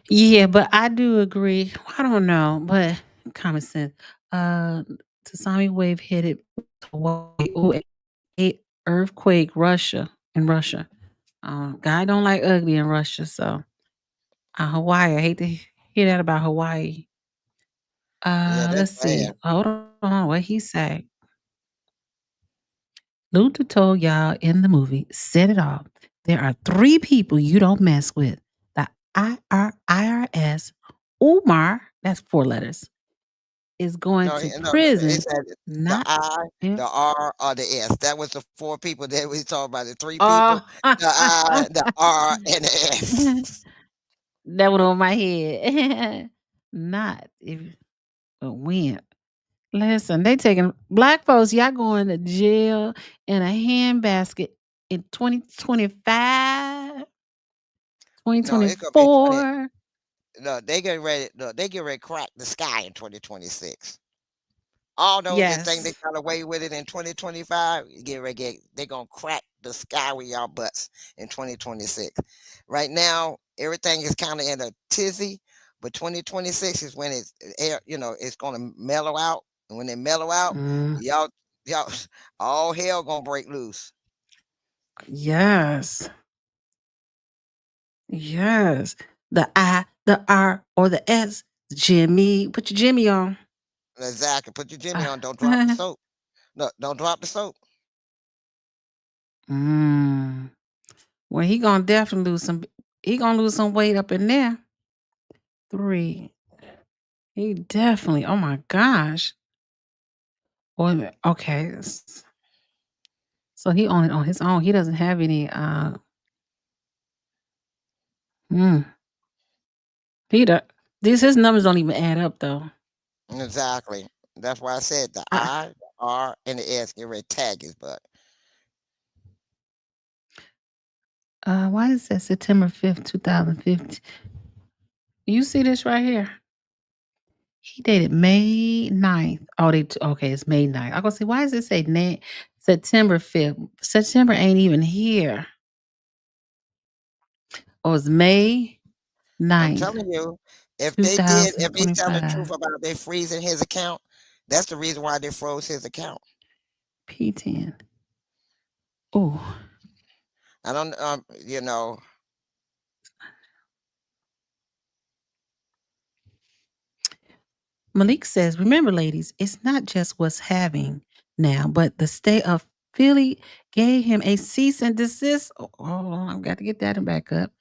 Yeah, but I do agree. I don't know, but common sense. Uh, tsunami wave hit it. Hawaii. Ooh, earthquake. Russia in Russia. Guy don't like ugly in Russia, so Hawaii. I hate to hear that about Hawaii. Yeah, that's Let's see. bad. Hold on. What he say? Luther told y'all in the movie, set it off. There are 3 people you don't mess with. The IRS, Umar, that's 4 letters, is going No, to no, no. It prison. said the Not I, yeah. the R, or the S. That was the 4 people that we talked about. The 3 people, Oh, the I, the R, and the S. that went over my head. Not if but when. Listen, they taking black folks, y'all going to jail in a handbasket in 2025, No, it's gonna be 20. 2024. No, they get ready. No, they get ready to crack the sky in 2026. All those that think they Yes. got away with it in 2025, you get ready. They're gonna crack the sky with y'all butts in 2026. Right now, everything is kind of in a tizzy, but 2026 is when it's gonna mellow out. And when they mellow out, Mm, y'all, all hell gonna break loose. yes. Yes. The I, the R, or the S. Jimmy. Put your Jimmy on. Exactly. Put your Jimmy Uh, on. Don't drop the soap. No, don't drop the soap. mm. Well, he gonna definitely lose some. He gonna lose some weight up in there. 3. He definitely. Oh my gosh. Wait a minute. Okay. So he on it on his own. He doesn't have any. Mm, he do, these his numbers don't even add up though. Exactly. That's why I said the I, I, the R, and the S get ready to tag his butt. Why is that September 5th, 2015? You see this right here? He dated May 9th. Oh, okay, it's May 9th. I'm gonna say, why does it say September 5th? September ain't even here. Oh, it's May I'm 9th, telling you, if they tell the truth 2025. about they freezing his account, that's the reason why they froze his account. P10. Oh, I don't, Malik says, remember, ladies, it's not just what's having now, but the state of Philly gave him a cease and desist. Oh, hold on, I've got to get that back up.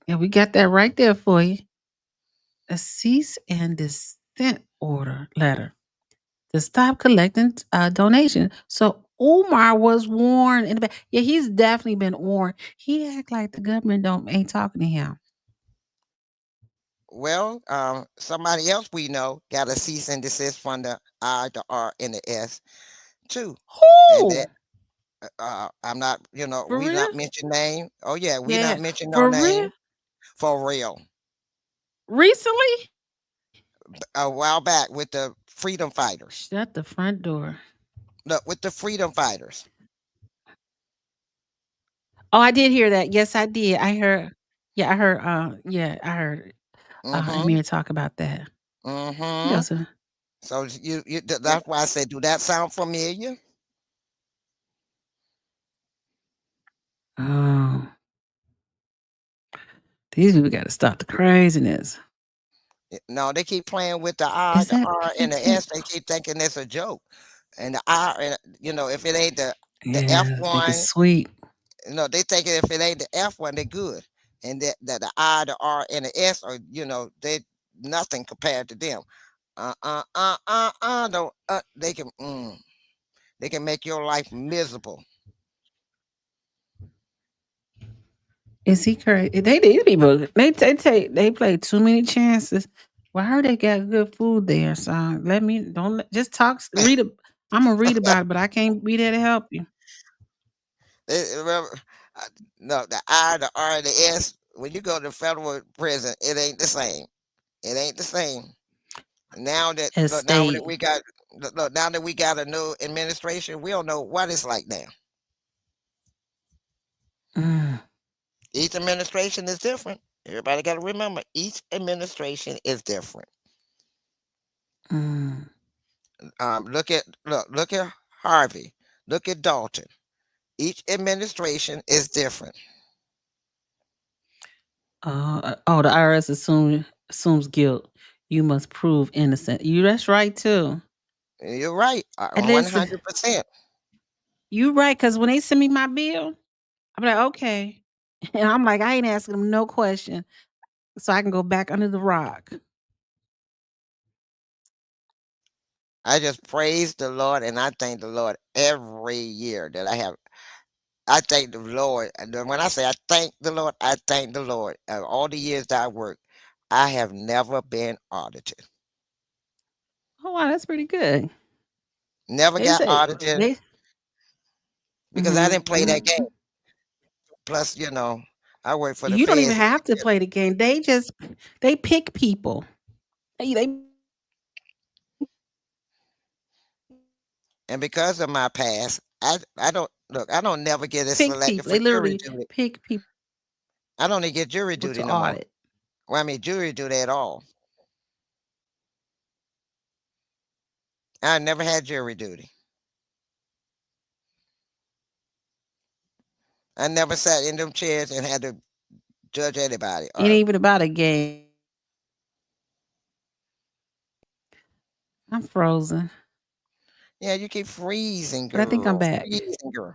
Yeah, we got that right there for you. A cease and desist order letter to stop collecting donation. So Umar was warned in the back. Yeah, he's definitely been warned. He act like the government ain't talking to him. Well, somebody else we know got a cease and desist from the I, the R, and the S too. And Who? that I'm not, For we real? not mention name. Oh yeah, we Yeah. not mention no For real? name for real. Recently? A while back with the freedom fighters. Shut the front door. Look, with the freedom fighters. Oh, I did hear that. Yes, I did. I heard. Yeah, I heard. I heard. Mm-hmm. Amir talk about that. Mm-hmm. Yes, sir. So that's why I said, do that sound familiar? Oh, these people got to stop the craziness. No, they keep playing with the I, Is the that R, and the P10? S. They keep thinking it's a joke. And the I, and if it ain't the Yeah, think it's F1, sweet. they thinking if it ain't the F1, they're good. And that the I, the R, and the S are, they nothing compared to them. Don't, they can make your life miserable. Is he crazy? These people, they play too many chances. Well, I heard they got good food there, so just talk. I'm gonna read about it, but I can't be there to help you. Remember, no, the I, the R, and the S. When you go to federal prison, it ain't the same. It ain't the same. Now that Estate. we got now that we got a new administration, we don't know what it's like now. Mm, Each administration is different. Everybody got to remember, each administration is different. mm. Look at Harvey. Look at Dalton. Each administration is different. The IRS assumes guilt. You must prove innocent. That's right too. You're right, And listen, 100%. you right, because when they send me my bill, I'm like, okay. And I'm like, I ain't asking them no question. So I can go back under the rock. I just praise the Lord and I thank the Lord every year that I have. I thank the Lord. And when I say I thank the Lord, I thank the Lord. All the years that I worked, I have never been audited. Oh wow, that's pretty good. Never They got say audited they because I didn't play that mhm. game. Plus, I work for the You don't even feds. have to play the game. They pick people. They And because of my past, I don't look, I don't never get it pick selected people. for They jury literally duty. pick people I don't even get jury duty to no more. audit. Well, I mean, jury duty at all. I never had jury duty. I never sat in them chairs and had to judge anybody. It ain't even about a game. I'm frozen, Yeah, you keep freezing, but I think I'm girl. back. Freezing, girl.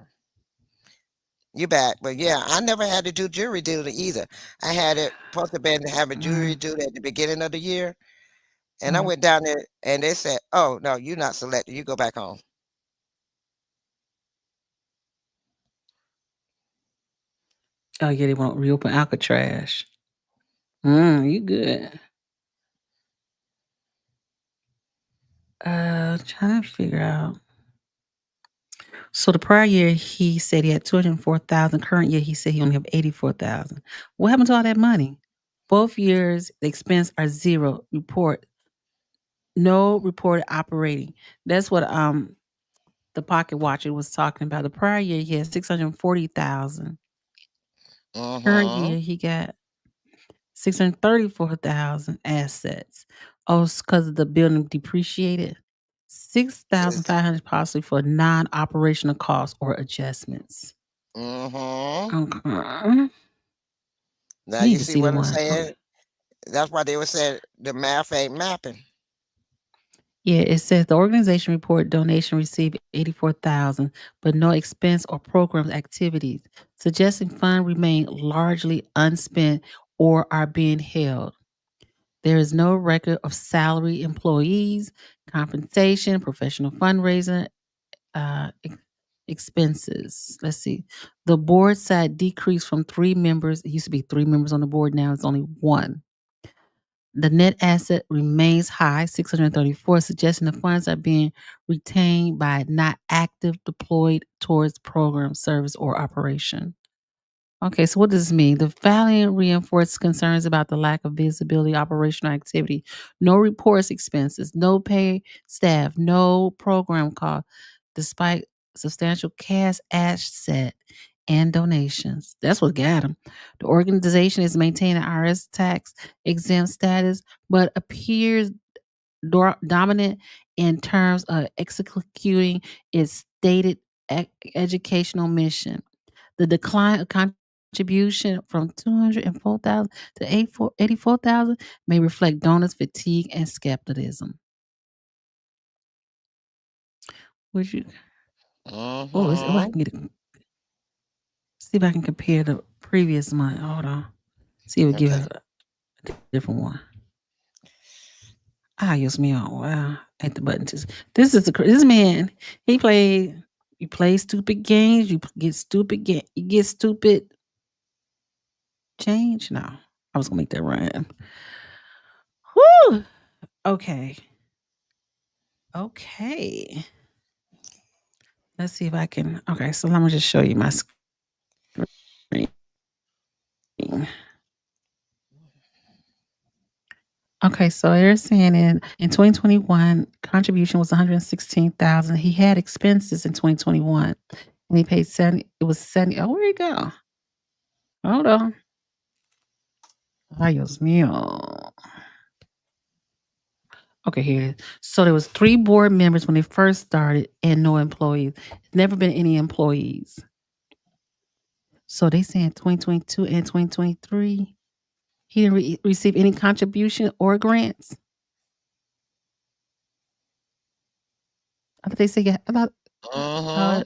You back, but yeah, I never had to do jury duty either. I had it supposed to been to have a jury Mm, duty at the beginning of the year, and I mhm. went down there and they said, "Oh no, you're not selected. You go back home." Oh yeah, they won't reopen Alcatraz. You good. Trying to figure out So the prior year, he said he had 204,000. Current year, he said he only have 84,000. What happened to all that money? Both years, the expense are zero. No reported operating. That's what the pocket watcher was talking about. The prior year, he had 640,000. Current Mm-hmm. year, he got 634,000 assets. Oh, it's because of the building depreciated. 6,500 possibly for non-operational costs or adjustments. Mm-hmm. Okay. Now Need you to see see the what I'm one. saying? That's why they would say the math ain't mapping. Yeah, it says the organization report donation received 84,000, but no expense or program activities, suggesting funds remain largely unspent or are being held. There is no record of salary employees, compensation, professional fundraising, expenses. Let's see. The board side decreased from 3 members. It used to be 3 members on the board. Now it's only 1. The net asset remains high, 634, suggesting the funds are being retained by not active deployed towards program, service, or operation. Okay, so what does this mean? The filing reinforced concerns about the lack of visibility, operational activity, no reports expenses, no pay staff, no program call, despite substantial cash asset and donations. That's what got them. The organization is maintaining IRS tax exempt status, but appears dominant in terms of executing its stated educational mission. The decline of contribution from 204,000 to 84,000 may reflect donors' fatigue and skepticism. Would you? Oh, I Mm-hmm. can see if I can compare the previous month. Hold on. See if it gives Okay. us a different one. Use me on. Wow. Hit the button. This man. You play stupid games. You get stupid You get stupid change. No, I was gonna make that rhyme. Whew. Okay. Okay. Let's see if I can. Okay, so let me just show you my screen. Okay, so they're saying in 2021, contribution was 116,000. He had expenses in 2021, and he paid 70. It was 70. Oh, where you go? Hold on. Ay, Dios mío. Okay, here it is. So there was 3 board members when they first started and no employees. Never been any employees. So they saying 2022 and 2023, he didn't receive any contribution or grants. I thought they said, Mm-hmm.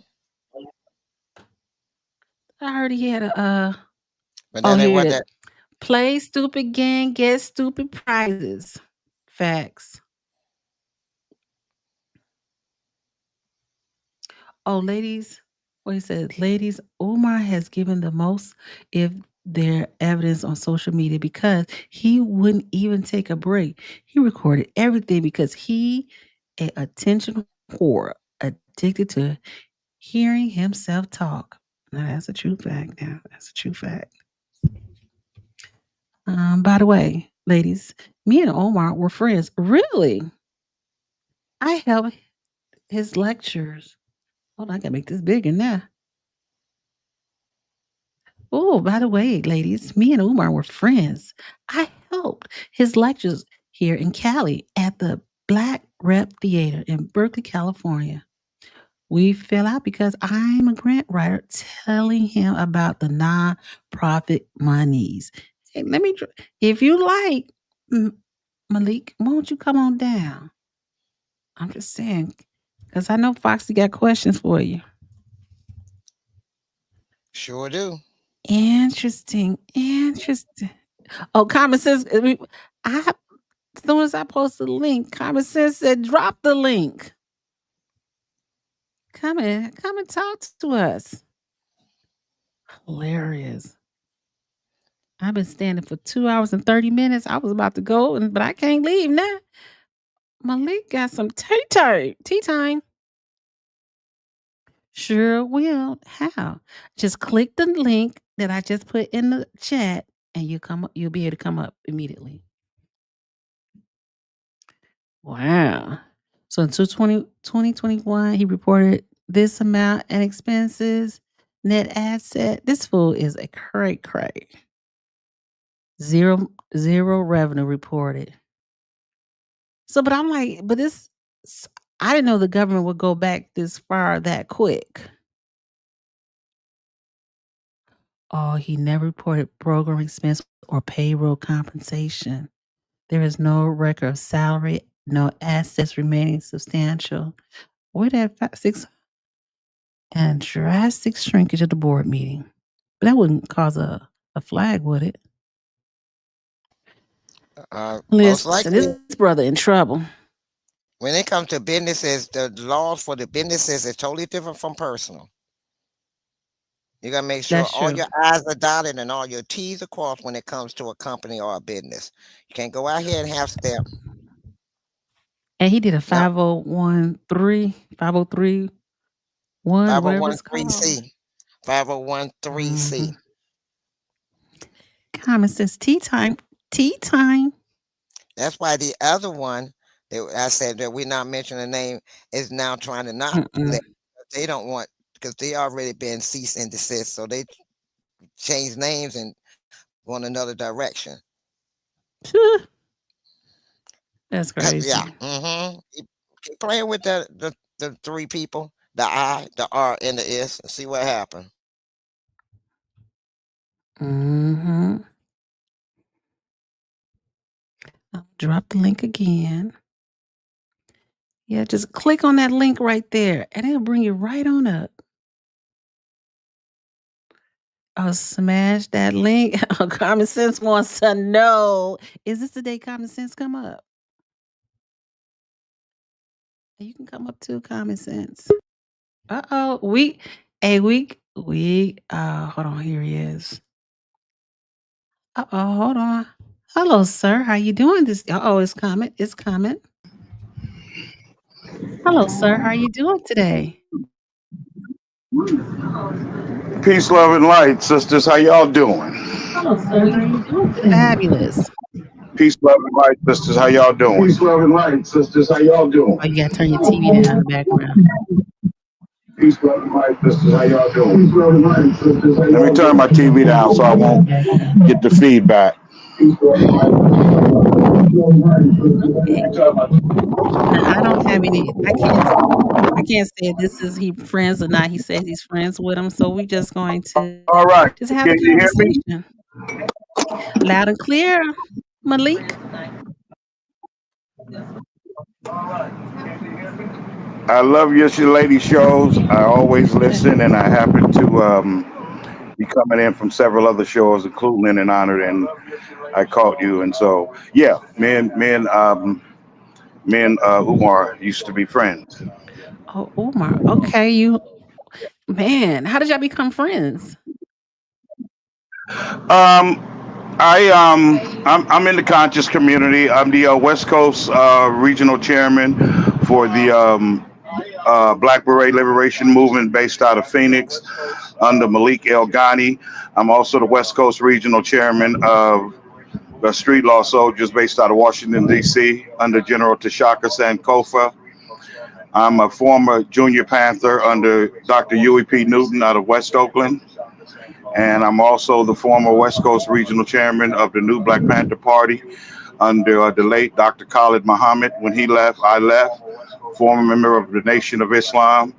I heard he had But oh, then they here it what is. that Play stupid game, get stupid prizes. Facts. Oh, ladies, what he said, ladies, Umar has given the most if their evidence on social media because he wouldn't even take a break. He recorded everything because he an attention whore, addicted to hearing himself talk. Now that's a true fact. Now that's a true fact. By the way, ladies, me and Omar were friends. Really? I helped his lectures. Hold on, I gotta make this bigger now. Oh, by the way, ladies, me and Umar were friends. I helped his lectures here in Cali at the Black Rep Theater in Berkeley, California. We fell out because I'm a grant writer telling him about the nonprofit monies. Hey, if you like, Malik, won't you come on down? I'm just saying, because I know Foxy got questions for you. sure do. Interesting. Oh, common sense. As soon as I post the link, common sense said drop the link. Come and talk to us. Hilarious. I've been standing for 2 hours and 30 minutes. I was about to go, but I can't leave now. Malik got some tea time. Sure will. How? Just click the link that I just put in the chat and you'll be able to come up immediately. Wow. So in 2021, he reported this amount and expenses, net asset. This fool is a cray. Zero revenue reported. So, but I'm like, I didn't know the government would go back this far that quick. Oh, he never reported program expense or payroll compensation. There is no record of salary, no assets remaining substantial. Where that 6 and drastic shrinkage of the board meeting. But that wouldn't cause a flag, would it? Most Listen, likely, this brother in trouble. when it comes to businesses, the laws for the businesses is totally different from personal. You gotta make sure That's all true. your I's are dotted and all your T's are crossed when it comes to a company or a business. You can't go out here and half step. And he did a Now, 5031, whatever it's called. 501(c). 501(c). Mhm. Common sense. Tea time. That's why the other one that I said that we're not mentioning the name is now trying to not let. They don't want, because they already been cease and desist, so they change names and go in another direction. That's crazy. Yeah. Keep playing with the three people, the I, the R, and the S, and see what happens. I'll drop the link again. Yeah, just click on that link right there and it'll bring you right on up. Oh, smash that link. Common Sense wants to know, is this the day Common Sense come up? You can come up too, Common Sense. Uh-oh. Hold on, here he is. Uh-oh, hold on. Hello, sir. How you doing this? Uh-oh, it's coming. Hello, sir. How are you doing today? Peace, love, and light, sisters. How y'all doing? Hello, sir. How are you doing today? Fabulous. Peace, love, and light, sisters. How y'all doing? Peace, love, and light, sisters. How y'all doing? Oh, you gotta turn your TV down in the background. Peace, love, and light, sisters. How y'all doing? Peace, love, and light, sisters. Let me turn my TV down so I won't get the feedback. Now, I don't have any. I can't say this is he friends or not. He said he's friends with him, so we're just going to All right. just have a Can you hear me? conversation. Loud and clear, Malik. I love your lady shows. I always listen, and I happen to be coming in from several other shows, including Lenon Honor, and I caught you. And so, yeah, me and Umar used to be friends. Oh, Umar. Okay, how did y'all become friends? I'm in the conscious community. I'm the West Coast regional chairman for the Black Beret Liberation Movement based out of Phoenix under Malik Ghani. I'm also the West Coast regional chairman of the Street Law Soldiers based out of Washington, D.C. under General Tashaka Sankofa. I'm a former junior Panther under Dr. Huey P. Newton out of West Oakland. And I'm also the former West Coast regional chairman of the new Black Panther Party under the late Dr. Malik Muhammed. When he left, I left, former member of the Nation of Islam.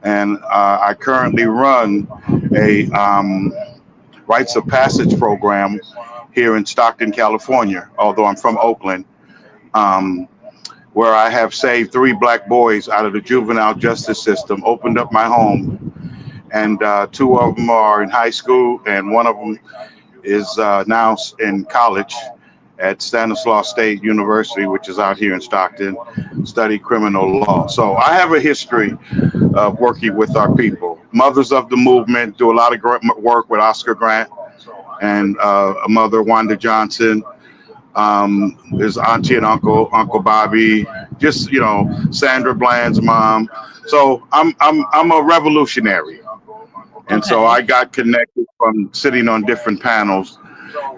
And I currently run a rites of passage program here in Stockton, California, although I'm from Oakland, where I have saved 3 black boys out of the juvenile justice system, opened up my home, and 2 of them are in high school, and 1 of them is now in college at Stanislaus State University, which is out here in Stockton, study criminal law. So I have a history of working with our people. Mothers of the Movement do a lot of work with Oscar Grant and a mother, Wanda Johnson. His auntie and Uncle Bobby, just Sandra Bland's mom. So I'm a revolutionary, and so Okay. I got connected from sitting on different panels,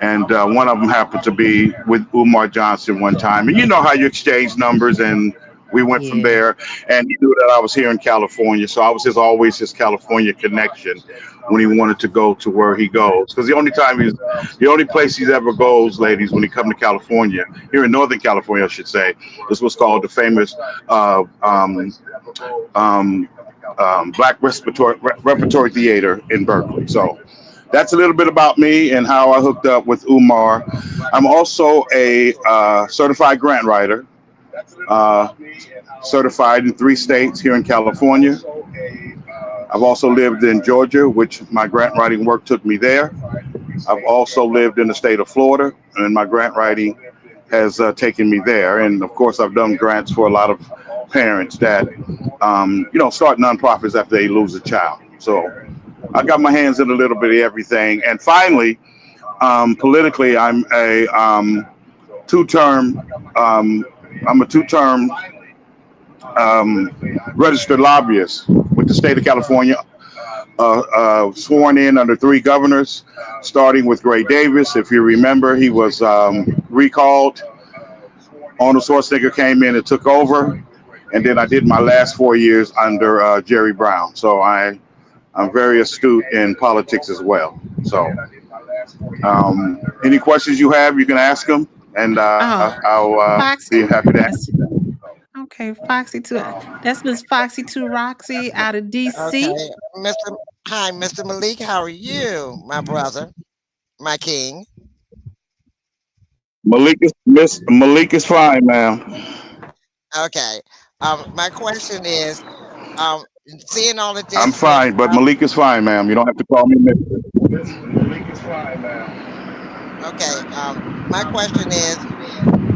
and one of them happened to be with Umar Johnson one time. And you know how you exchange numbers, and we went from Yeah. there. And he knew that I was here in California, so I was always his California connection when he wanted to go to where he goes. Because the only place he ever goes, ladies, when he come to California, here in Northern California, I should say, is what's called the famous uh, um, um, Black Repertory Theater in Berkeley. So that's a little bit about me and how I hooked up with Umar. I'm also a certified grant writer, uh, certified in 3 states here in California. I've also lived in Georgia, which my grant writing work took me there. I've also lived in the state of Florida, and my grant writing has taken me there. And of course, I've done grants for a lot of parents that, start nonprofits after they lose a child. So I got my hands in a little bit of everything. And finally, politically, two-term. Um, I'm a two-term registered lobbyist with the state of California, sworn in under 3 governors, starting with Gray Davis. If you remember, he was recalled. Arnold Schwarzenegger came in and took over. And then I did my last 4 years under Jerry Brown. So I'm very astute in politics as well. So any questions you have, you can ask them, and Oh, I'll be Foxy. happy to That's answer them. okay. Foxy too. That's Miss Foxy too Roxy out of DC. Okay, Hi, Mr. Malik. How are you, my brother, my king? Malik is fine, ma'am. Okay. My question is, um, seeing all of I'm this with, fine, but Malik is fine, ma'am. You don't have to call me Mister. okay. My question is,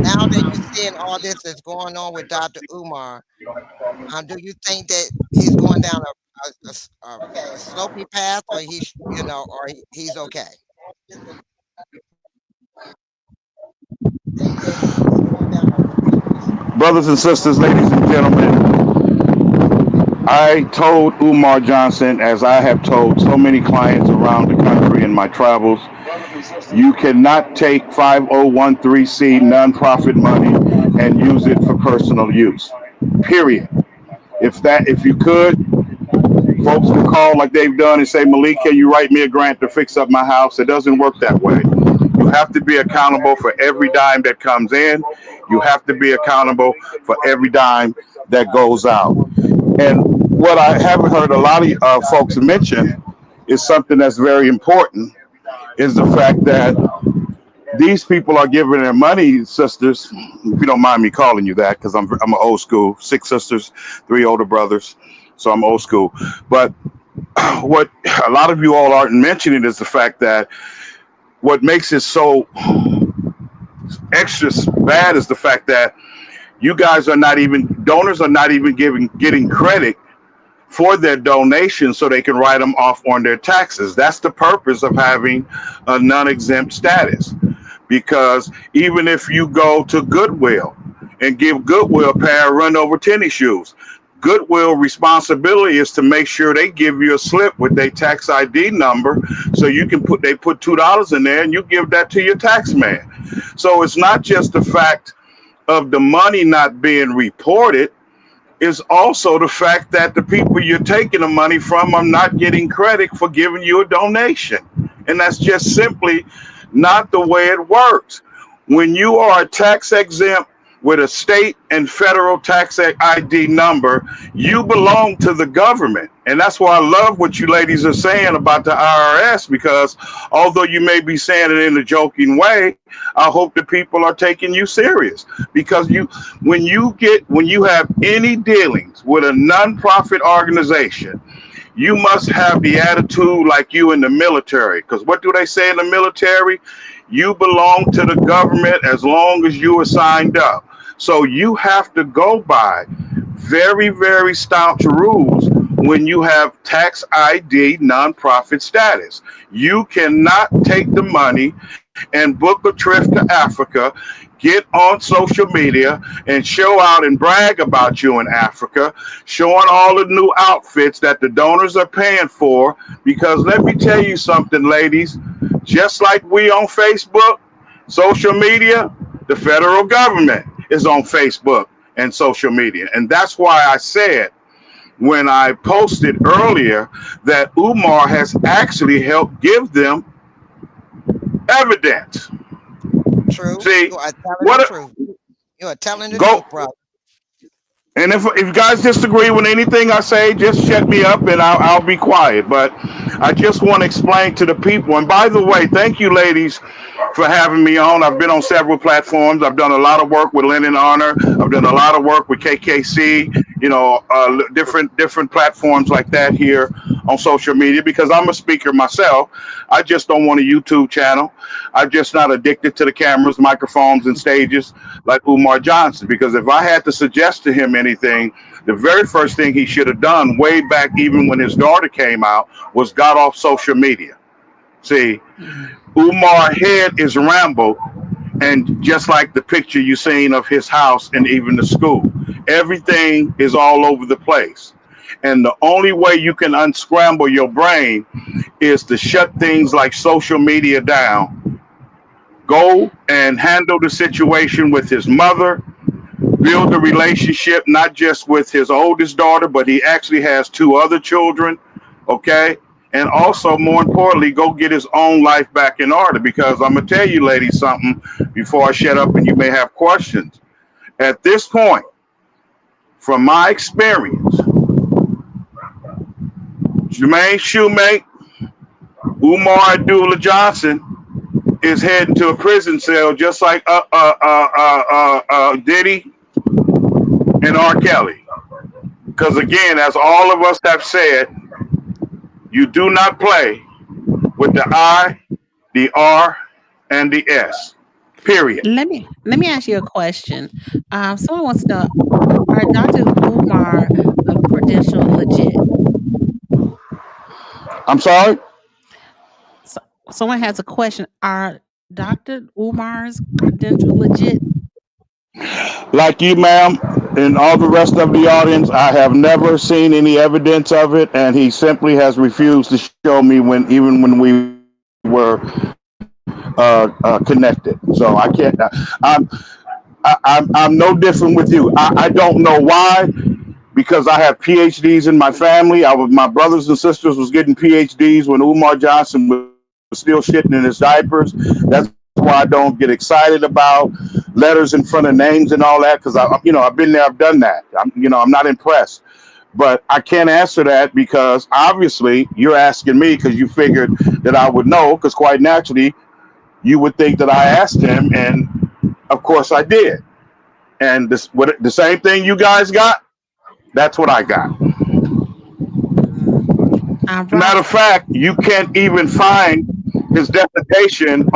now that you're seeing all this that's going on with Dr. Umar, do you think that he's going down a slopey path, or he's okay? Brothers and sisters, ladies and gentlemen, I told Umar Johnson, as I have told so many clients around the country in my travels, you cannot take 5013C nonprofit money and use it for personal use. Period. If you could, folks can call like they've done and say, Malik, can you write me a grant to fix up my house? It doesn't work that way. You have to be accountable for every dime that comes in. You have to be accountable for every dime that goes out. And what I haven't heard a lot of folks mention is something that's very important, is the fact that these people are giving their money, sisters, if you don't mind me calling you that, because I'm an old school, 6 sisters, 3 older brothers, so I'm old school. But what a lot of you all aren't mentioning is the fact that what makes it so extra bad is the fact that donors are not even getting credit for their donations so they can write them off on their taxes. That's the purpose of having a non-exempt status. Because even if you go to Goodwill and give Goodwill a pair of run over tennis shoes, Goodwill responsibility is to make sure they give you a slip with their tax ID number, so they put $2 in there and you give that to your tax man. So it's not just the fact of the money not being reported, is also the fact that the people you're taking the money from are not getting credit for giving you a donation. And that's just simply not the way it works. When you are tax exempt with a state and federal tax ID number, you belong to the government. And that's why I love what you ladies are saying about the IRS, because although you may be saying it in a joking way, I hope the people are taking you serious. Because when you have any dealings with a nonprofit organization, you must have the attitude like you in the military. Because what do they say in the military? You belong to the government as long as you are signed up. So you have to go by very, very staunch rules when you have tax ID nonprofit status. You cannot take the money and book a trip to Africa, get on social media and show out and brag about you in Africa, showing all the new outfits that the donors are paying for. Because let me tell you something, ladies, just like we on Facebook, social media, the federal government is on Facebook and social media. And that's why I said when I posted earlier that Umar has actually helped give them evidence. True. See, You are telling the what truth. You are telling the go truth, brother. and if you guys disagree with anything I say, just shut me up and I'll be quiet. But I just want to explain to the people. And by the way, thank you, ladies, for having me on. I've been on several platforms. I've done a lot of work with Lenon Honor. I've done a lot of work with KKC. Different platforms like that here on social media because I'm a speaker myself. I just don't want a YouTube channel. I'm just not addicted to the cameras, microphones, and stages like Umar Johnson. Because if I had to suggest to him anything, the very first thing he should have done way back even when his daughter came out was got off social media. See, Umar's head is rambled, and just like the picture you seen of his house and even the school, everything is all over the place. And the only way you can unscramble your brain is to shut things like social media down. Go and handle the situation with his mother, build a relationship not just with his oldest daughter, but he actually has two other children, okay? And also, more importantly, go get his own life back in order. Because I'm going to tell you, ladies, something before I shut up and you may have questions. At this point, from my experience, Jermaine Shoemake, Umar Abdullah Johnson is heading to a prison cell just like Diddy and R. Kelly. Because again, as all of us have said, you do not play with the I, the R, and the S. Period. Let me ask you a question. Someone wants to know: Are Dr. Umar credential legit? I'm sorry? So, someone has a question: Are Dr. Umar's credential legit? Like you, ma'am, and all the rest of the audience, I have never seen any evidence of it, and he simply has refused to show me even when we were connected. So I can't. I'm I'm no different with you. I don't know why, because I have PhDs in my family. My brothers and sisters was getting PhDs when Umar Johnson was still shitting in his diapers. That's why I don't get excited about letters in front of names and all that, because I've been there, I've done that. I'm not impressed. But I can't answer that because obviously you're asking me because you figured that I would know, because quite naturally you would think that I asked him, and of course I did. And the same thing you guys got, that's what I got. Matter of fact, you can't even find his defecation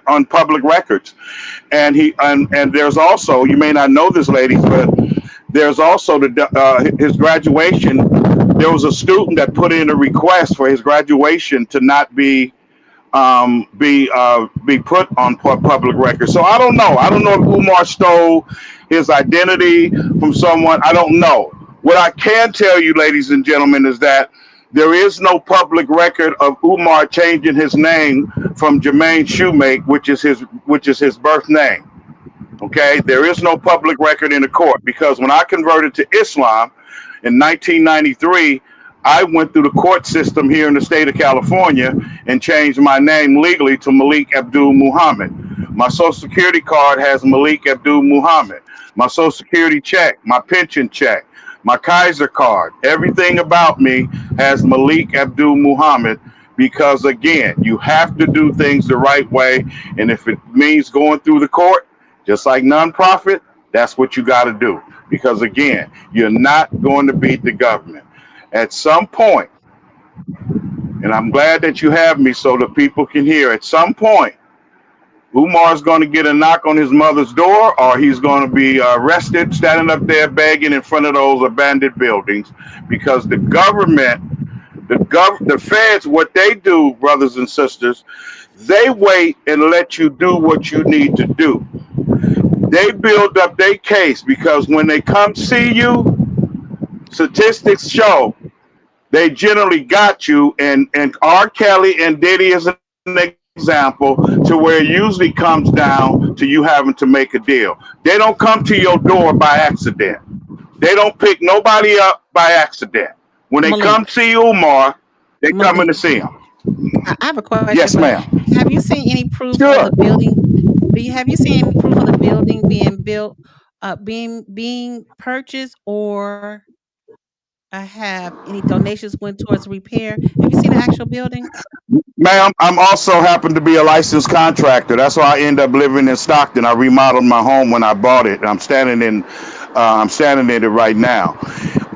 on public records. And there's also, you may not know this, ladies, but there's also his graduation. There was a student that put in a request for his graduation to not be put on public record. So I don't know. I don't know if Umar stole his identity from someone. I don't know. What I can tell you, ladies and gentlemen, is that there is no public record of Umar changing his name from Jermaine Shoemake, which is his birth name. Okay, there is no public record in the court, because when I converted to Islam in 1993, I went through the court system here in the state of California and changed my name legally to Malik Muhammed. My social security card has Malik Muhammed. My social security check, my pension check, my Kaiser card, everything about me has Malik Muhammed, because again, you have to do things the right way. And if it means going through the court, just like nonprofit, that's what you got to do. Because again, you're not going to beat the government. At some point, and I'm glad that you have me so that people can hear, at some point, Umar's going to get a knock on his mother's door, or he's going to be arrested standing up there begging in front of those abandoned buildings, because the government The feds, what they do, brothers and sisters, they wait and let you do what you need to do. They build up their case because when they come see you, statistics show they generally got you. And R. Kelly and Diddy is an example to where it usually comes down to you having to make a deal. They don't come to your door by accident. They don't pick nobody up by accident. When they come Malik, see Umar, they coming to Malik, see him. I have a question Yes, for you. ma'am. Have you seen any proof of Sure. the building? Have you seen any proof of the building being built, being purchased, or have any donations went towards repair? Have you seen the actual building? Ma'am, I'm also happen to be a licensed contractor. That's why I end up living in Stockton. I remodeled my home when I bought it. I'm standing in it right now.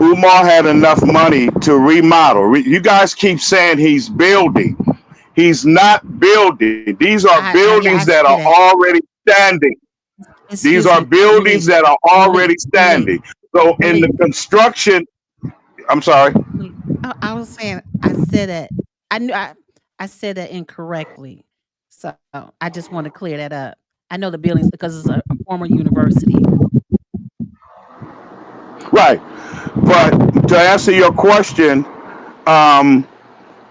Umar had enough money to remodel. You guys keep saying he's building. He's not building. These are buildings Yeah, I that are see that. already standing. These Excuse are me, buildings Malik, that are Malik, already Malik, standing. So in the Malik, construction, I'm sorry. Malik. I was saying, I said that. I knew I said that incorrectly. So I just want to clear that up. I know the buildings because it's a former university. Right. But to answer your question, um,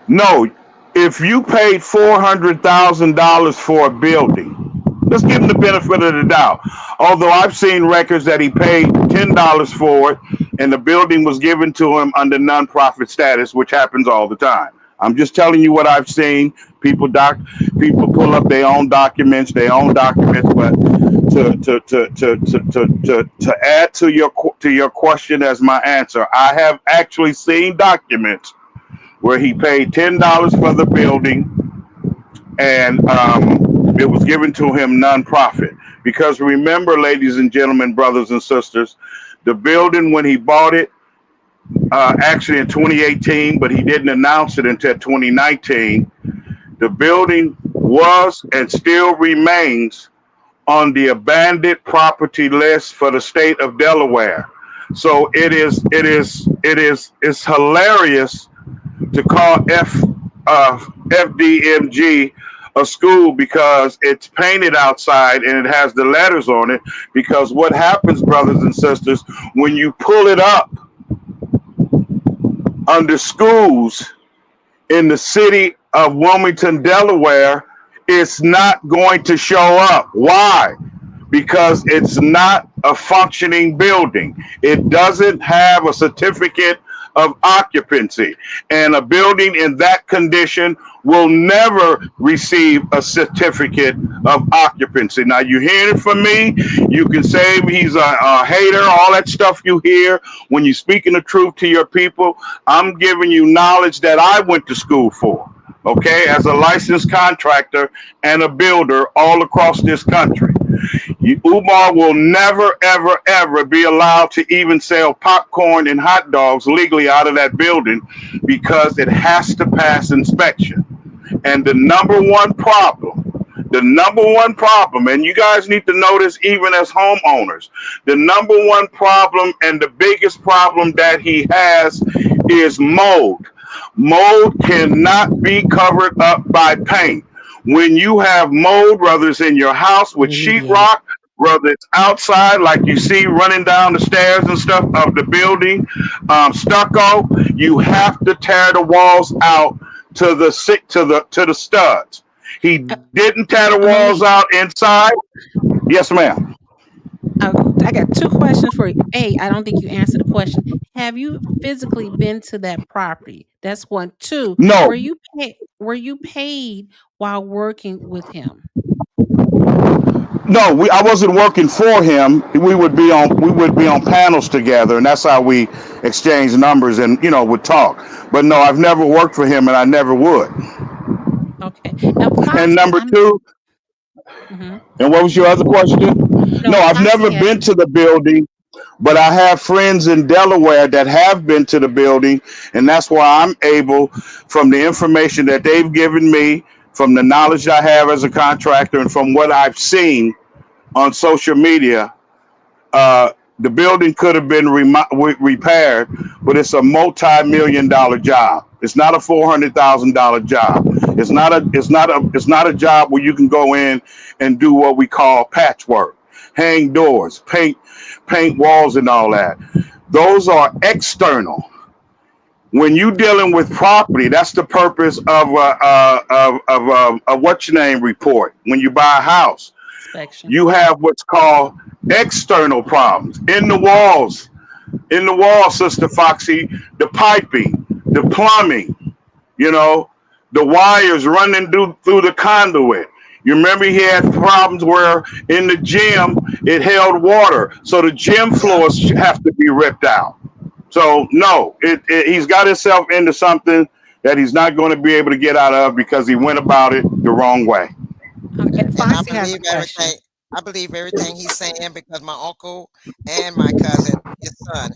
no, if you paid $400,000 for a building, let's give him the benefit of the doubt. Although I've seen records that he paid $10 for it, and the building was given to him under nonprofit status, which happens all the time. I'm just telling you what I've seen. People pull up their own documents. But to add to your question as my answer, I have actually seen documents where he paid $10 for the building, and it was given to him nonprofit. Because remember, ladies and gentlemen, brothers and sisters, the building when he bought it, actually in 2018, but he didn't announce it until 2019. The building was and still remains on the abandoned property list for the state of Delaware. So it's hilarious to call FDMG a school because it's painted outside and it has the letters on it. Because what happens, brothers and sisters, when you pull it up under schools in the city of Wilmington, Delaware, it's not going to show up. Why? Because it's not a functioning building. It doesn't have a certificate of occupancy. And a building in that condition will never receive a certificate of occupancy. Now, you hear it from me. You can say he's a hater, all that stuff you hear when you're speaking the truth to your people. I'm giving you knowledge that I went to school for, okay, as a licensed contractor and a builder all across this country. Umar will never, ever, ever be allowed to even sell popcorn and hot dogs legally out of that building because it has to pass inspection. And the number one problem, and you guys need to know this even as homeowners, the number one problem and the biggest problem that he has is mold. Mold cannot be covered up by paint. When you have mold, whether it's in your house with Remediate it. sheetrock, whether it's outside, like you see running down the stairs and stuff of the building, stucco, you have to tear the walls out to the studs. He didn't tear the walls Malik, out inside. Yes, ma'am. I got two questions for you. A, I don't think you answered the question. Have you physically been to that property? That's one. Two, No, were you paid while working with him? no, I wasn't working for him. We would be on panels together, and that's how we exchange numbers and would talk. But no, I've never worked for him, and I never would. Okay. And Possibly, number two, mhm. and what was your other question? No, No, I've never possibly have been you. to the building, but I have friends in Delaware that have been to the building, and that's why I'm able, from the information that they've given me, from the knowledge I have as a contractor, and from what I've seen on social media, uh, The building could have been repaired, but it's a multi-million-dollar job. It's not a $400,000 job. It's not a job where you can go in and do what we call patchwork, hang doors, paint walls, and all that. Those are external. When you dealing with property, that's the purpose of a what's your name report. When you buy a house, Inspection. you have what's called external problems in the walls, Sister Foxy, the piping, the plumbing, the wires running through the conduit. You remember he had problems where in the gym it held water, so the gym floors have to be ripped out. So no, he's got himself into something that he's not going to be able to get out of because he went about it the wrong way. Okay, And I Foxy has a believe question. everything. I believe everything he's saying because my uncle and my cousin, his son,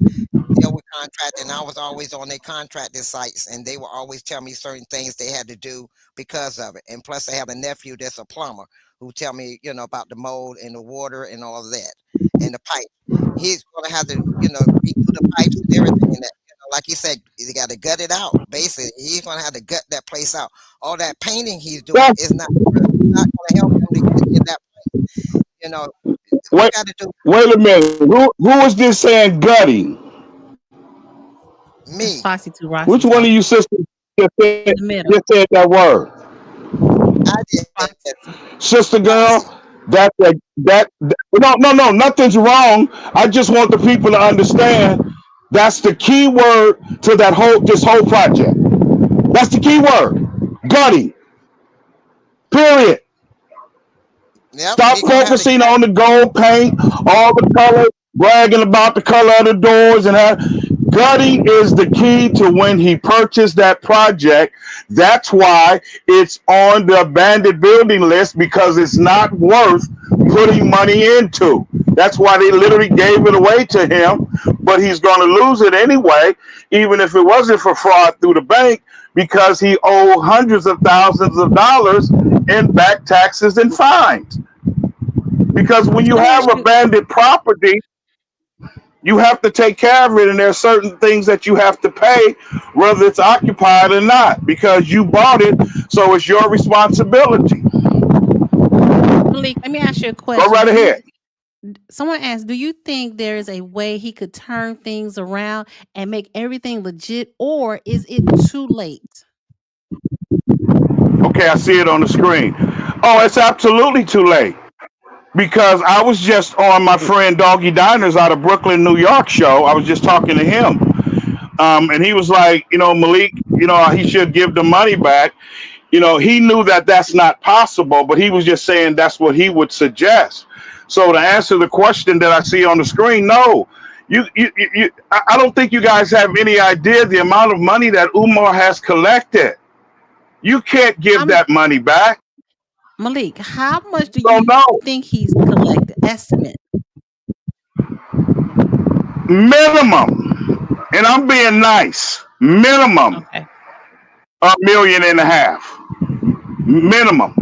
deal with contract, and I was always on their contracted sites, and they would always tell me certain things they had to do because of it. And plus, I have a nephew that's a plumber who tell me, about the mold and the water and all of that, and the pipe. He's going to have to, redo the pipes and everything. And that, like he said, he got to gut it out. Basically, he's going to have to gut that place out. All that painting he's doing is not going to help him to get that place. Wait, got to do wait a minute. Who is this saying gutting? That's me. Foxy to Which Roxy one of talking. you sisters just In the middle. said that word? I did, Foxy. Sister Foxy. girl, no, nothing's wrong. I just want the people to understand that's the key word to this whole project. That's the key word. Gutting. Period. Yep, Stop he's going to have to focusing gut. on the gold paint, all the colors, bragging about the color of the doors and that. Gutting is the key to when he purchased that project. That's why it's on the abandoned building list, because it's not worth putting money into. That's why they literally gave it away to him, but he's going to lose it anyway, even if it wasn't for fraud through the bank, because he owed hundreds of thousands of dollars in back taxes and fines. Because when you Let me have ask you. abandoned property, you have to take care of it, and there are certain things that you have to pay, whether it's occupied or not, because you bought it, so it's your responsibility. Malik, let me ask you a Go question. right ahead. Someone asked, do you think there is a way he could turn things around and make everything legit, or is it too late? Okay, I see it on the screen. Oh, it's absolutely too late, because I was just on my friend Doggy Diners out of Brooklyn, New York show. I was just talking to him. And he was like, Malik, he should give the money back. He knew that that's not possible, but he was just saying that's what he would suggest. So to answer the question that I see on the screen, no, I don't think you guys have any idea the amount of money that Umar has collected. You can't give Um, that money back. Malik, how much do So you no, think he's collected? Estimate. minimum, and I'm being nice, minimum Okay. $1.5 million, minimum.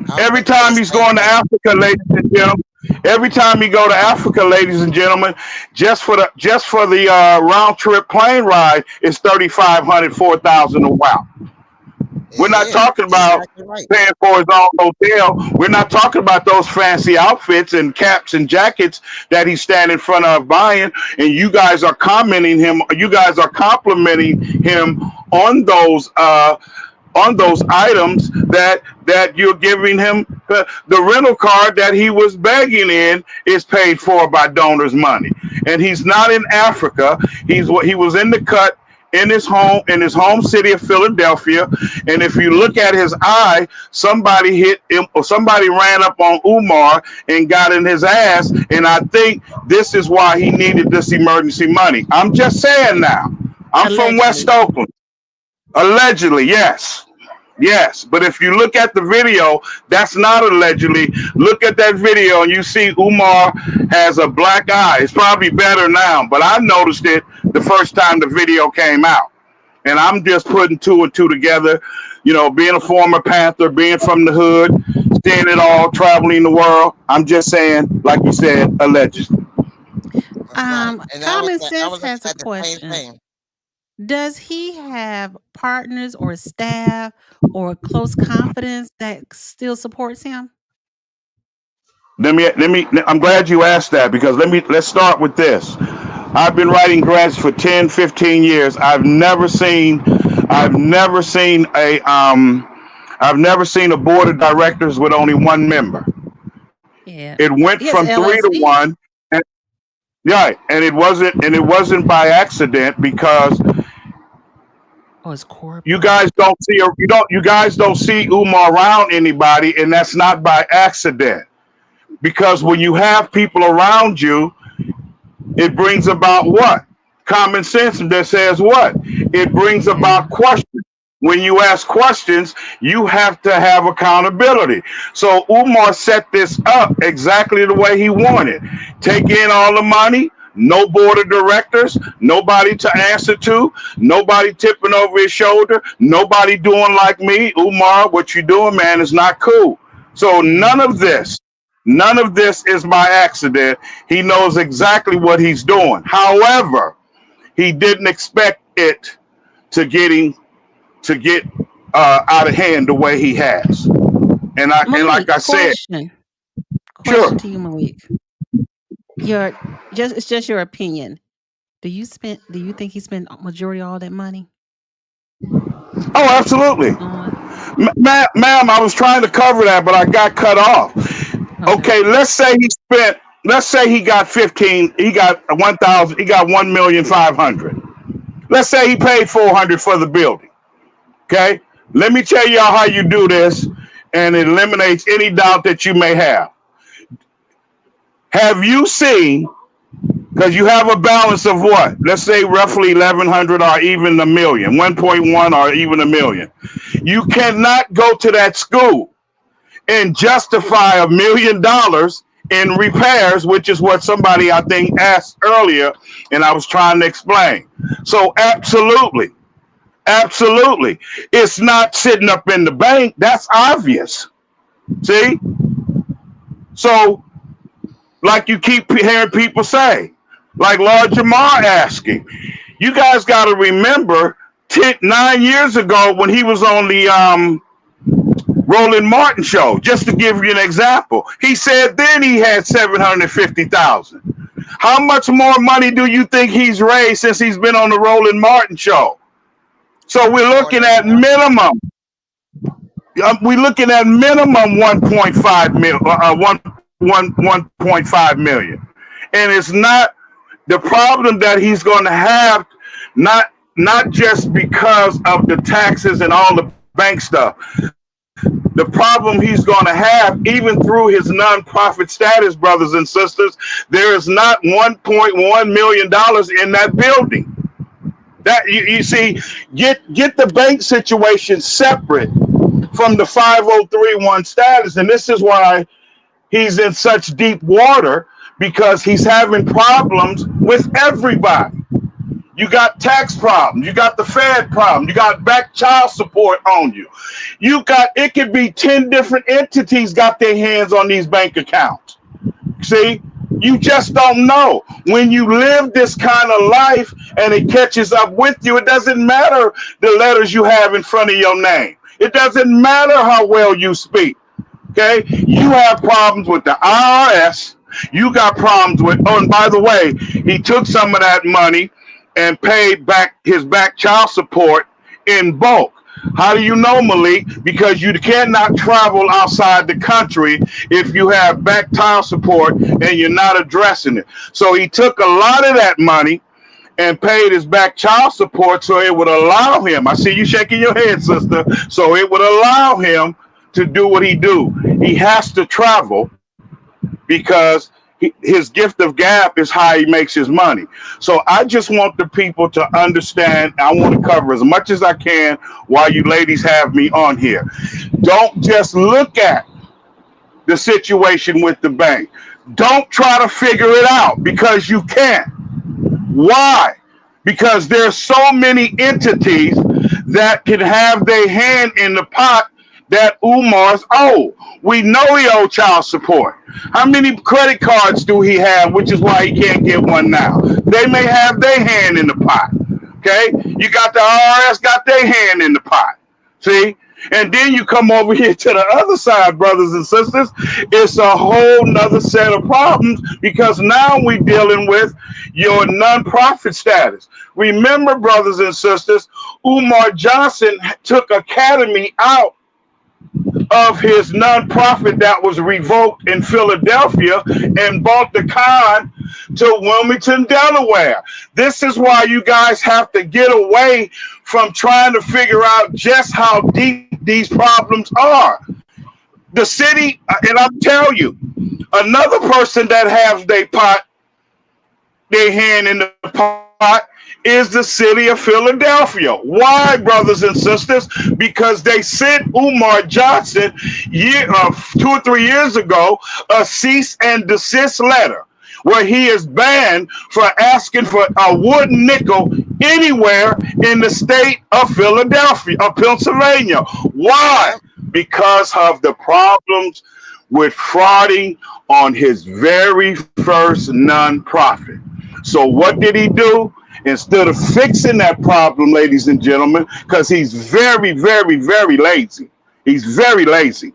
I was Every going to say time the he's same going to thing. Africa, ladies and gentlemen, every time he go to Africa, ladies and gentlemen, just for the round trip plane ride is 3,500, 4,000 a wow. We're It not is talking about exactly right. paying for his own hotel. We're not talking about those fancy outfits and caps and jackets that he's standing in front of buying. And you guys are commenting him. You guys are complimenting him on those items that you're giving him. The rental car that he was begging in is paid for by donors' money, and he's not in Africa. He was in the cut in his home city of Philadelphia. And if you look at his eye, somebody hit him, or somebody ran up on Umar and got in his ass. And I think this is why he needed this emergency money. I'm just saying now. I'm from West Allegedly. Oakland. Allegedly, yes. Yes, but if you look at the video, that's not allegedly. Look at that video and you see Umar has a black eye. It's probably better now, but I noticed it the first time the video came out. And I'm just putting two and two together, being a former Panther, being from the hood, seeing it all, traveling the world. I'm just saying, like you said, allegedly. Right. And Common I Sense was looking has a at the same question. thing. Does he have partners or staff or close confidence that still supports him? I'm glad you asked that because let's start with this. I've been writing grants for 10, 15 years. I've never seen a board of directors with only one member. Yeah. It went He has from an 3 to LLC. 1. And, yeah, and it wasn't by accident because Oh, it's you corporate. guys don't see Umar around anybody, and that's not by accident. Because when you have people around you, it brings about what? Common sense that says what? It brings Yeah. about questions. When you ask questions, you have to have accountability. So Umar set this up exactly the way he wanted. Take in all the money, no board of directors, nobody to answer to, nobody tipping over his shoulder, nobody doing like me. Umar, what you doing, man, is not cool. So Yeah. none of this is by accident. He knows exactly what he's doing. However, he didn't expect it to get out of hand the way he has. And like Malik, I said, question sure. to you, Malik. It's just your opinion. Do you think he spent majority of all that money Oh, absolutely. on? Ma'am, I was trying to cover that, but I got cut off. Okay. Okay, let's say he got 15, he got 1,000, he got 1,500,000. Let's say he paid 400 for the building. Okay, let me tell y'all how you do this, and it eliminates any doubt that you may have. Have you seen? Because you have a balance of what? Let's say roughly 1,100 or even a million, 1.1 or even a million. You cannot go to that school and justify $1 million in repairs, which is what somebody I think asked earlier, and I was trying to explain. So absolutely, it's not sitting up in the bank. That's obvious. See, so like you keep hearing people say, like Lord Jamar asking, you guys got to remember 9 years ago when he was on the Roland Martin show, just to give you an example. He said then he had 750,000. How much more money do you think he's raised since he's been on the Roland Martin show? So we're More looking than at enough. minimum. We're looking at minimum 1.5 million, 1.5 million, and it's not the problem that he's going to have. Not just because of the taxes and all the bank stuff. The problem he's going to have, even through his nonprofit status, brothers and sisters, there is not $1.1 million in that building. That you see, get the bank situation separate from the 5031 status, and this is why he's in such deep water, because he's having problems with everybody. You got tax problems. You got the Fed problem. You got back child support on you. It could be 10 different entities got their hands on these bank accounts. See, you just don't know. When you live this kind of life and it catches up with you, it doesn't matter the letters you have in front of your name. It doesn't matter how well you speak. Okay, you have problems with the IRS. You got problems with. Oh, and by the way, he took some of that money and paid back his back child support in bulk. How do you know, Malik? Because you cannot travel outside the country if you have back child support and you're not addressing it. So he took a lot of that money and paid his back child support so it would allow him. I see you shaking your head, sister. So it would allow him to do what he do. He has to travel because his gift of gab is how he makes his money. So I just want the people to understand. I want to cover as much as I can while you ladies have me on here. Don't just look at the situation with the bank. Don't try to figure it out because you can't. Why? Because there's so many entities that can have their hand in the pot that Umar's owe. We know he owed child support. How many credit cards do he have, which is why he can't get one now? They may have their hand in the pot. Okay? You got the IRS got their hand in the pot. See? And then you come over here to the other side, brothers and sisters. It's a whole nother set of problems because now we're dealing with your nonprofit status. Remember, brothers and sisters, Umar Johnson took Academy out of his nonprofit that was revoked in Philadelphia and bought the con to Wilmington, Delaware. This is why you guys have to get away from trying to figure out just how deep these problems are. The city, and I'll tell you, another person that has their hand in the pot is the city of Philadelphia. Why, brothers and sisters? Because they sent Umar Johnson 2 or 3 years ago a cease and desist letter where he is banned for asking for a wooden nickel anywhere in the state of Philadelphia, of Pennsylvania. Why? Because of the problems with frauding on his very first nonprofit. So what did he do? Instead of fixing that problem, ladies and gentlemen, because he's very, very, very lazy. He's very lazy.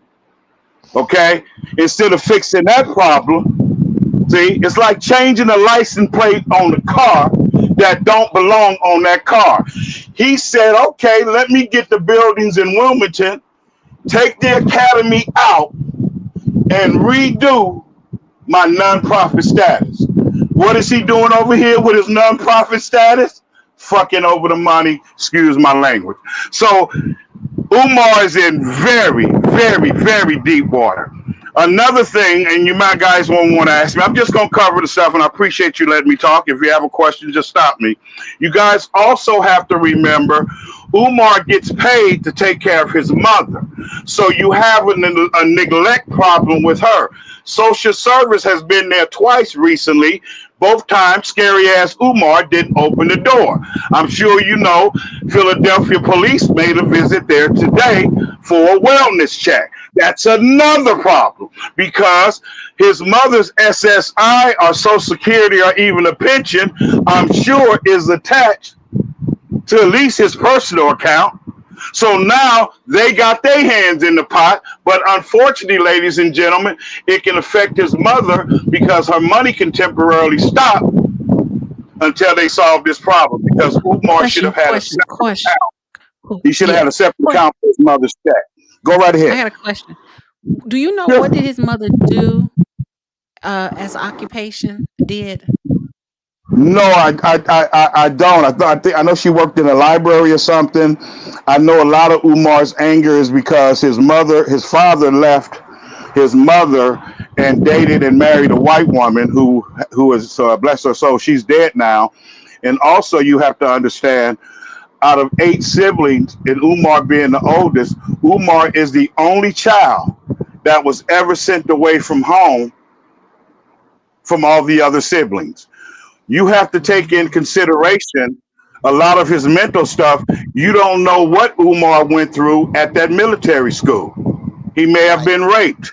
Okay? Instead of fixing that problem, see, it's like changing a license plate on the car that don't belong on that car. He said, okay, let me get the buildings in Wilmington, take the academy out, and redo my nonprofit status. What is he doing over here with his nonprofit status? Fucking over the money. Excuse my language. So Umar is in very, very, very deep water. Another thing, and you might guys won't want to ask me, I'm just going to cover the stuff, and I appreciate you letting me talk. If you have a question, just stop me. You guys also have to remember Umar gets paid to take care of his mother. So you have a neglect problem with her. Social service has been there twice recently. Both times, scary ass Umar didn't open the door. I'm sure you know Philadelphia police made a visit there today for a wellness check. That's another problem because his mother's SSI or Social Security or even a pension, I'm sure, is attached to at least his personal account. So now they got their hands in the pot, but unfortunately, ladies and gentlemen, it can affect his mother because her money can temporarily stop until they solve this problem. Because Umar should have had a separate account. He should have had a separate account for his mother's check. Go right ahead. I got a question. Do you know what did his mother do as occupation? No, I don't. I know she worked in a library or something. I know a lot of Umar's anger is because his father left his mother and dated and married a white woman who is bless her soul, she's dead now. And also, you have to understand, out of 8 siblings, and Umar being the oldest, Umar is the only child that was ever sent away from home from all the other siblings. You have to take in consideration a lot of his mental stuff. You don't know what Umar went through at that military school. He may have been raped.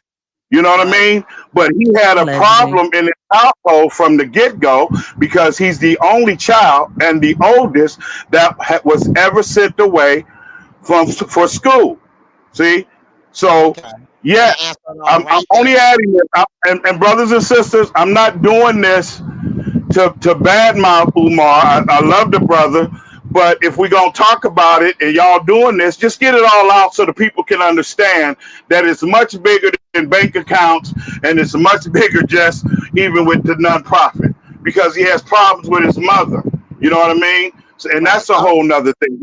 You know what I mean? But he had a problem in his household from the get-go because he's the only child and the oldest that was ever sent away for school. See? So, yeah, I'm only adding this. And brothers and sisters, I'm not doing this to badmouth Umar. I love the brother, but if we're going to talk about it and y'all doing this, just get it all out so the people can understand that it's much bigger than bank accounts and it's much bigger just even with the nonprofit because he has problems with his mother. You know what I mean? So, and that's a whole nother thing.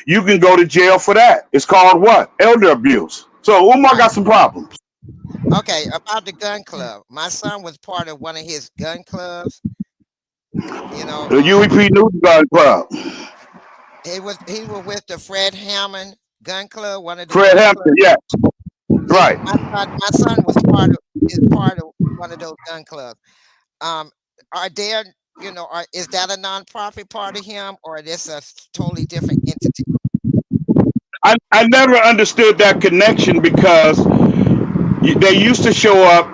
You can go to jail for that. It's called what? Elder abuse. So Umar got some problems. Okay, about the gun club. My son was part of one of his gun clubs. You know, the UEP News Gun Club. He was with the Fred Hammond Gun Club. One of the Fred Hampton, yes, right. My son was part of one of those gun clubs. Are there, is that a nonprofit part of him, or is this a totally different entity? I never understood that connection because they used to show up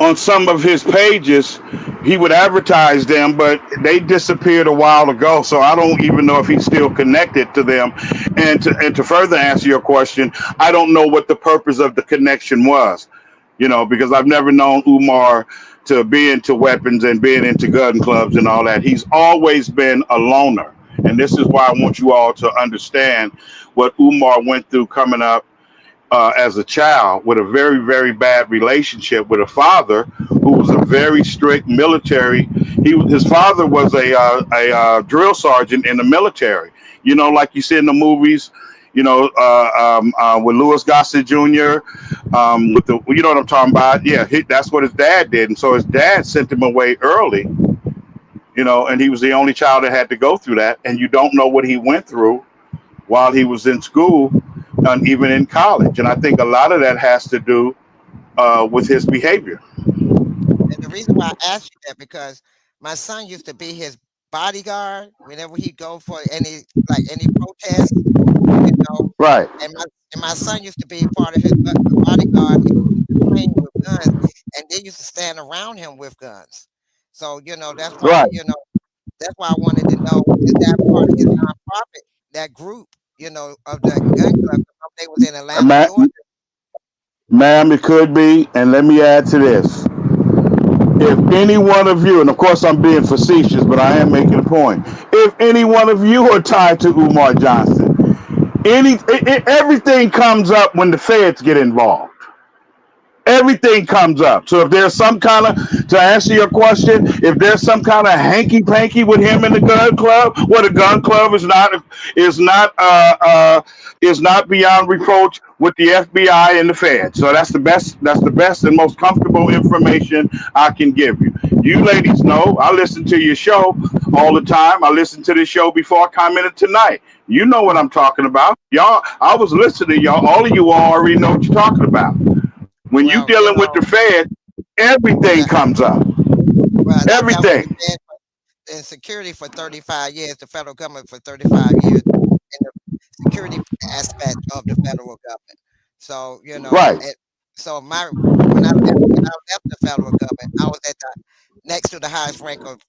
on some of his pages. He would advertise them, but they disappeared a while ago. So I don't even know if he's still connected to them. And to further answer your question, I don't know what the purpose of the connection was. Because I've never known Umar to be into weapons and being into gun clubs and all that. He's always been a loner. And this is why I want you all to understand what Umar went through coming up as a child with a very, very bad relationship with a father who was a very strict military. His father was a drill sergeant in the military. Like you see in the movies. With Louis Gossett Jr. With the, you know what I'm talking about? Yeah, that's what his dad did, and so his dad sent him away early. And he was the only child that had to go through that, and you don't know what he went through while he was in school and even in college. And I think a lot of that has to do with his behavior. And the reason why I asked you that because my son used to be his bodyguard whenever he'd go for any protest, Right. and my son used to be part of his bodyguard. He used to train with guns, and they used to stand around him with guns. So that's why Right. that's why I wanted to know, is that part of his nonprofit, that group, of the gun club? They was in Atlanta, Georgia. Ma'am, it could be. And let me add to this. If any one of you, and of course I'm being facetious, but I am making a point. If any one of you are tied to Umar Johnson, everything comes up when the feds get involved. Everything comes up. So if there's some kind of, to answer your question, if there's some kind of hanky panky with him in the gun club, well, the gun club is not beyond reproach with the FBI and the Fed. So that's the best and most comfortable information I can give you. You ladies know I listen to your show all the time. I listened to this show before I commented tonight. You know what I'm talking about. Y'all, I was listening, y'all. All of you already know what you're talking about. When you're dealing with the Fed, everything comes up. Well, everything. In security for 35 years, the federal government for 35 years, in the security aspect of the federal government. So, right. So when I left the federal government, I was next to the highest rank of,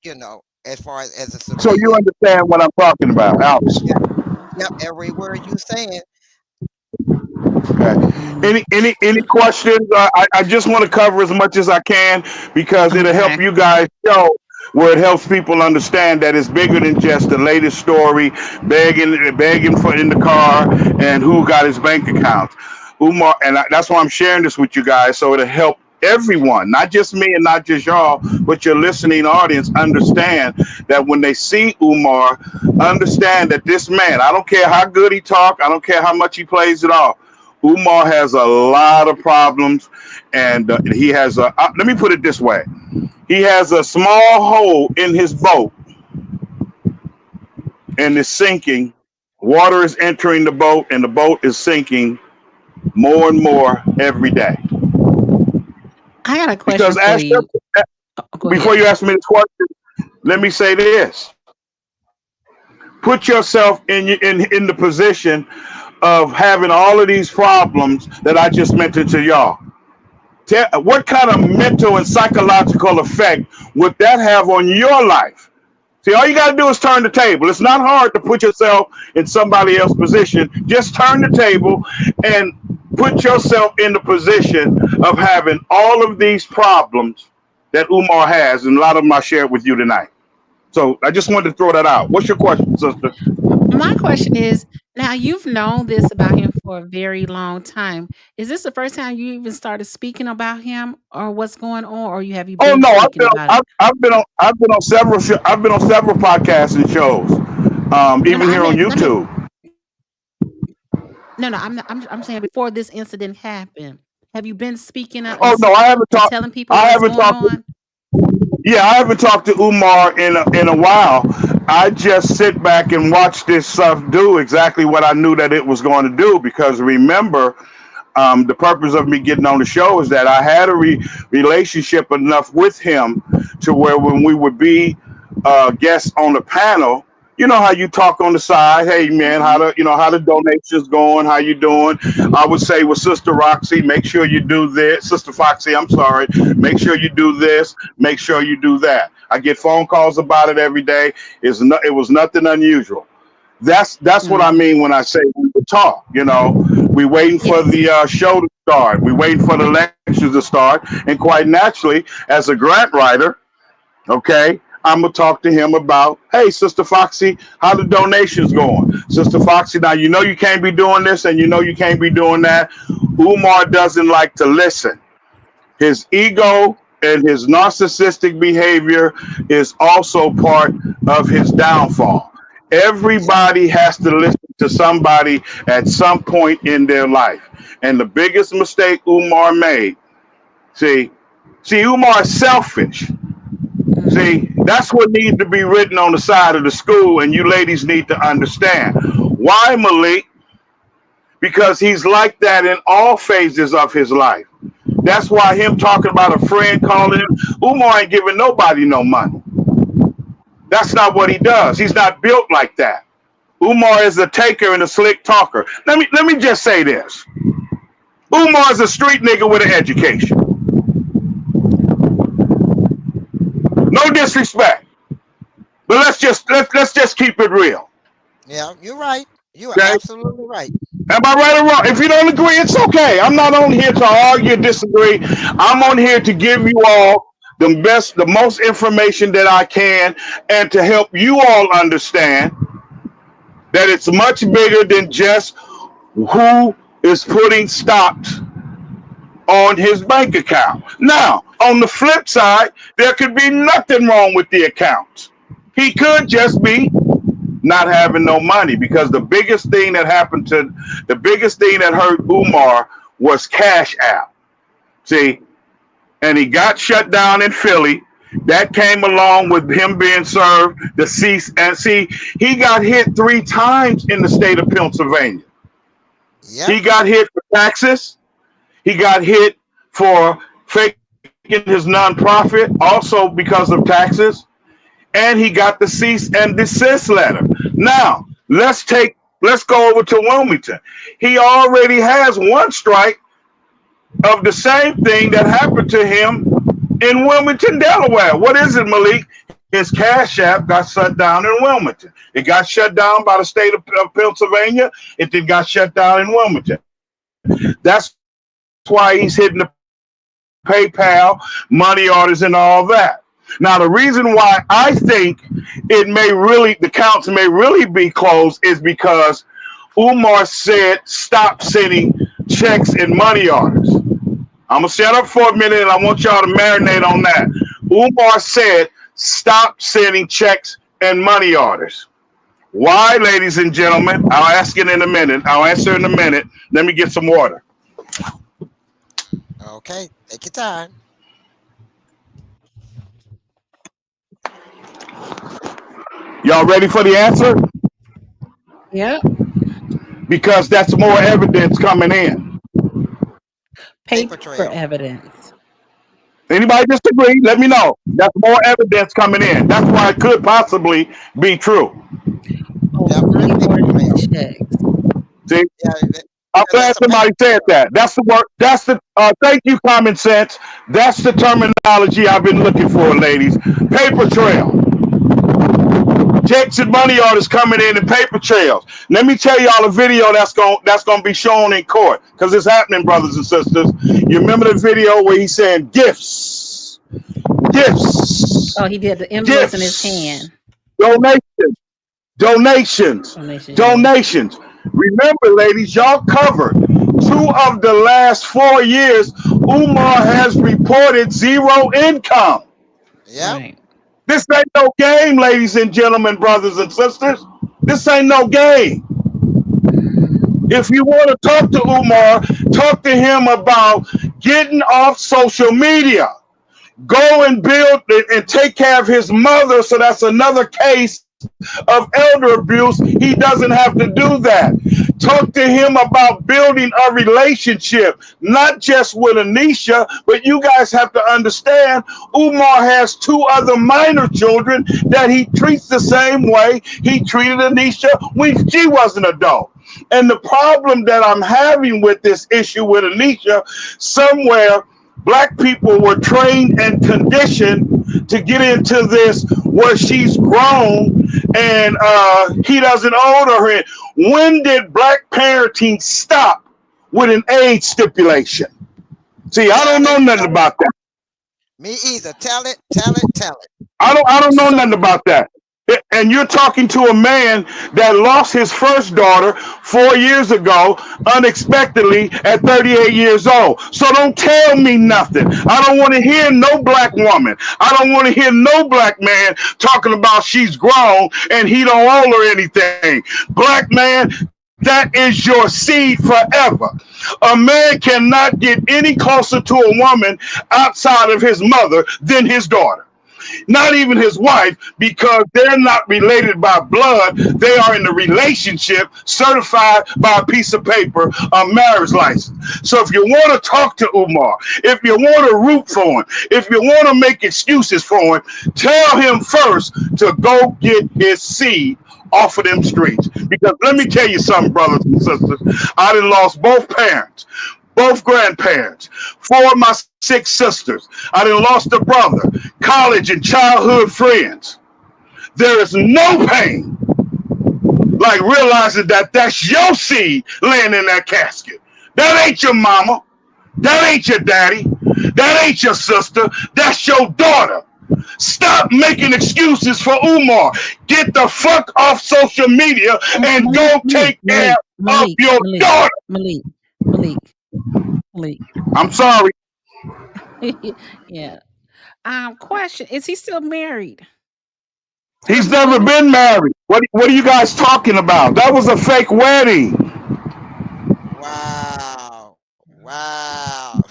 as far as a civilian. So you understand what I'm talking about, Alex? Yep, every word you're saying. Okay. Any questions? I just want to cover as much as I can because it'll help you guys show where it helps people understand that it's bigger than just the latest story, begging for in the car and who got his bank accounts. Umar, and that's why I'm sharing this with you guys, so it'll help everyone, not just me and not just y'all, but your listening audience understand that when they see Umar, understand that this man, I don't care how good he talk, I don't care how much he plays it off, Umar has a lot of problems, and he has a, let me put it this way. He has a small hole in his boat, and it's sinking. Water is entering the boat, and the boat is sinking more and more every day. I got a question for you. Before you ask me this question, let me say this. Put yourself in the position of having all of these problems that I just mentioned to y'all. What kind of mental and psychological effect would that have on your life? See, all you got to do is turn the table. It's not hard to put yourself in somebody else's position. Just turn the table and put yourself in the position of having all of these problems that Umar has, and a lot of them I shared with you tonight. So I just wanted to throw that out. What's your question, sister? My question is, now you've known this about him for a very long time. Is this the first time you even started speaking about him, or what's going on, or have you been speaking about it? I've been on several podcasts and shows, even here on YouTube. No, I'm saying before this incident happened, have you been speaking up? Oh no, I haven't talked. Telling people what's going on. Yeah, I haven't talked to Umar in a while. I just sit back and watch this stuff do exactly what I knew that it was going to do. Because remember, the purpose of me getting on the show is that I had a relationship enough with him to where when we would be guests on the panel, you know how you talk on the side. Hey man, Mhm. how the donations going? How you doing? I would say with Sister Roxy, make sure you do this. Sister Foxy, I'm sorry. Make sure you do this. Make sure you do that. I get phone calls about it every day. It was nothing unusual. That's what I Mm. mean when I say we would talk. We waiting for Yes. the show to start. We waiting for the lectures to start, and quite naturally, as a grant writer, okay, I'm gonna talk to him about, hey, Sister Foxy, how the donations going? Sister Foxy, now you know you can't be doing this, and you know you can't be doing that. Umar doesn't like to listen. His ego and his narcissistic behavior is also part of his downfall. Yep. Everybody has to listen to somebody at some point in their life. And the biggest mistake Umar made, see, Umar is selfish. Mm. See, that's what needs to be written on the side of the school, and you ladies need to understand. Why, Malik? Because he's like that in all phases of his life. That's why him talking about a friend calling him, Umar ain't giving nobody no money. That's not what he does. He's not built like that. Umar is a taker and a slick talker. Let me just say this. Umar is a street nigga with an education. No disrespect. But let's just keep it real. Yeah, you're right. You are Okay? absolutely right. Am I right or wrong? If you don't agree, it's okay. I'm not on here to argue, disagree. I'm on here to give you all the most information that I can, and to help you all understand that it's much bigger than just who is putting stocks on his bank account. Now, on the flip side, there could be nothing wrong with the accounts. He could just be not having no money, because the biggest thing that hurt Umar was Cash App. See, and he got shut down in Philly. That came along with him being served the cease and see. He got hit 3 times in the state of Pennsylvania. Yep. He got hit for taxes. He got hit for faking his nonprofit, also because of taxes, and he got the cease and desist letter. Now, let's go over to Wilmington. He already has one strike of the same thing that happened to him in Wilmington, Delaware. What is it, Malik? His Cash App got shut down in Wilmington. It got shut down by the state of Pennsylvania. It then got shut down in Wilmington. That's why he's hitting the PayPal, money orders, and all that. Now, the reason why I think the counts may really be closed is because Umar said stop sending checks and money orders. I'm gonna shut up for a minute, and I want y'all to marinate on that. Umar said stop sending checks and money orders. Why, ladies and gentlemen? I'll ask it in a minute. I'll answer in a minute. Let me get some water. Okay. Take your time. Y'all ready for the answer? Yep. Because that's more evidence coming in. Paper Paper trail. evidence. Anybody disagree? Let me know. That's more evidence coming in. That's why it could possibly be true. Oh, Yep. money Paper orders and trail. checks. See, Yeah. I'm Because glad that's a paper somebody said trail. that. That's the word. That's the. Thank you, common sense. That's the terminology I've been looking for, ladies. Paper trail. Checks and money orders coming in and paper trails. Let me tell y'all a video that's gonna be shown in court, because it's happening, brothers and sisters. You remember the video where he's saying gifts, gifts, Oh, he did the envelopes in his gifts, hand. donations, donations, Donation, yeah. donations. Remember, ladies, y'all covered 2 of the last 4 years. Umar has reported zero income. Yep. Right. This ain't no game, ladies and gentlemen, brothers and sisters. This ain't no game. If you want to talk to Umar, talk to him about getting off social media. Go and build and take care of his mother. So that's another case of elder abuse, he doesn't have to do that. Talk to him about building a relationship, not just with Anisha, but you guys have to understand Umar has 2 other minor children that he treats the same way he treated Anisha when she was an adult. And the problem that I'm having with this issue with Anisha, somewhere Black people were trained and conditioned to get into this where she's grown and he doesn't own her. When did Black parenting stop with an age stipulation? See, I don't know nothing about that. Me either. Tell it, tell it, tell it. I don't know nothing about that. And you're talking to a man that lost his first daughter 4 years ago unexpectedly at 38 years old. So don't tell me nothing. I don't want to hear no Black woman. I don't want to hear no Black man talking about she's grown and he don't owe her anything. Black man, that is your seed forever. A man cannot get any closer to a woman outside of his mother than his daughter. Not even his wife, because they're not related by blood. They are in a relationship certified by a piece of paper, a marriage license. So if you want to talk to Umar, if you want to root for him, if you want to make excuses for him, tell him first to go get his seed off of them streets. Because let me tell you something, brothers and sisters, I done lost both parents, both grandparents, 4 of my 6 sisters. I done lost a brother, college and childhood friends. There is no pain like realizing that that's your seed laying in that casket. That ain't your mama. That ain't your daddy. That ain't your sister. That's your daughter. Stop making excuses for Umar. Get the fuck off social media and go take care of your daughter. Malik. I'm sorry. Yeah. Question: is he still married? He's never been married. What are you guys talking about? That was a fake wedding. Wow. Wow.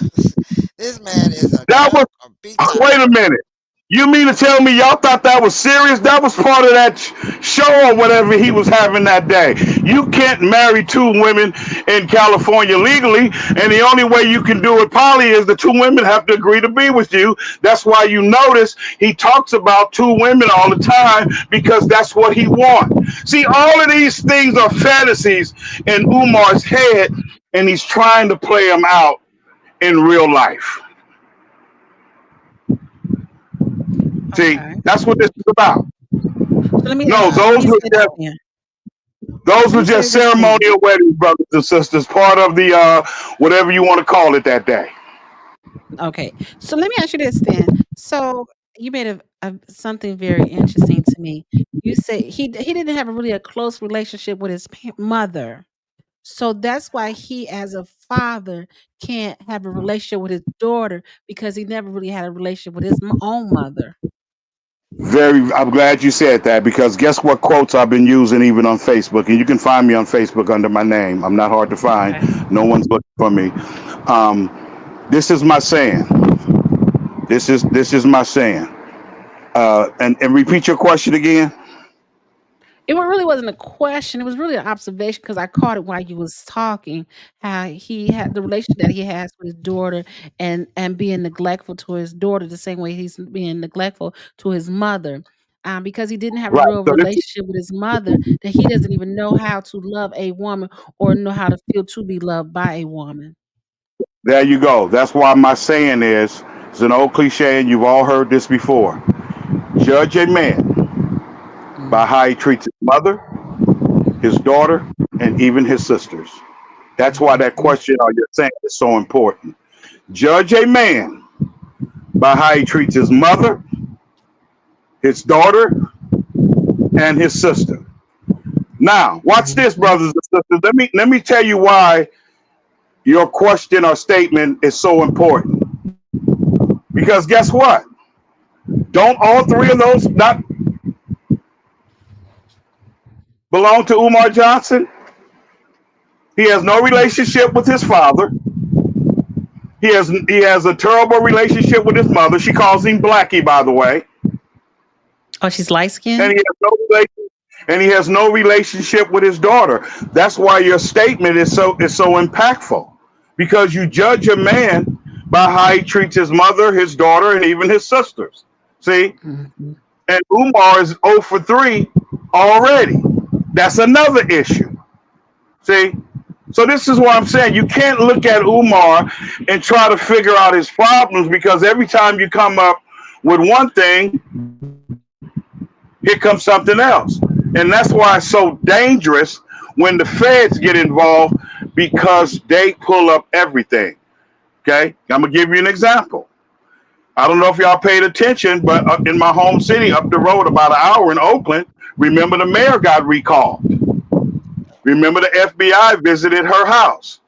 This man is a That was. Wait a minute. You mean to tell me y'all thought that was serious? That was part of that show or whatever he was having that day. You can't marry 2 women in California legally, and the only way you can do it poly is the 2 women have to agree to be with you. That's why you notice he talks about 2 women all the time, because that's what he wants. See, all of these things are fantasies in Umar's head, and he's trying to play them out in real life. See, that's what this is about. No, those were just ceremonial weddings, brothers and sisters, part of the whatever you want to call it that day. Okay, so let me ask you this then. So you made something very interesting to me. You said he didn't have a close relationship with his mother. So that's why he, as a father, can't have a relationship with his daughter, because he never really had a relationship with his own mother. I'm glad you said that, because guess what quotes I've been using even on Facebook, and you can find me on Facebook under my name. I'm not hard to find. Okay. No one's looking for me. This is my saying. This is my saying. And repeat your question again. It really wasn't a question. It was really an observation, because I caught it while you was talking, how he had the relationship that he has with his daughter, and being neglectful to his daughter the same way he's being neglectful to his mother. Because he didn't have a real relationship with his mother, that he doesn't even know how to love a woman or know how to feel to be loved by a woman. There you go. That's why my saying is, it's an old cliche, and you've all heard this before. Judge a man by how he treats his mother, his daughter, and even his sisters. That's why that question or your saying is so important. Judge a man by how he treats his mother, his daughter, and his sister. Now, watch this, brothers and sisters. Let me tell you why your question or statement is so important. Because guess what? Don't all 3 of those not belong to Umar Johnson? He has no relationship with his father. He has a terrible relationship with his mother. She calls him Blackie, by the way. Oh, she's light skinned? And he has no relation. and he has no relationship with his daughter. That's why your statement is so impactful, because you judge a man by how he treats his mother, his daughter, and even his sisters. See, Mhm. and Umar is 0 for 3 already. That's another issue. See, so this is what I'm saying. You can't look at Umar and try to figure out his problems, because every time you come up with one thing, here comes something else. And that's why it's so dangerous when the feds get involved, because they pull up everything. Okay? I'm going to give you an example. I don't know if y'all paid attention, but in my home city, up the road about an hour in Oakland, remember the mayor got recalled. Remember the FBI visited her house.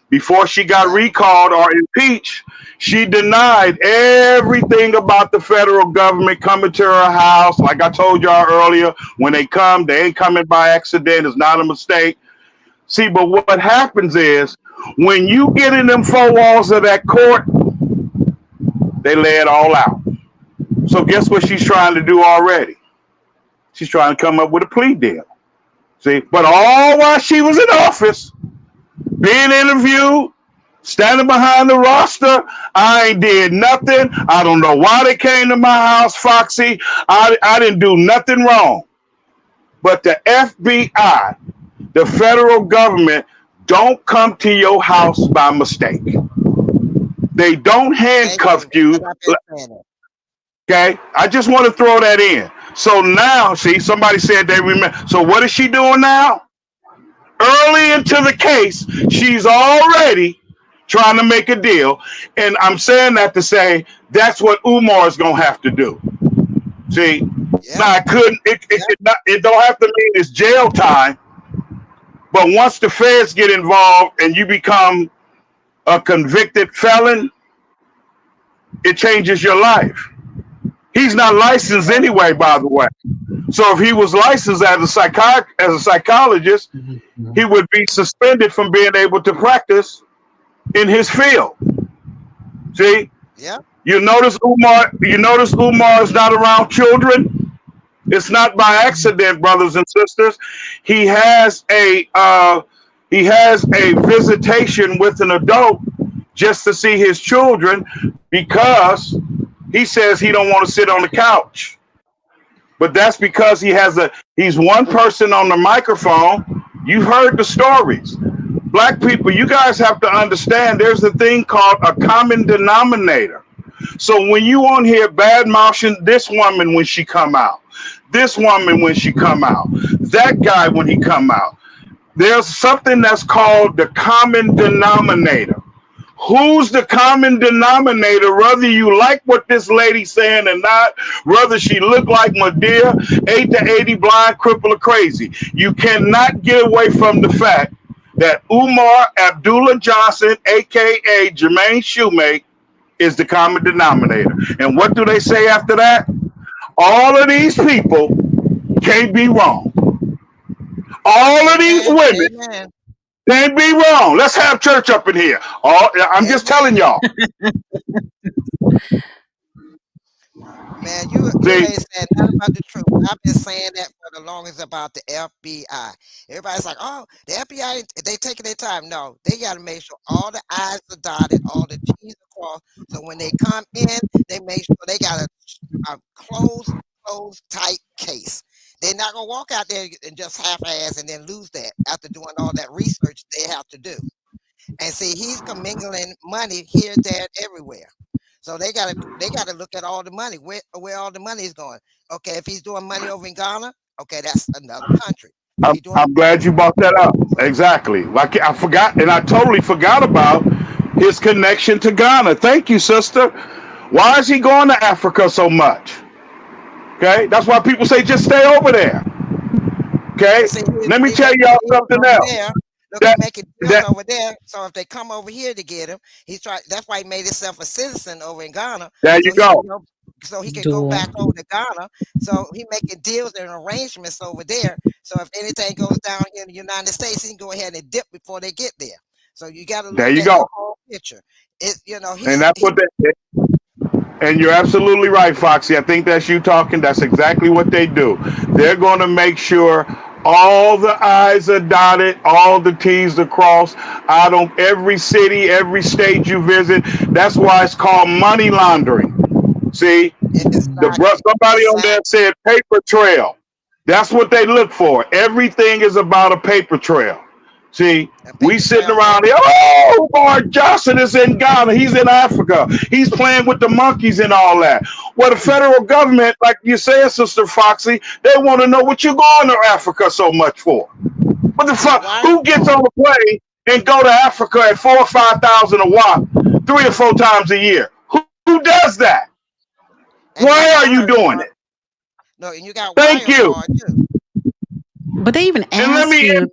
Before she got Yeah. recalled or impeached, she denied everything about the federal government coming to her house. Like I told y'all earlier, when they come, they ain't coming by accident. It's not a mistake. See, but what happens is when you get in them four walls of that court, they lay it all out. So guess what she's trying to do already? She's trying to come up with a plea deal. See, but all while she was in office, being interviewed, standing behind the roster, I ain't did nothing. I don't know why they came to my house, Foxy. I didn't do nothing wrong. But the FBI, the federal government, don't come to your house by mistake. They don't Thank handcuff you. you. Because I've been saying it. Okay, I just want to throw that in. So now, see, somebody said they remember. So what is she doing now? Early into the case, she's already trying to make a deal. And I'm saying that to say that's what Umar is going to have to do. See, Yep. now it don't have to mean it's jail time, but once the feds get involved and you become a convicted felon, it changes your life. He's not It licensed does. anyway, by the way. So if he was licensed as a psychologist, he Mhm. would be suspended from being able to practice in his field. See, Yep. you notice Umar is not around children. It's not by accident, brothers and sisters. He has a visitation with an adult just to see his children, because he says he don't want to sit on the couch. But that's because he's one person on the microphone. You've heard the stories. Black people, you guys have to understand there's a thing called a common denominator. So when you on here bad mouthing this woman when she come out, this woman when she come out, that guy when he come out, there's something that's called the common denominator. Who's the common denominator, whether you like what this lady's saying or not, whether she look like Medea, 8 to 80, blind, cripple, or crazy? You cannot get away from the fact that Umar Abdullah Johnson, a.k.a. Jermaine Shoemake, is the common denominator. And what do they say after that? All of these people can't be wrong. All of these Amen. women Amen. can't be wrong. Let's have church up in here. I'm just telling Amen. y'all. Man, you See, ain't said nothing about the truth. I've been saying that for the longest about the FBI. Everybody's like, oh, the FBI, they taking their time. No, they got to make sure all the I's are dotted, all the T's are crossed. So when they come in, they make sure they got a closed, tight case. They're not going to walk out there and just half-ass and then lose that after doing all that research they have to do. And see, he's commingling money here, there, and everywhere. So they gotta look at all the money, where all the money is going. Okay, if he's doing money over in Ghana, okay, that's another country. If I'm, he's doing I'm glad you brought that up. Exactly. Like I forgot, and I totally forgot about his connection to Ghana. Thank you, sister. Why is he going to Africa so much? Okay, that's why people say just stay over there. Okay, see, let me he tell making y'all deals something over else. there. Look, he That making deals that over there. So if they come over here to get him, he's trying. That's why he made himself a citizen over in Ghana, there you so he can go. go. So he can go Dual. back over to Ghana. So he making deals and arrangements over there. So if anything goes down here in the United States, he can go ahead and dip before they get there. So you got to There look you at the go. whole picture. It, And that's what they. And you're absolutely right, Foxy. I think that's you talking. That's exactly what they do. They're going to make sure all the I's are dotted, all the T's are crossed out on every city, every state you visit. That's why it's called money laundering. See, Exactly. somebody on there Exactly. said paper trail. That's what they look for. Everything is about a paper trail. See, A we paper sitting trail around and here. Oh, Mark Johnson is in Ghana. He's in Africa. He's playing with the monkeys and all that. Well, the federal government, like you said, Sister Foxy, they want to know what you're going to Africa so much for. What the you got fuck? wires Who gets for it. on a plane and go to Africa at 4 or 5,000 a watt, 3 or 4 times a year? Who does that? And you Why got are you wires doing for it. it? No, and you got Thank wires you. for it too. But they even And let ask me you.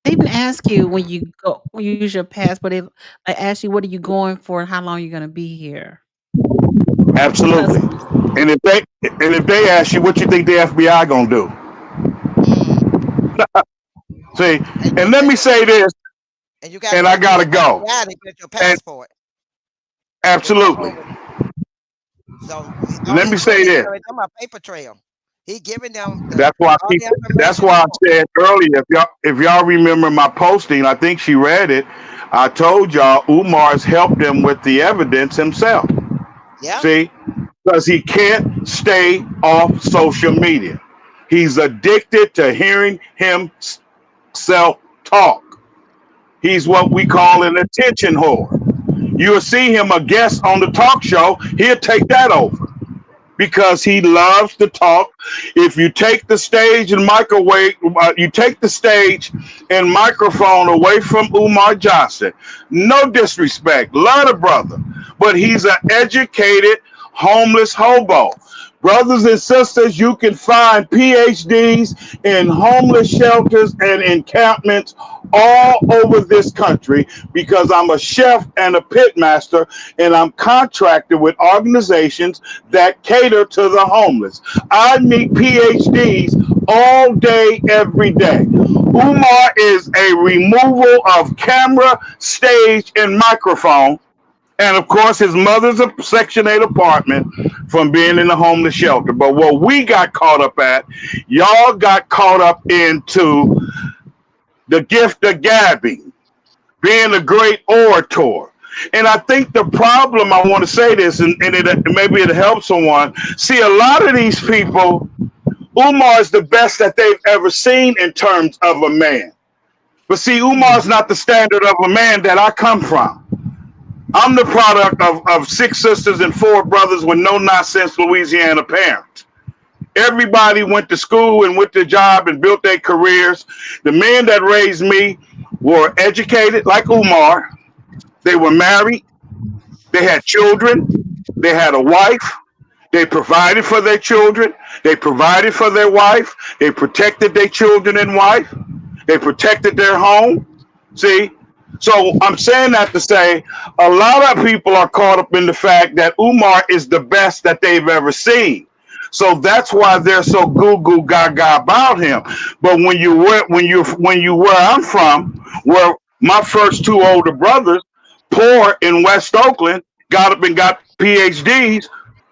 They even ask you when you go when you use your passport. They ask you what are you going for and how long you're going to be here. Because absolutely. And if they ask you what you think the FBI gonna do, Mm. see, And and let me say this, you got to and go I through gotta the go. FBI to get your And passport. They come absolutely, over. So all let me he's doing say is this. giving them a paper trail. He giving them That's why I all keep. the That's information why they I want. said earlier. If y'all remember my posting, I think she read it. I told y'all Umar's helped them with the evidence himself. Yeah. See, because he can't stay off social media. He's addicted to hearing himself talk. He's what we call an attention whore. You'll see him a guest on the talk show, he'll take that over because he loves to talk. If you take the stage and you take the stage and microphone away from Umar Johnson. No disrespect, love the brother, but he's an educated homeless hobo. Brothers and sisters, you can find PhDs in homeless shelters and encampments all over this country because I'm a chef and a pit master, and I'm contracted with organizations that cater to the homeless. I meet PhDs all day, every day. Umar is a removal of camera, stage, and microphone. And of course, his mother's a Section 8 apartment from being in the homeless shelter. But what we got caught up at, y'all got caught up into the gift of gabbing, being a great orator. And I think the problem, I want to say this, and maybe it'll help someone. See, a lot of these people, Umar is the best that they've ever seen in terms of a man. But see, Umar is not the standard of a man that I come from. I'm the product of 6 sisters and 4 brothers with no nonsense Louisiana parents. Everybody went to school and went to job and built their careers. The men that raised me were educated like Umar. They were married. They had children. They had a wife. They provided for their children. They provided for their wife. They protected their children and wife. They protected their home. See? So I'm saying that to say a lot of people are caught up in the fact that Umar is the best that they've ever seen. So that's why they're so goo goo gaga about him. But when you where I'm from, where my first 2 older brothers, poor in West Oakland, got up and got PhDs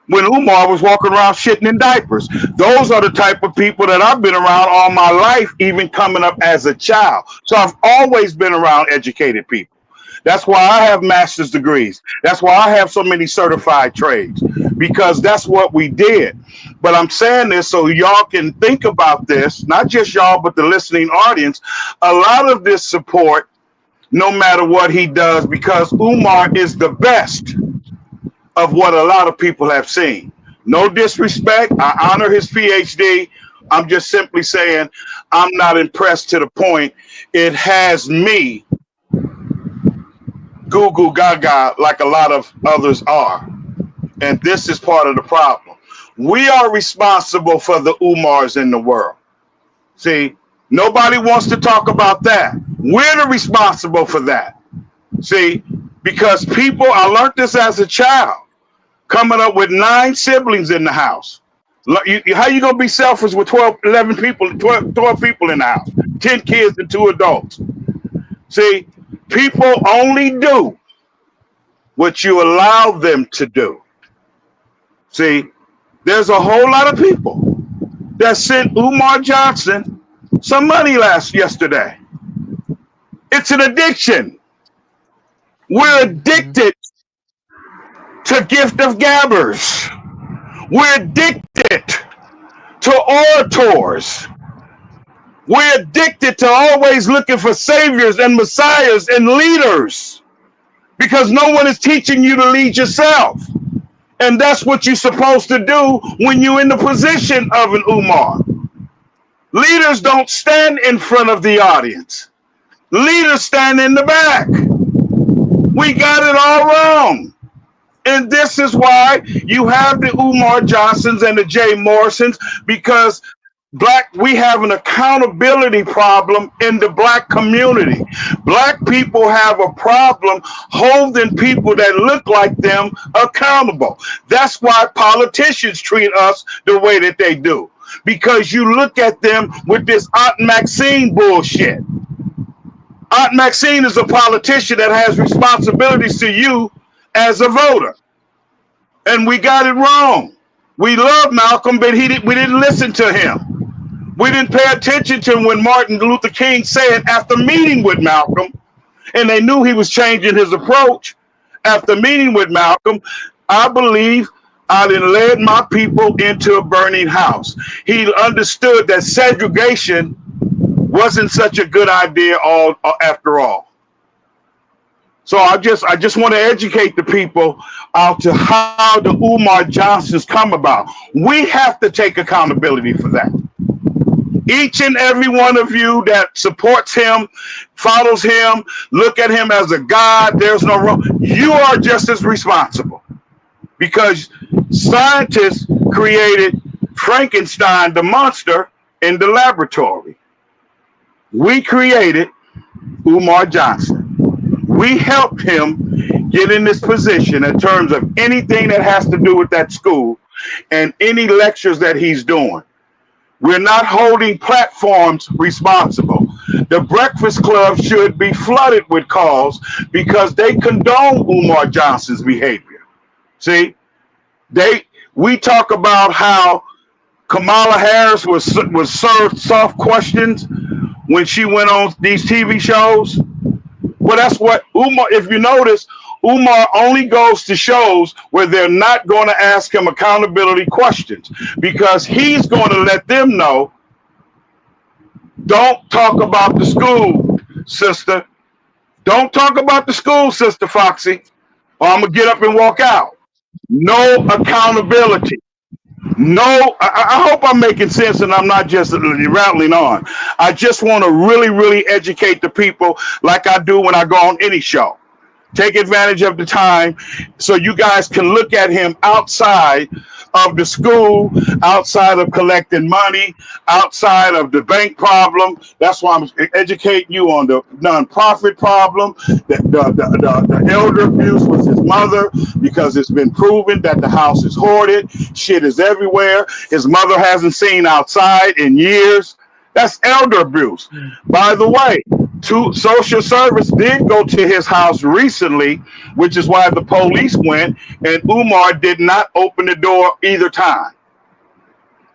when Umar was walking around shitting in diapers. Those are the type of people that I've been around all my life, even coming up as a child. So I've always been around educated people. That's why I have master's degrees. That's why I have so many certified trades, because that's what we did. But I'm saying this so y'all can think about this, not just y'all, but the listening audience. A lot of this support, no matter what he does, because Umar is the best of what a lot of people have seen. No disrespect. I honor his PhD. I'm just simply saying I'm not impressed to the point it has me goo goo gaga like a lot of others are. And this is part of the problem. We are responsible for the Umars in the world. See, nobody wants to talk about that. We're the responsible for that. See, because people, I learned this as a child, coming up with 9 siblings in the house. How you gonna be selfish with 12, 11 people, 12 people in the house, 10 kids and 2 adults? See, people only do what you allow them to do. See, there's a whole lot of people that sent Umar Johnson some money yesterday. It's an addiction. We're addicted to gift of gabbers. We're addicted to orators. We're addicted to always looking for saviors and messiahs and leaders because no one is teaching you to lead yourself. And that's what you're supposed to do when you're in the position of an Umar. Leaders don't stand in front of the audience. Leaders stand in the back. We got it all wrong. And this is why you have the Umar Johnsons and the Jay Morrisons, because we have an accountability problem in the black community. Black people have a problem holding people that look like them accountable. That's why politicians treat us the way that they do, because you look at them with this Aunt Maxine bullshit. Aunt Maxine is a politician that has responsibilities to you as a voter. And we got it wrong. We love Malcolm, but we didn't listen to him. We didn't pay attention to him when Martin Luther King said after meeting with Malcolm, and they knew he was changing his approach. After meeting with Malcolm, I believe I done led my people into a burning house. He understood that segregation wasn't such a good idea after all. So I just want to educate the people out to how the Umar Johnsons come about. We have to take accountability for that. Each and every one of you that supports him, follows him, look at him as a god, there's no wrong. You are just as responsible, because scientists created Frankenstein, the monster, in the laboratory. We created Umar Johnson. We helped him get in this position in terms of anything that has to do with that school and any lectures that he's doing. We're not holding platforms responsible. The Breakfast Club should be flooded with calls because they condone Umar Johnson's behavior. See, we talk about how Kamala Harris was served soft questions when she went on these TV shows. Well, that's what Umar, if you notice, Umar only goes to shows where they're not going to ask him accountability questions, because he's going to let them know, don't talk about the school, sister. Don't talk about the school, Sister Foxy, or I'm going to get up and walk out. No accountability. No, I hope I'm making sense and I'm not just rattling on. I just want to really, really educate the people like I do when I go on any show. Take advantage of the time so you guys can look at him outside of the school, outside of collecting money, outside of the bank problem. That's why I'm educating you on the nonprofit problem. The elder abuse was his mother, because it's been proven that the house is hoarded. Shit is everywhere. His mother hasn't seen outside in years. That's elder abuse. By the way, social service did go to his house recently, which is why the police went, and Umar did not open the door either time.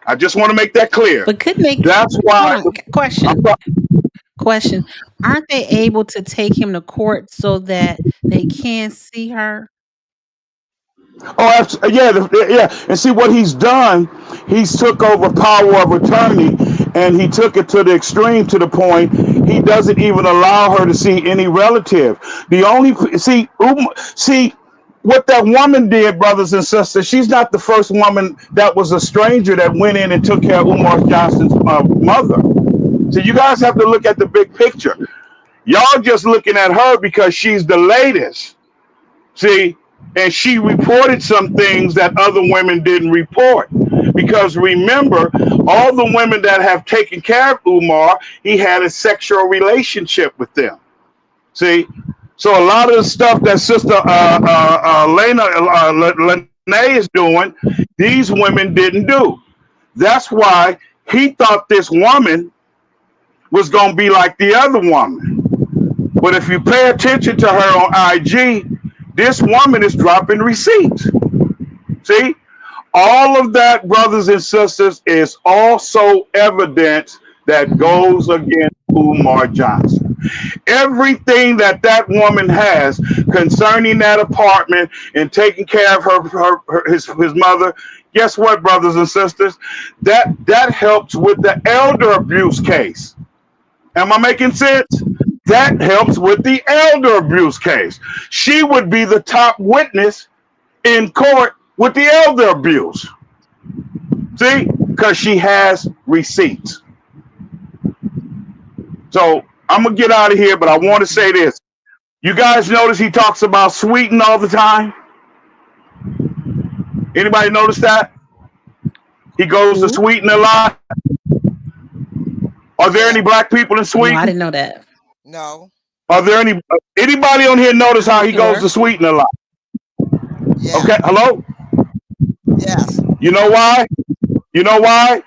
I just want to make that clear. But couldn't they? That's why. Question. Aren't they able to take him to court so that they can see her? Oh, yeah. And see what he's done. He's took over power of attorney, and he took it to the extreme, to the point he doesn't even allow her to see any relative. See what that woman did, brothers and sisters. She's not the first woman that was a stranger that went in and took care of Umar Johnson's mother. So you guys have to look at the big picture. Y'all just looking at her because she's the latest. See. And she reported some things that other women didn't report. Because remember, all the women that have taken care of Umar, he had a sexual relationship with them. See? So a lot of the stuff that Sister Lene is doing, these women didn't do. That's why he thought this woman was going to be like the other woman. But if you pay attention to her on IG, this woman is dropping receipts. See, All of that, brothers and sisters, is also evidence that goes against Umar Johnson. Everything that that woman has concerning that apartment and taking care of his mother, guess what, brothers and sisters? That helps with the elder abuse case. Am I making sense? That helps with the elder abuse case. She would be the top witness in court with the elder abuse. See? Because she has receipts. So I'm going to get out of here, but I want to say this. You guys notice he talks about Sweden all the time? Anybody notice that? He goes to Sweden a lot. Are there any black people in Sweden? No, I didn't know that. No. Are there anybody on here notice how he goes to Sweden a lot? Yeah. Okay, hello? Yes. You know why? You know why?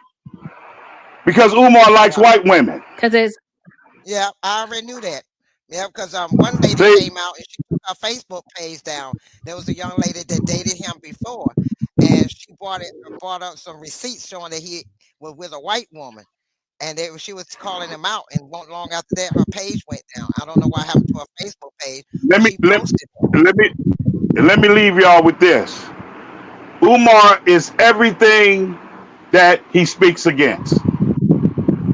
Because Umar likes white women. Because it's... Yeah, I already knew that. Yeah, because one lady came out and she took her Facebook page down. There was a young lady that dated him before, and she brought up some receipts showing that he was with a white woman, and she was calling him out. And not long after that, her page went down. I don't know what happened to her Facebook page. Let me leave y'all with this. Umar is everything that he speaks against.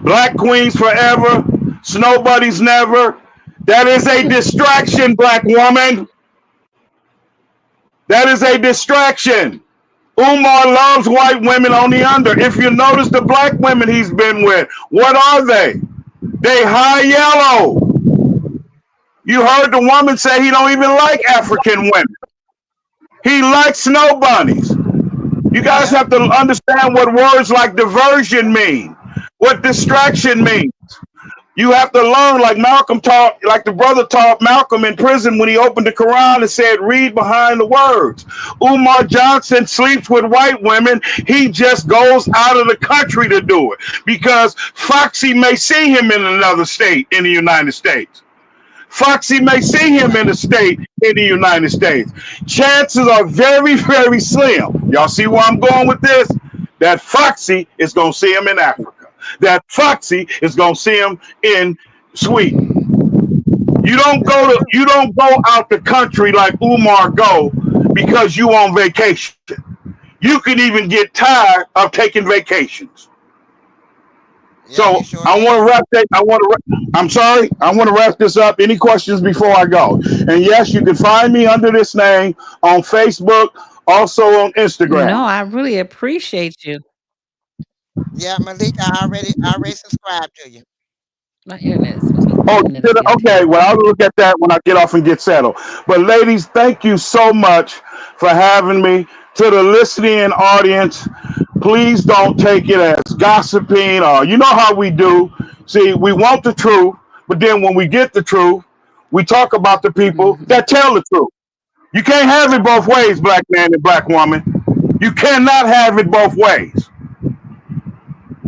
Black queens forever, snow bunnies never. That is a distraction, black woman. That is a distraction. Umar loves white women on the under. If you notice the black women he's been with, what are they? They high yellow. You heard the woman say he don't even like African women. He likes snow bunnies. You guys have to understand what words like diversion mean, what distraction means. You have to learn, like Malcolm taught, like the brother taught Malcolm in prison when he opened the Quran and said, read behind the words. Umar Johnson sleeps with white women. He just goes out of the country to do it because Foxy may see him in another state in the United States. Foxy may see him in a state in the United States. Chances are very, very slim. Y'all see where I'm going with this? That Foxy is going to see him in Africa. That Foxy is going to see him in Sweden. You don't go out the country like Umar go because you on vacation. You can even get tired of taking vacations. So I want to wrap that. I'm sorry. I want to wrap this up. Any questions before I go? And yes, you can find me under this name on Facebook, also on Instagram. No, I really appreciate you. Yeah, Malik, I already subscribed to you. My internet is supposed to be Okay. Well, I'll look at that when I get off and get settled. But ladies, thank you so much for having me. To the listening audience, please don't take it as gossiping or you know how we do. See, we want the truth, but then when we get the truth, we talk about the people that tell the truth. You can't have it both ways, black man and black woman. You cannot have it both ways.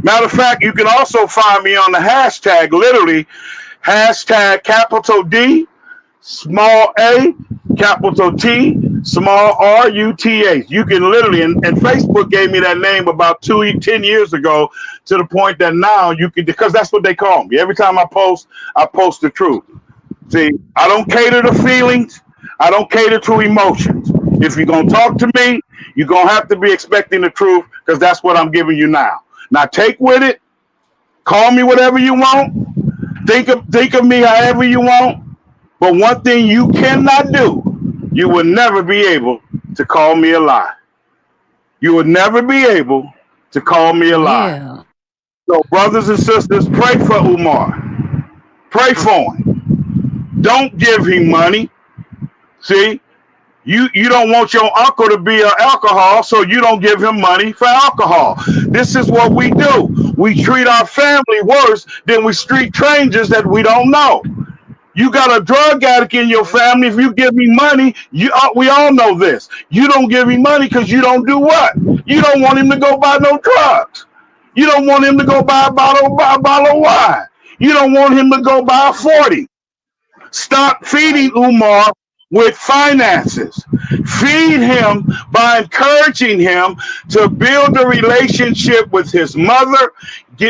Matter of fact, you can also find me on the hashtag, literally, hashtag capital D, small a, capital T, small RUTH. You can literally, and Facebook gave me that name about 10 years ago to the point that now you can, because that's what they call me. Every time I post the truth. See, I don't cater to feelings. I don't cater to emotions. If you're going to talk to me, you're going to have to be expecting the truth because that's what I'm giving you now. Now take with it. Call me whatever you want. Think of me however you want. But one thing you cannot do, you will never be able to call me a lie. You will never be able to call me a lie. Yeah. So brothers and sisters, pray for Umar. Pray for him. Don't give him money. See? You don't want your uncle to be an alcohol, so you don't give him money for alcohol. This is what we do. We treat our family worse than we treat strangers that we don't know. You got a drug addict in your family. If you give me money, we all know this. You don't give me money because you don't do what? You don't want him to go buy no drugs. You don't want him to go buy a bottle of wine. You don't want him to go buy a 40. Stop feeding Umar with finances. Feed him by encouraging him to build a relationship with his mother,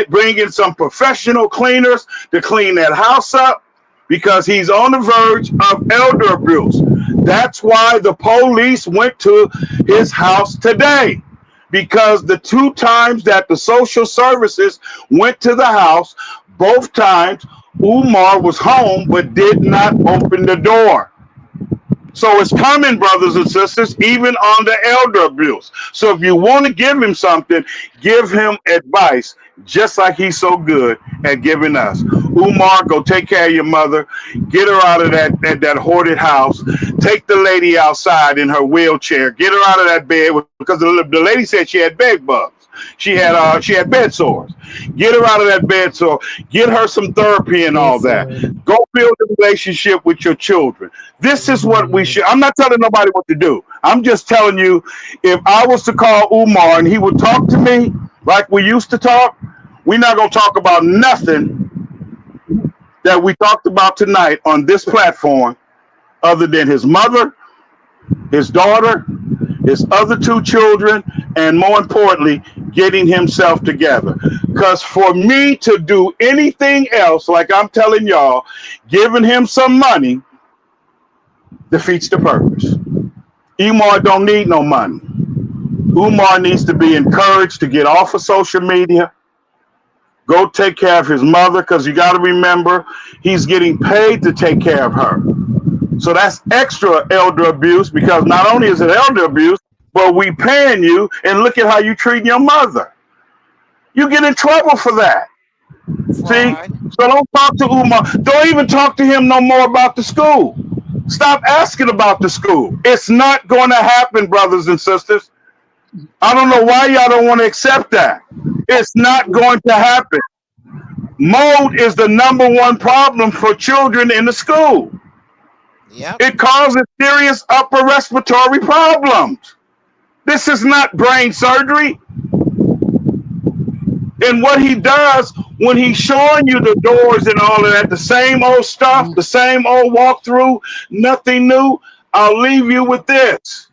bring in some professional cleaners to clean that house up because he's on the verge of elder abuse. That's why the police went to his house today, because the 2 times that the social services went to the house, both times Umar was home but did not open the door. So it's coming, brothers and sisters, even on the elder abuse. So if you want to give him something, give him advice, just like he's so good at giving us. Umar, go take care of your mother. Get her out of that hoarded house. Take the lady outside in her wheelchair. Get her out of that bed, because the lady said she had bed bugs. She had bed sores. Get her out of that bed sore. Get her some therapy and all that. Go build a relationship with your children. This is what we should. I'm not telling nobody what to do. I'm just telling you, if I was to call Umar and he would talk to me like we used to talk, we're not going to talk about nothing that we talked about tonight on this platform other than his mother, his daughter, his other 2 children, and more importantly, getting himself together. Because for me to do anything else, like I'm telling y'all, giving him some money defeats the purpose. Umar don't need no money. Umar needs to be encouraged to get off of social media, go take care of his mother, because you got to remember, he's getting paid to take care of her. So that's extra elder abuse, because not only is it elder abuse, but we paying you, and look at how you treat your mother. You get in trouble for that. See? So don't talk to Umar. Don't even talk to him no more about the school. Stop asking about the school. It's not going to happen, brothers and sisters. I don't know why y'all don't want to accept that. It's not going to happen. Mold is the #1 problem for children in the school. Yep. It causes serious upper respiratory problems. This is not brain surgery. And what he does when he's showing you the doors and all of that, the same old stuff, the same old walkthrough, nothing new, I'll leave you with this.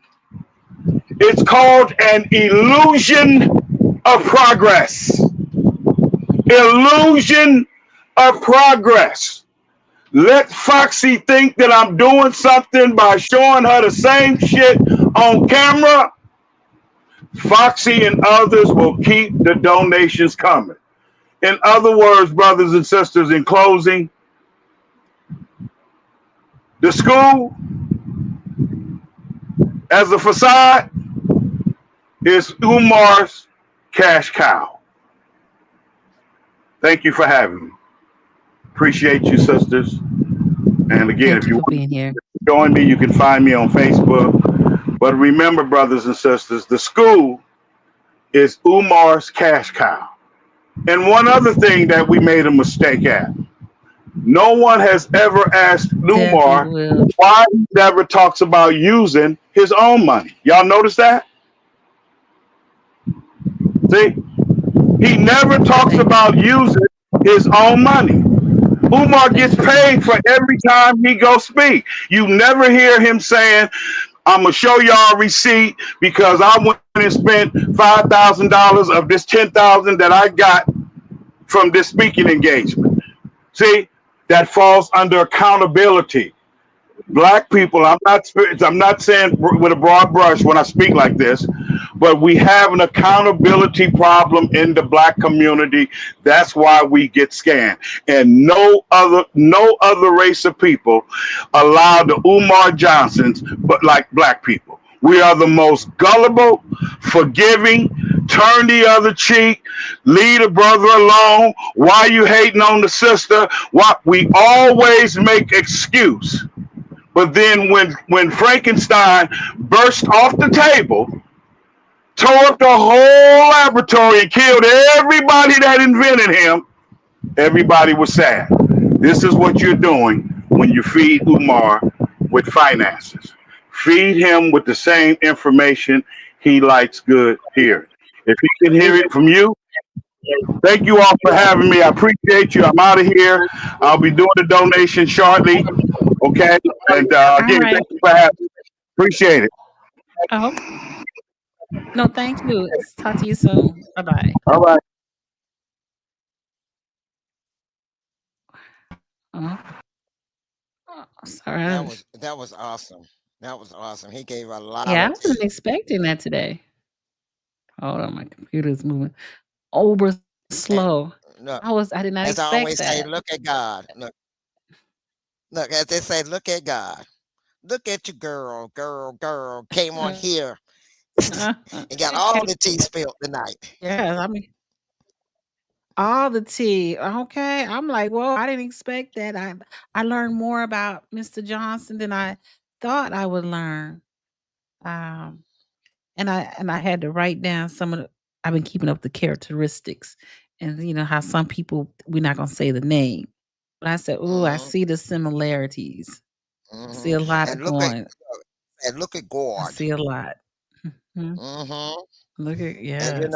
It's called an illusion of progress. Illusion of progress. Let Foxy think that I'm doing something by showing her the same shit on camera. Foxy and others will keep the donations coming. In other words, brothers and sisters, in closing, the school as a facade is Umar's cash cow. Thank you for having me. Appreciate you, sisters. And again, if you want to join me, you can find me on Facebook. But remember, brothers and sisters, the school is Umar's cash cow. And one other thing that we made a mistake at. No one has ever asked Umar why he never talks about using his own money. Y'all notice that? See? He never talks about using his own money. Umar gets paid for every time he goes speak. You never hear him saying, I'm going to show y'all a receipt because I went and spent $5,000 of this $10,000 that I got from this speaking engagement. See, that falls under accountability. Black people, I'm not saying with a broad brush when I speak like this, but we have an accountability problem in the black community. That's why we get scammed. And no other race of people allow the Umar Johnsons, but like black people. We are the most gullible, forgiving, turn the other cheek, leave a brother alone. Why you hating on the sister? Why we always make excuse. But then when Frankenstein burst off the table, tore up the whole laboratory and killed everybody that invented him, everybody was sad. This is what you're doing when you feed Umar with finances. Feed him with the same information he likes good hearing. If he can hear it from you, thank you all for having me. I appreciate you. I'm out of here. I'll be doing the donation shortly. Okay, and All again, right. thank you for having me. Appreciate it. Oh, no, thank you. Talk to you soon. Bye-bye. All right. Oh, sorry. That was awesome. That was awesome. He gave a lot Yeah, I of wasn't tea. expecting that today. Hold on, my computer's moving over And slow. look, I did not as I expect always say, that. look at God. Look, as they say, look at God. Look at your girl, came on here and got all the tea spilled tonight. Yeah, I mean, all the tea. Okay. I'm like, whoa, I didn't expect that. I learned more about Mr. Johnson than I thought I would learn. Um, and I had to write down some of the I've been keeping up the characteristics and how some people we're not gonna say the name. But I said, "Oh, I Hmm. see the similarities. I see Hmm. a lot of And look at going. I God. see a lot." Mhm. Hmm. Look at And yes.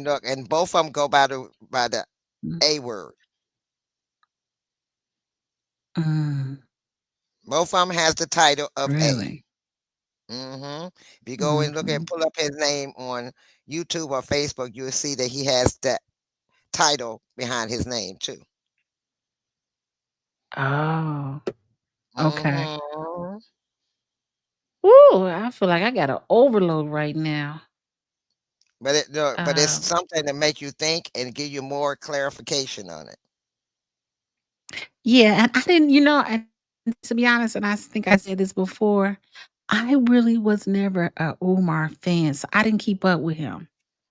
look, and both of them go by the Mm. A word. Mm, Both of them has the title of A. really? If you go and look and Mhm. pull up his name on YouTube or Facebook, you'll see that he has that title behind his name too. Oh, okay. Hmm. Ooh, I feel like I got an overload right now. But it's Um, something to make you think and give you more clarification on it. yeah, and I didn't, and to be honest, and I think I said this before, I really was never a Umar fan, so I didn't keep up with him.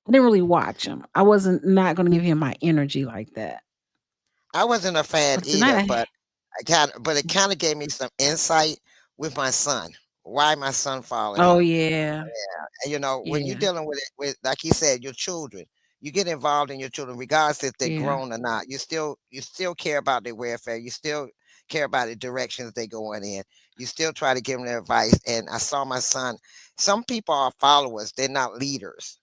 I didn't really watch him. I wasn't not gonna give him my energy like that. I wasn't a fan But tonight either, I but it kind of gave me some insight with my son. Why my son followed oh, him. yeah. And when you're Yeah. dealing with it with like he said, your children, you get involved in your children, regardless if they're Yeah. grown or not. You still care about their welfare. You still care about the directions they going in. You still try to give them their advice. And I saw my son. Some people are followers, they're not leaders.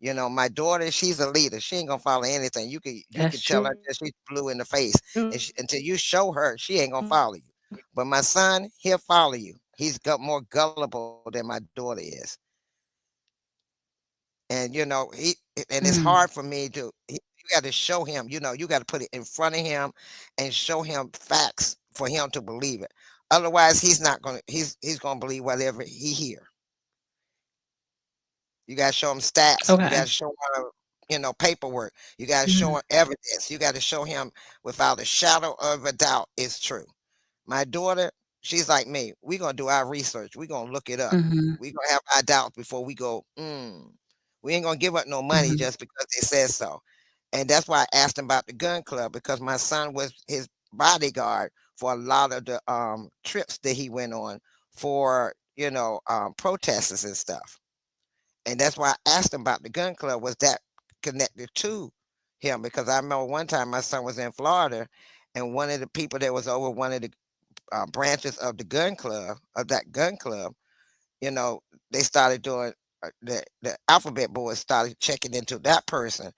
My daughter, she's a leader. She ain't gonna follow anything. You could That's tell her true. that she's blue in the face, and until you show her, she ain't gonna follow you. But my son, he'll follow you. He's got more gullible than my daughter is. And and it's Mm, hard for me you got to show him, you got to put it in front of him and show him facts for him to believe it. Otherwise, he's gonna believe whatever he hear. You got to show him stats. You got okay. to show him, paperwork. You got to show Mm, him evidence. You got to show him without a shadow of a doubt it's true. My daughter, she's like me. We're gonna do our research. We're gonna look it up. mhm, We're gonna have our doubts before we go, we ain't gonna give up no money mhm. just because they said so. And that's why I asked him about the gun club, because my son was his bodyguard for a lot of the trips that he went on for, protesters and stuff. And that's why I asked him about the gun club. Was that connected to him? Because I remember one time my son was in Florida, and one of the people that was over one of the branches of that gun club, you know, they started doing the alphabet board started checking into that person,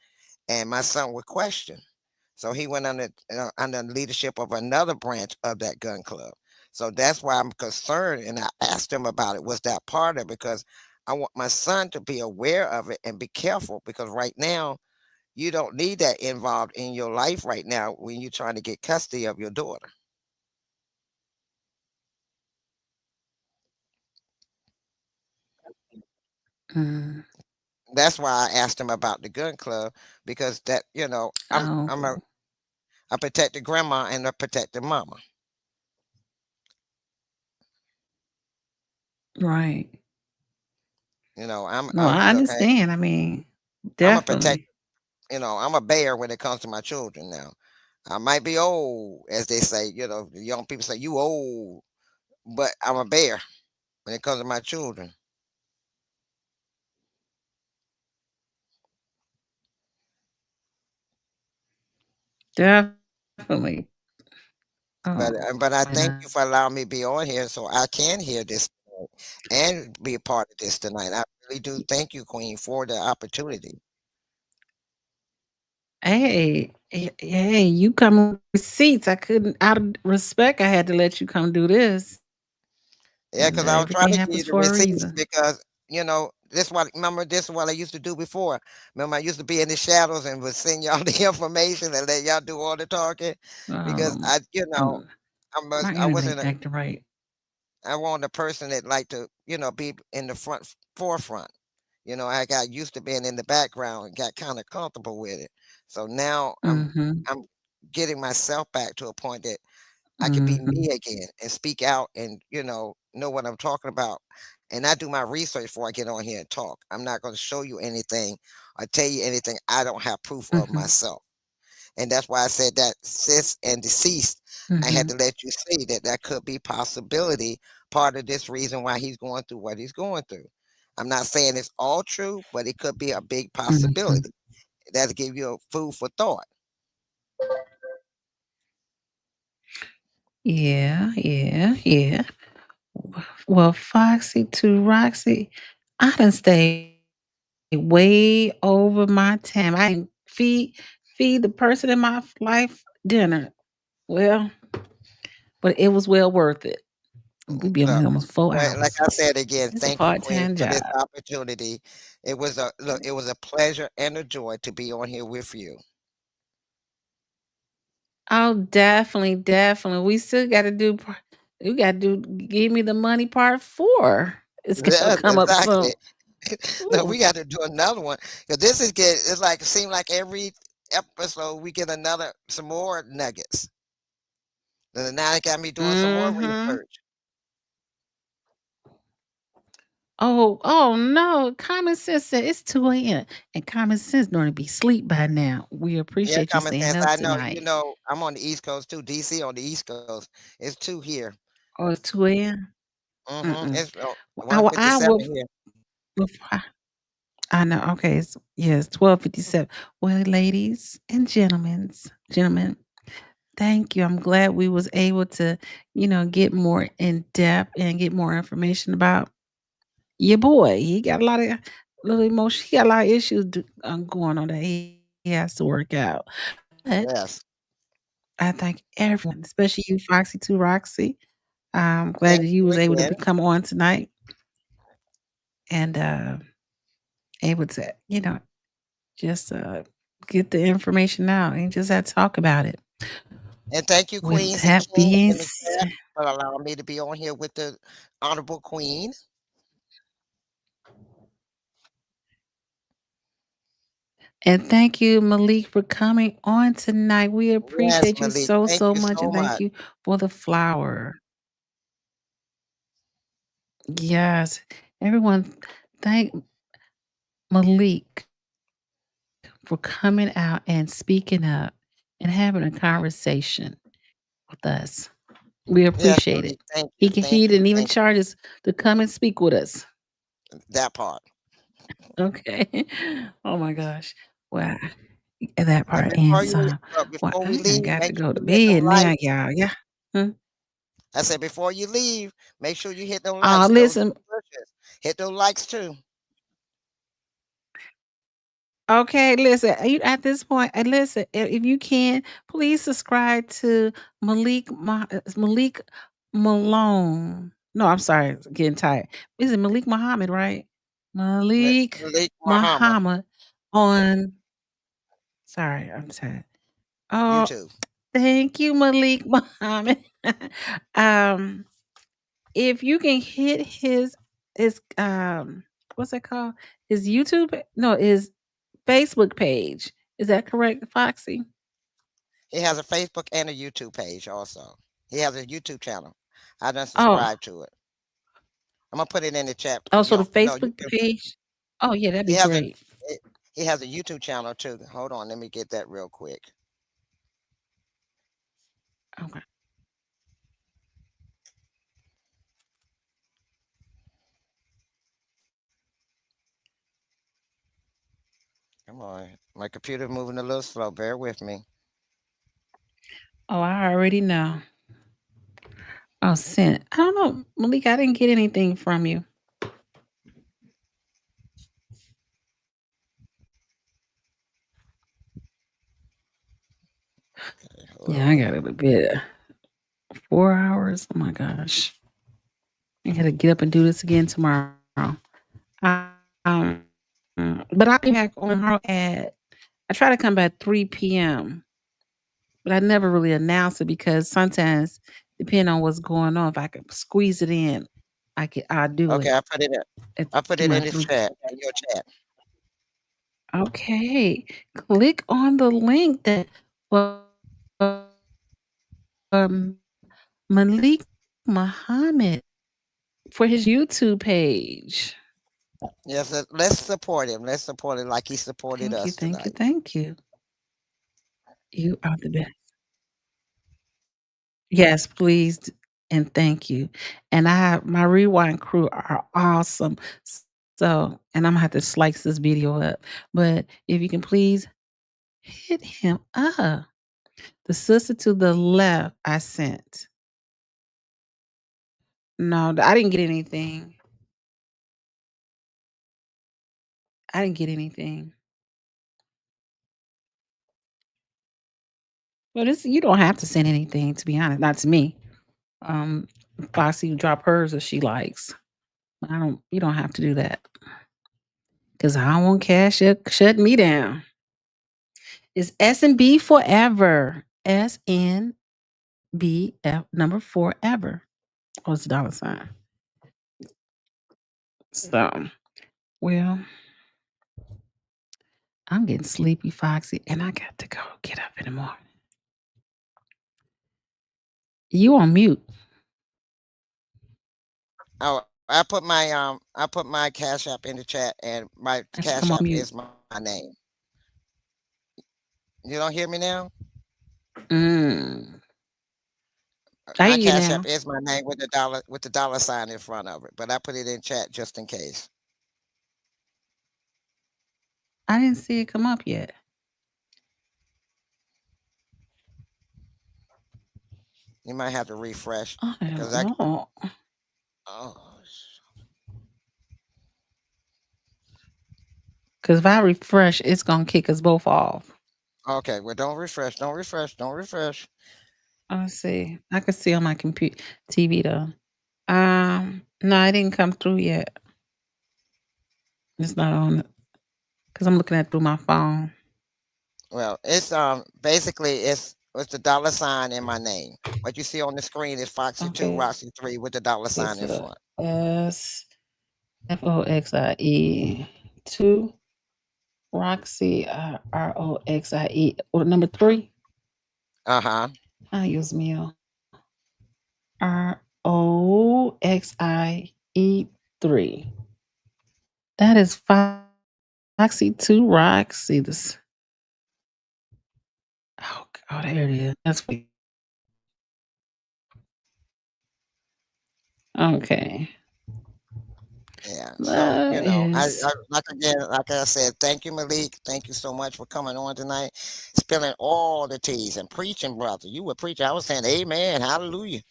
and my son would question. So he went under the leadership of another branch of that gun club. So that's why I'm concerned, and I asked him about it. Was that part of it? Because I want my son to be aware of it and be careful, because right now you don't need that involved in your life right now when you're trying to get custody of your daughter. Mm. That's why I asked him about the gun club, because that Oh, I protect the grandma and I protect the mama. right. I'm No, I I look, hey, understand. I mean, I'm a protect. definitely. I'm a bear when it comes to my children now. I might be old, as they say. The young people say you old, but I'm a bear when it comes to my children. Definitely. But Oh, but I and thank you for allowing me to be on here so I can hear this and be a part of this tonight. I really do thank you, Queen, for the opportunity. Hey, you come with receipts. I couldn't, out of respect, I had to let you come do this. Yeah, because I was trying Everything to give you happens the for a receipts reason. because, this is what I used to do before. Remember, I used to be in the shadows and would send y'all the information and let y'all do all the talking because Um, mm, my I internet wasn't a, acting right. I wanted a person that liked to, be in the forefront. I got used to being in the background and got kind of comfortable with it. So now Mm-hmm. I'm getting myself back to a point that I could be Mm-hmm. me again and speak out and, know what I'm talking about. And I do my research before I get on here and talk. I'm not going to show you anything or tell you anything I don't have proof of Mm-hmm. myself. And that's why I said that cis and deceased, I had Mm-hmm. to let you see that that could be possibility, part of this reason why he's going through what he's going through. I'm not saying it's all true, but it could be a big Mm-hmm. possibility. That'll give you a food for thought. Yeah. Well, Foxy to Roxy, I done stayed way over my time. I didn't feed the person in my life dinner. Well, but it was well worth it. We be on Look, here almost 4 like hours. I said again, It's a thank you, Queen, part-time for this job. opportunity. It was a pleasure and a joy to be on here with you. Oh, definitely. We still gotta do we gotta do Give Me the Money Part 4. It's gonna Yes, come up soon. exactly. No, Ooh. we got to do another one because this is get. It's like it seems like every episode we get some more nuggets. And now it got me doing some more Mhm. research. Oh no. Common Sense said it's 2 a.m. And Common Sense normally be asleep by now. We Yeah, appreciate you common staying sense. up I know. tonight. I'm on the East Coast too. DC on the East Coast. It's two here. Oh, it's 2 a.m. Mm-mm. It's I, one I will. 57 here. I know. Okay. Yes, 12:57. Well, ladies and gentlemen, thank you. I'm glad we was able to, get more in depth and get more information about your boy. He got a lot of little emotion. He got a lot of issues going on that he has to work out. But Yes. I thank everyone, especially you, Foxy to Roxy. I'm glad Thank that you you was able to again. come on tonight and able to, just get the information out and just had to talk about it. And thank you, With queens and that kings being in the chat, said, for allowing me to be on here with the honorable queen. and thank you, Malik, for coming on tonight. We Yes, appreciate you Malik. so, Thank so you much. so And thank much. you for the flower. Yes. Everyone, thank Malik for coming out and speaking up and having a conversation with us. We Yes, appreciate it. Malik. Thank He you. can, Thank he you. didn't even Thank charge us to come and speak with us. you. That part. Okay. Oh my gosh. Wow. That And part ends. Well, before we I done leave, got make to sure go to you hit them bed now, likes. y'all. Yeah. Hmm? I said before you leave, make sure you hit them likes. Those Listen. little bushes. Hit those likes too. Okay, listen. You at this point, and listen. If you can, please subscribe to Malik Malone. No, I'm sorry, getting tired. Is it Malik Muhammad, right? Malik Malik Muhammad, Muhammad on. Sorry, I'm tired. Oh, YouTube. thank you, Malik Muhammad. um, if you can hit his what's that called? His YouTube? No, his Facebook page. Is that correct, Foxy? He has a Facebook and a YouTube page also. He has a YouTube channel. I done Oh, subscribed to it. I'm gonna put it in the chat oh, for so the y'all. No, you Facebook can. page. Oh yeah, that'd He be has a great. he has a YouTube channel too. Hold on, let me get that real quick. Okay. Come on, my computer moving a little slow. Bear with me. Oh, I already know. Oh, sent. I don't know, Malik. I didn't get anything from you. Yeah, I got it a bit. 4 hours. Oh my gosh. I gotta get up and do this again tomorrow. Um, but I'll be back on tomorrow at I try to come back 3 p.m. But I never really announce it because sometimes, depending on what's going on, if I can squeeze it in, I'll do Okay, it at I put it my in the 3. chat, in your chat. Okay. Click on the link that um Malik Muhammed for his YouTube page. Yes, let's support him. Let's support him like he supported Thank you, us thank you, tonight. thank you. You are the best. Yes, please, and thank you. And my rewind crew are awesome. So, and I'm gonna have to slice this video up. But if you can please hit him up. The sister to the left, I sent. No, I didn't get anything. I didn't get anything. Well, this you don't have to send anything, to be honest. Not to me. Foxy drop hers if she likes. You don't have to do that. Because I don't want cash shut me down. It's SNB forever. SNBF number forever. Oh, it's a $. So, well, I'm getting sleepy, Foxy, and I got to go get up in the morning. You on mute. Oh, I put my Cash App in the chat, and my I should Cash come on App mute. is my name. You don't hear me now? Mm. I My hear you Cash now. App is my name with the dollar sign in front of it, but I put it in chat just in case. I didn't see it come up yet. You might have to refresh I because don't know. oh, Because if I refresh, it's gonna kick us both off. okay. Well, don't refresh. Don't refresh. Don't refresh. Let's see. I can see on my computer TV though. No, it didn't come through yet. It's not on it because I'm looking at it through my phone. Well, it's basically it's the dollar sign in my name. What you see on the screen is Foxy 2, Okay, Roxy 3 with the dollar sign it's in front. SFOXIE 2 Roxy ROXIE or number 3. Uh-huh. I use meal ROXIE 3. That is Foxy 2 Roxy. This. Oh, there it is. That's okay. Yeah. So, That is like I said, thank you, Malik. Thank you so much for coming on tonight, spilling all the teas and preaching, brother. You were preaching. I was saying, Amen, hallelujah.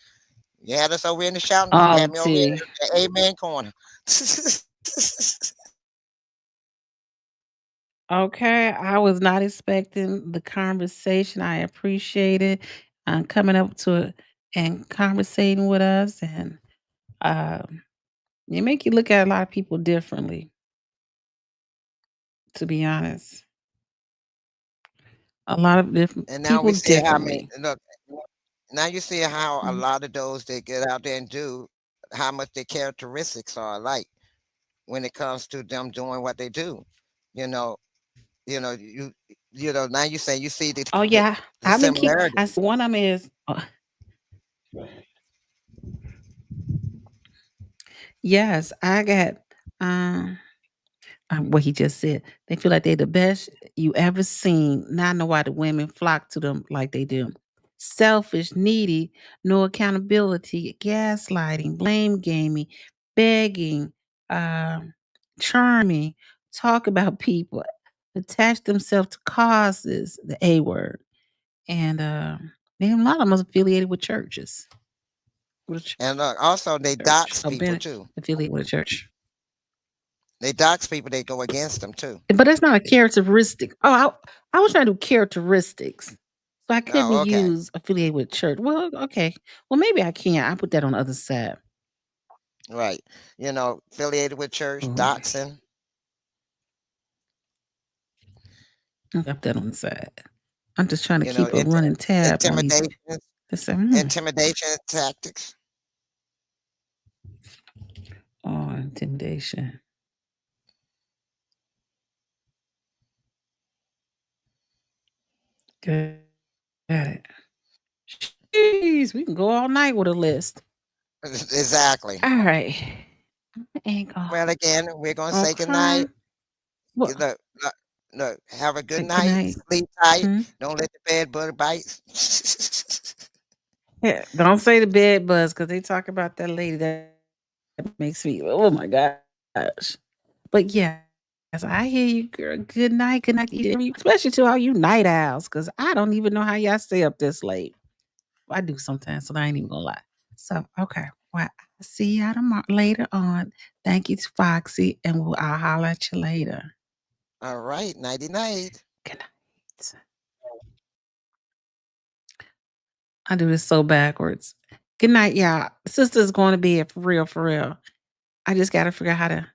You had us over in the shouting. You all the had me over here in tea. the Amen corner. Okay, I was not expecting the conversation. I appreciate it. Coming up to it and conversating with us, and um, you make you look at a lot of people differently. To be honest, a lot of different And now people we see how many differently. look. Now you see how a Mm. lot of those that get out there and do how much their characteristics are alike when it comes to them doing what they do. You know, you know, now you say you see Oh yeah, the I've been keep. similarity. I see one of them is yes. I got um what he just said. They feel like they're the best you ever seen. Now I know why the women flock to them like they do. Selfish, needy, no accountability, gaslighting, blame gaming, begging, charming, talk about people, attach themselves to causes, the A word. And then a lot of them are affiliated with churches. With a And also they church. dox Or people been too. affiliated with a church. They dox people, they go against them too. But that's not a characteristic. Oh, I was trying to do characteristics. But I couldn't Oh, okay. use affiliated with church. Well, okay. Well, maybe I can. I'll put that on the other side. Right. Affiliated with church, Oh, doxing. I'll put that on the side. I'm just trying to You know, keep a running tab on these. intimidation, They say, intimidation tactics. oh, intimidation. Got it. Jeez, we can go all night with a list. Exactly. All right. Ain't gonna. Well, again, we're gonna say goodnight. Okay. Well, Look, have a good good night. night. Sleep tight. Hmm? Don't let the bed bug bite. Yeah, don't say the bed buzz because they talk about that lady that makes me, oh my gosh. But yeah, as I hear you, girl. Good night. Good night, especially to all you night owls, because I don't even know how y'all stay up this late. I do sometimes, so I ain't even gonna lie. So, okay. Well, I'll see y'all tomorrow later on. Thank you to Foxy, and I'll holler at you later. All right, nighty night. Good night. I do this so backwards. Good night, y'all. Sister's going to bed for real, for real. I just got to figure out how to